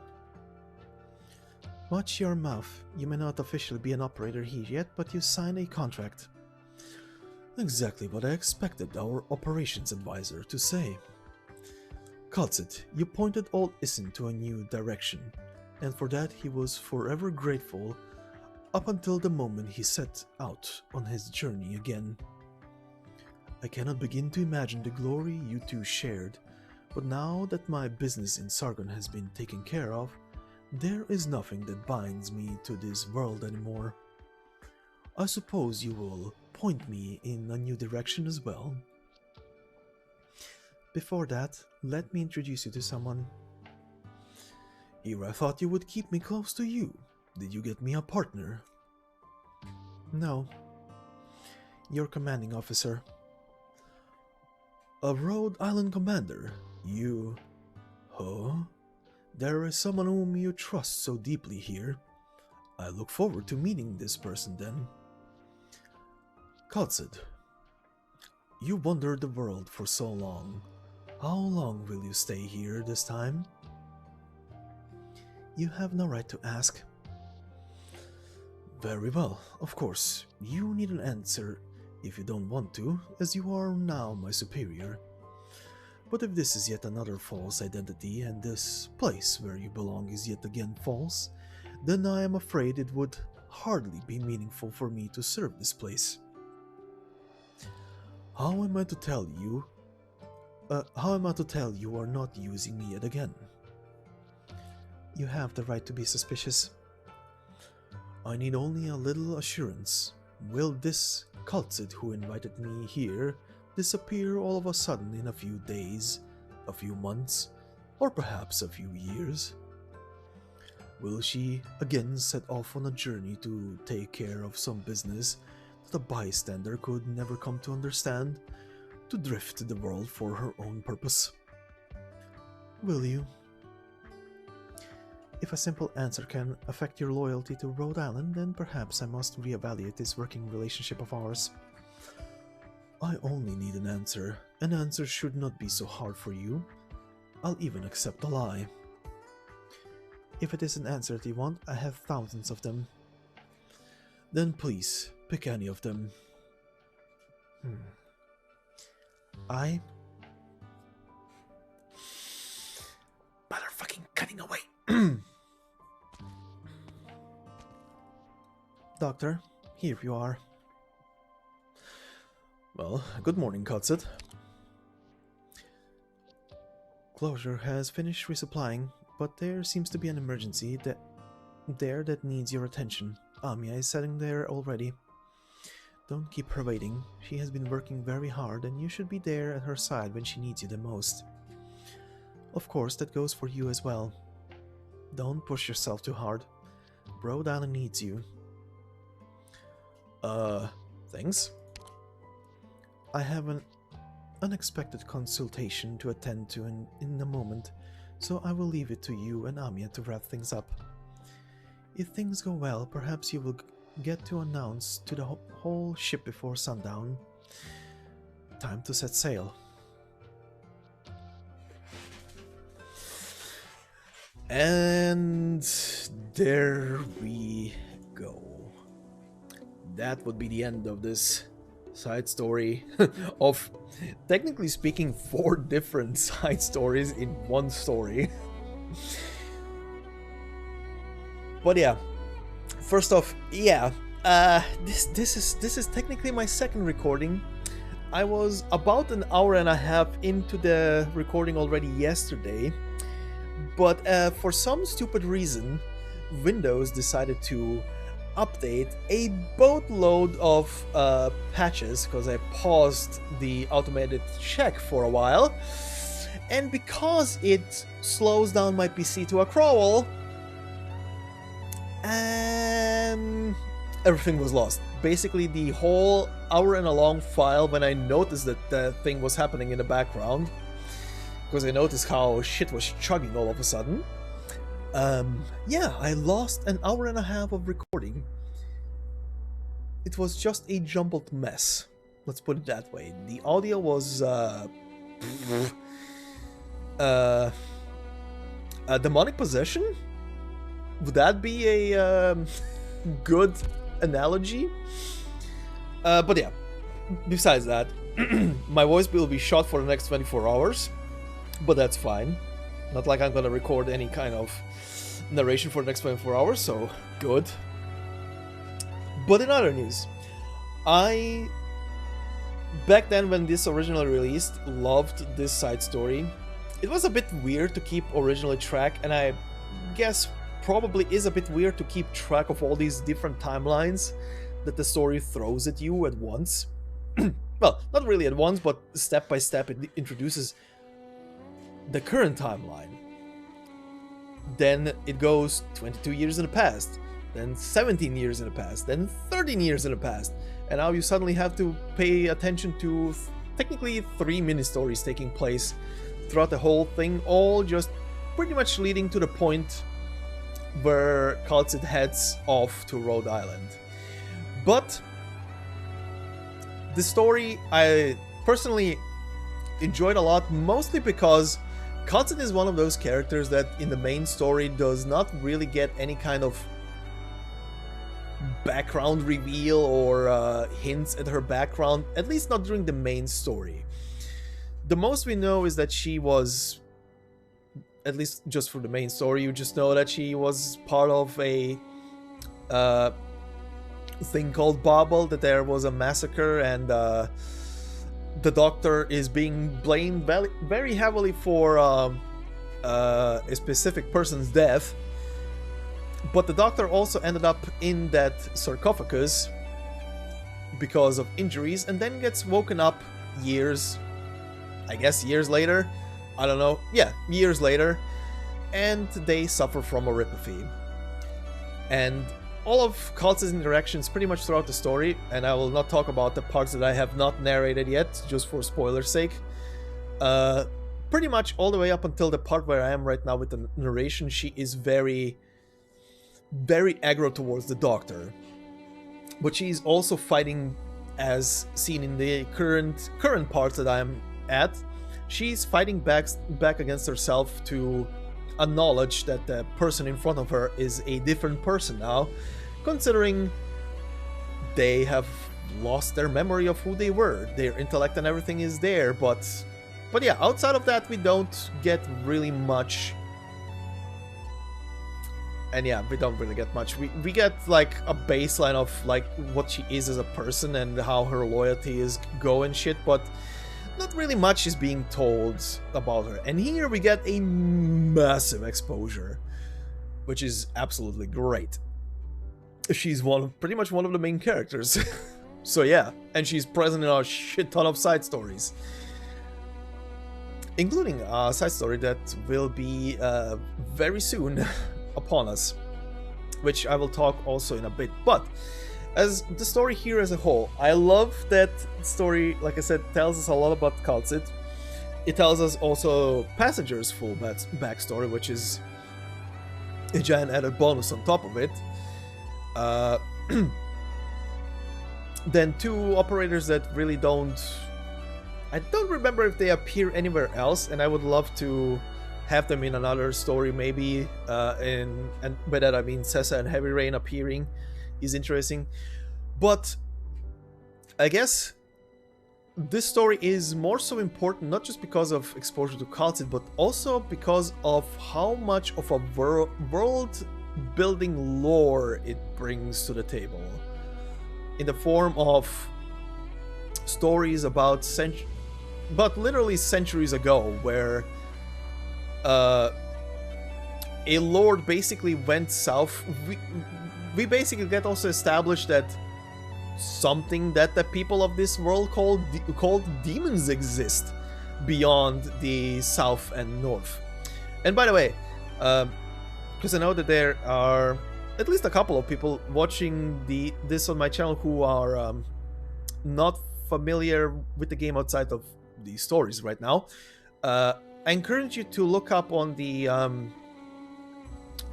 Watch your mouth. You may not officially be an operator here yet, but you signed a contract. Exactly what I expected our operations advisor to say. Kal'tsit, you pointed old Isin to a new direction, and for that he was forever grateful up until the moment he set out on his journey again. I cannot begin to imagine the glory you two shared, but now that my business in Sargon has been taken care of, there is nothing that binds me to this world anymore. I suppose you will point me in a new direction as well. Before that, let me introduce you to someone. Here I thought you would keep me close to you. Did you get me a partner? No. Your commanding officer. A Rhode Island commander? You... Huh? There is someone whom you trust so deeply here. I look forward to meeting this person then. Kal'tsit, you wandered the world for so long. How long will you stay here this time? You have no right to ask. Very well, of course. You need an answer if you don't want to, as you are now my superior. But if this is yet another false identity, and this place where you belong is yet again false, then I am afraid it would hardly be meaningful for me to serve this place. How am I to tell you are not using me yet again? You have the right to be suspicious. I need only a little assurance. Will this Kal'tsit who invited me here disappear all of a sudden in a few days, a few months, or perhaps a few years? Will she again set off on a journey to take care of some business that a bystander could never come to understand, to drift the world for her own purpose? Will you? If a simple answer can affect your loyalty to Rhode Island, then perhaps I must reevaluate this working relationship of ours. I only need an answer. An answer should not be so hard for you. I'll even accept a lie. If it is an answer that you want, I have thousands of them. Then please, pick any of them. I... Motherfucking cutting away. Doctor, here you are. Well, good morning, Kal'tsit. Closure has finished resupplying, but there seems to be an emergency that needs your attention. Amia is sitting there already. Don't keep her waiting. She has been working very hard, and you should be there at her side when she needs you the most. Of course, that goes for you as well. Don't push yourself too hard. Rhode Island needs you. Thanks? I have an unexpected consultation to attend to in a moment, so I will leave it to you and Amia to wrap things up. If things go well, perhaps you will get to announce to the whole ship before sundown. Time to set sail. And there we go. That would be the end of this side story of, technically speaking, 4 different side stories in one story. But yeah, first off, yeah, this is technically my second recording. I was about an hour and a half into the recording already yesterday, but for some stupid reason, Windows decided to update a boatload of patches, because I paused the automated check for a while, and because it slows down my PC to a crawl, and everything was lost. Basically, the whole hour and a long file, when I noticed that the thing was happening in the background, because I noticed how shit was chugging all of a sudden. Yeah, I lost an hour and a half of recording. It was just a jumbled mess. Let's put it that way. The audio was, demonic possession? Would that be a good analogy? But yeah, besides that, my voice will be shot for the next 24 hours, but that's fine. Not like I'm gonna record any kind of narration for the next 24 hours, so good. But in other news, I, back then when this originally released, loved this side story. It was a bit weird to keep originally track, and I guess probably is a bit weird to keep track of all these different timelines that the story throws at you at once. Well, not really at once, but step by step it introduces the current timeline. Then it goes 22 years in the past, then 17 years in the past, then 13 years in the past, and now you suddenly have to pay attention to technically 3 mini-stories taking place throughout the whole thing, all just pretty much leading to the point where Kal'tsit heads off to Rhode Island. But the story I personally enjoyed a lot, mostly because Kal'tsit is one of those characters that in the main story does not really get any kind of background reveal or hints at her background, at least not during the main story. The most we know is that she was, at least just for the main story, you just know that she was part of a thing called Bobble, that there was a massacre, and the doctor is being blamed very heavily for a specific person's death. But the doctor also ended up in that sarcophagus because of injuries, and then gets woken up years later. I don't know. Yeah, years later. And they suffer from oropathy. And all of Kal'tsit's interactions pretty much throughout the story, and I will not talk about the parts that I have not narrated yet, just for spoiler's sake. Pretty much all the way up until the part where I am right now with the narration, she is very, very aggro towards the doctor. But she's also fighting, as seen in the current parts that I'm at, she's fighting back against herself to acknowledge that the person in front of her is a different person now, considering they have lost their memory of who they were. Their intellect and everything is there, but yeah, outside of that we don't get really much. And yeah, we don't really get much. We get like a baseline of like what she is as a person and how her loyalty is going shit, but not really much is being told about her. And here we get a massive exposure, which is absolutely great. She's pretty much one of the main characters. So yeah, and she's present in a shit ton of side stories, including a side story that will be very soon upon us, which I will talk also in a bit. But as the story here as a whole, I love that story, like I said, tells us a lot about Kal'tsit. It tells us also Passenger's full backstory, which is a giant added bonus on top of it. Then 2 operators that really I don't remember if they appear anywhere else, and I would love to have them in another story maybe, and by that I mean Sessa and Heavy Rain appearing is interesting. But I guess this story is more so important not just because of exposure to Kal'tsit, but also because of how much of a world building lore it brings to the table, in the form of stories about literally centuries ago, where a lord basically went south. We basically get also established that something that the people of this world called demons exist beyond the south and north. And by the way, because I know that there are at least a couple of people watching this on my channel who are not familiar with the game outside of the stories right now, I encourage you to look up on the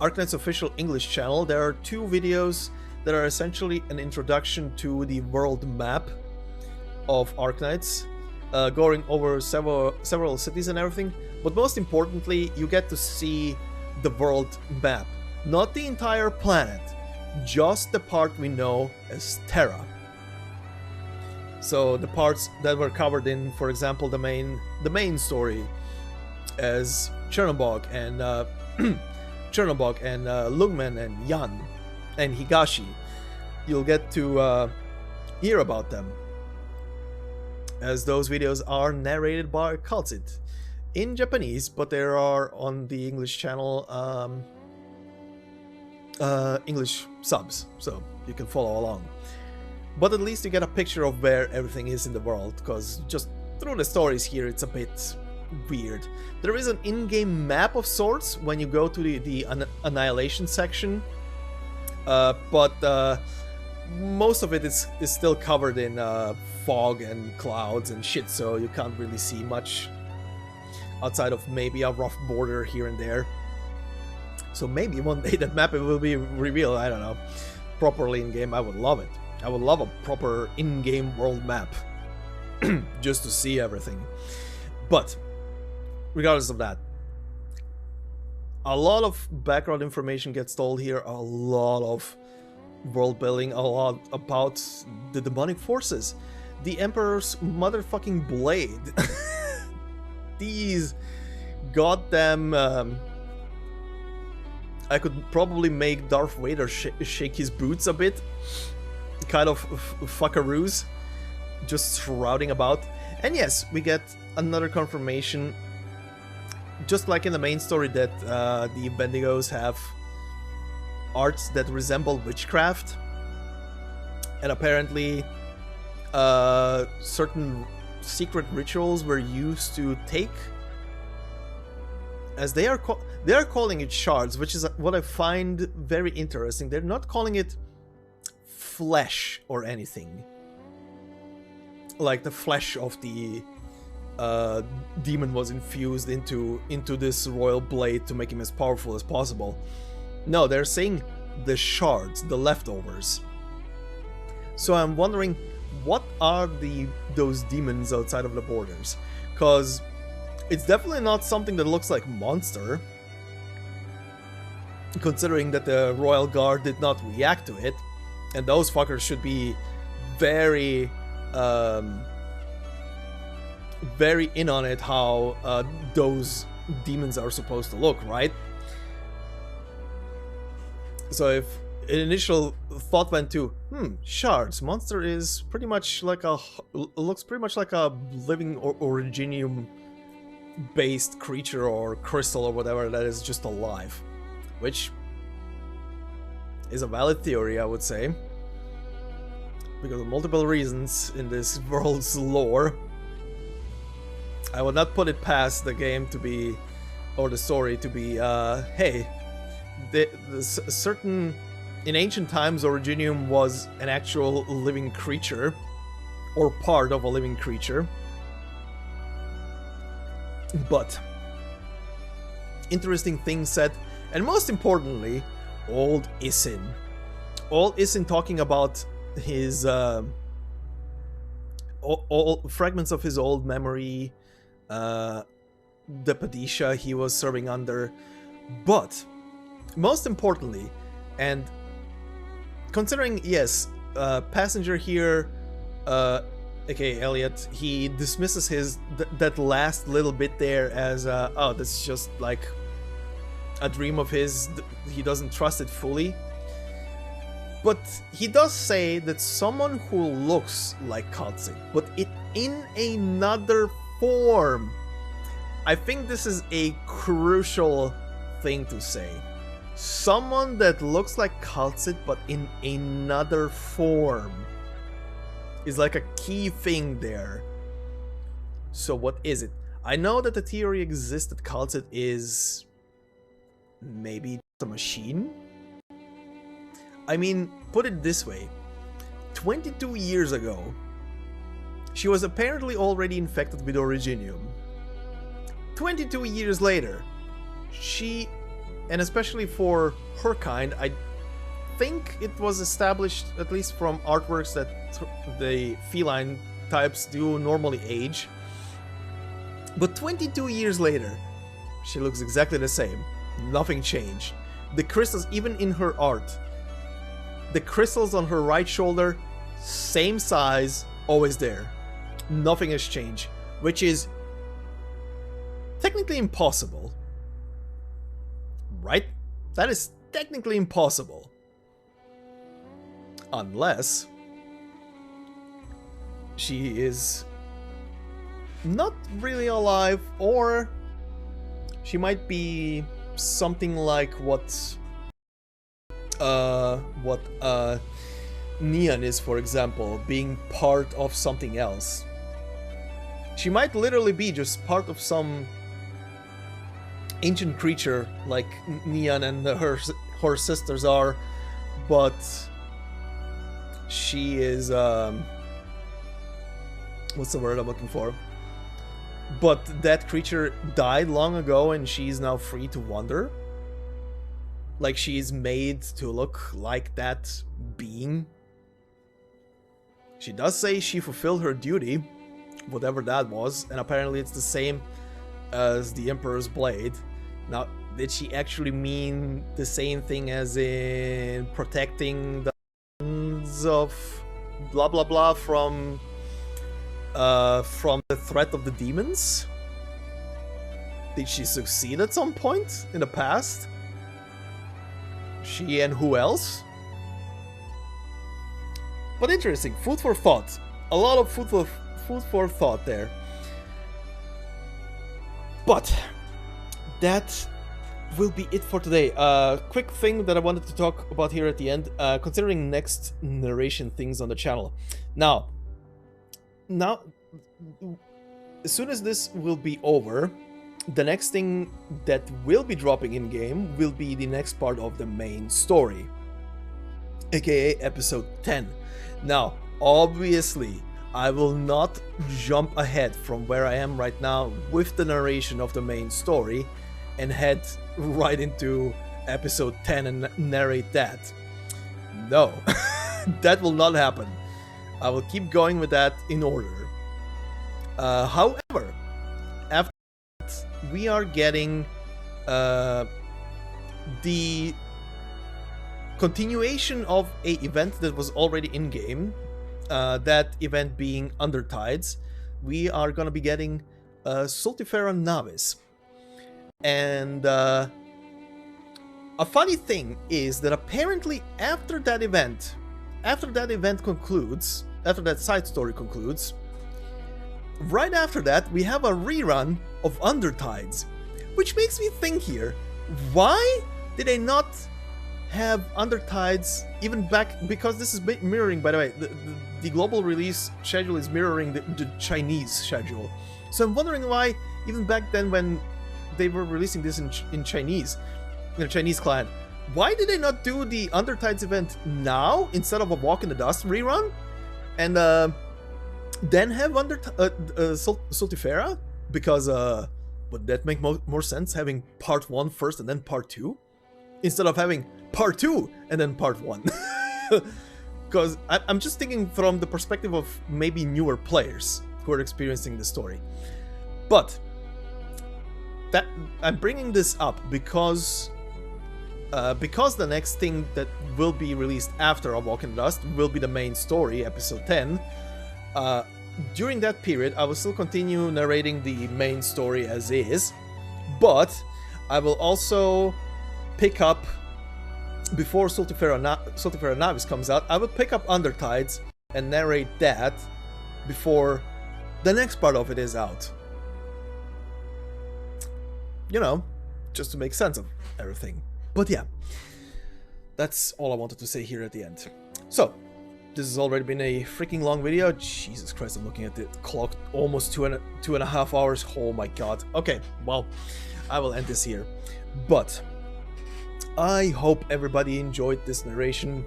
Arknights official English channel. There are 2 videos that are essentially an introduction to the world map of Arknights, going over several cities and everything. But most importantly, you get to see the world map, not the entire planet, just the part we know as Terra. So the parts that were covered in, for example, the main story, as Chernobog and Lungmen and Yan and Higashi, you'll get to hear about them, as those videos are narrated by Kal'tsit in Japanese, but they are on the English channel, English subs, so you can follow along. But at least you get a picture of where everything is in the world, because just through the stories here it's a bit weird. There is an in-game map of sorts when you go to the Annihilation section, but most of it is still covered in fog and clouds and shit, so you can't really see much outside of maybe a rough border here and there. So maybe one day that map will be revealed, I don't know, properly in-game. I would love it. I would love a proper in-game world map just to see everything. But regardless of that, a lot of background information gets told here, a lot of world building, a lot about the demonic forces, the Emperor's motherfucking blade. These goddamn I could probably make Darth Vader shake his boots a bit, kind of fuckaroos just shrouding about. And yes, we get another confirmation, just like in the main story, that the Bendigos have arts that resemble witchcraft, and apparently certain secret rituals were used to take, as they are calling it shards, which is what I find very interesting. They're not calling it flesh or anything, like the flesh of the demon was infused into this royal blade to make him as powerful as possible. No, they're saying the shards, the leftovers. So I'm wondering, what are those demons outside of the borders? Because it's definitely not something that looks like monster, considering that the Royal Guard did not react to it, and those fuckers should be very very in on it how those demons are supposed to look, right? So if an initial thought went to, shards, monster is pretty much like looks pretty much like a living originium based creature or crystal or whatever that is just alive, which is a valid theory, I would say, because of multiple reasons in this world's lore. I would not put it past the game to be, or the story to be, hey, certain, in ancient times, Originium was an actual living creature, or part of a living creature. But interesting things said, and most importantly, old Isin. Old Isin talking about his all fragments of his old memory, the Padisha he was serving under, but most importantly, and considering, yes, Passenger here, aka Elliot, he dismisses that last little bit there as, oh, that's just like a dream of his, he doesn't trust it fully. But he does say that someone who looks like Kal'tsit, but in another form. I think this is a crucial thing to say. Someone that looks like Kal'tsit, but in another form, is like a key thing there. So what is it? I know that the theory exists that Kal'tsit is maybe a machine? I mean, put it this way. 22 years ago, she was apparently already infected with Originium. 22 years later, she, and especially for her kind, I think it was established, at least from artworks, that the feline types do normally age. But 22 years later, she looks exactly the same. Nothing changed. The crystals, even in her art, the crystals on her right shoulder, same size, always there. Nothing has changed, which is technically impossible. Right? That is technically impossible. Unless she is not really alive, or she might be something like what Neon is, for example, being part of something else. She might literally be just part of some ancient creature like Neon and her sisters are, but she is what's the word I'm looking for? But that creature died long ago and she's now free to wander. Like she's made to look like that being. She does say she fulfilled her duty, whatever that was, and apparently it's the same as the Emperor's Blade. Now, did she actually mean the same thing as in protecting the of blah blah blah from the threat of the demons? Did she succeed at some point in the past? She and who else? But interesting, food for thought. A lot of food for thought there. But that will be it for today. Quick thing that I wanted to talk about here at the end, considering next narration things on the channel. Now, as soon as this will be over, the next thing that will be dropping in game will be the next part of the main story, aka episode 10. Now, obviously, I will not jump ahead from where I am right now with the narration of the main story and head right into episode 10 and narrate that. No, that will not happen. I will keep going with that in order. However, after that, we are getting the continuation of a event that was already in game. That event being Undertides. We are gonna be getting Sultifera Navis. And a funny thing is that apparently after that side story concludes, right after that we have a rerun of Undertides, which makes me think here, why did they not have Undertides even back, because this is mirroring, by the way, the global release schedule is mirroring the Chinese schedule. So I'm wondering why, even back then when they were releasing this in Chinese, in a Chinese client, why did they not do the Undertides event now instead of a Walk in the Dust rerun? And then have Sultifera? Because would that make more sense, having part 1 first and then part 2? Instead of having part 2 and then part 1. Because I'm just thinking from the perspective of maybe newer players who are experiencing the story. But that I'm bringing this up because the next thing that will be released after A Walk in the Dust will be the main story, episode 10. During that period, I will still continue narrating the main story as is, but I will also pick up, before Sultifera Navis comes out, I will pick up Undertides and narrate that before the next part of it is out. You know, just to make sense of everything. But yeah, that's all I wanted to say here at the end. So, this has already been a freaking long video. Jesus Christ, I'm looking at the clock, almost two and a half hours. Oh my god. Okay, well, I will end this here. But I hope everybody enjoyed this narration.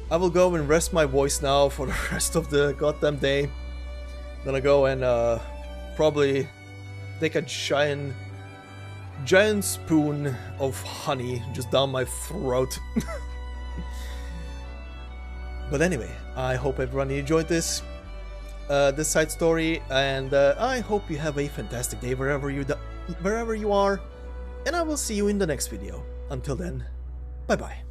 I will go and rest my voice now for the rest of the goddamn day. Gonna go and probably take a giant spoon of honey just down my throat. But anyway, I hope everyone enjoyed this side story, and I hope you have a fantastic day wherever you are, and I will see you in the next video. Until then, bye bye.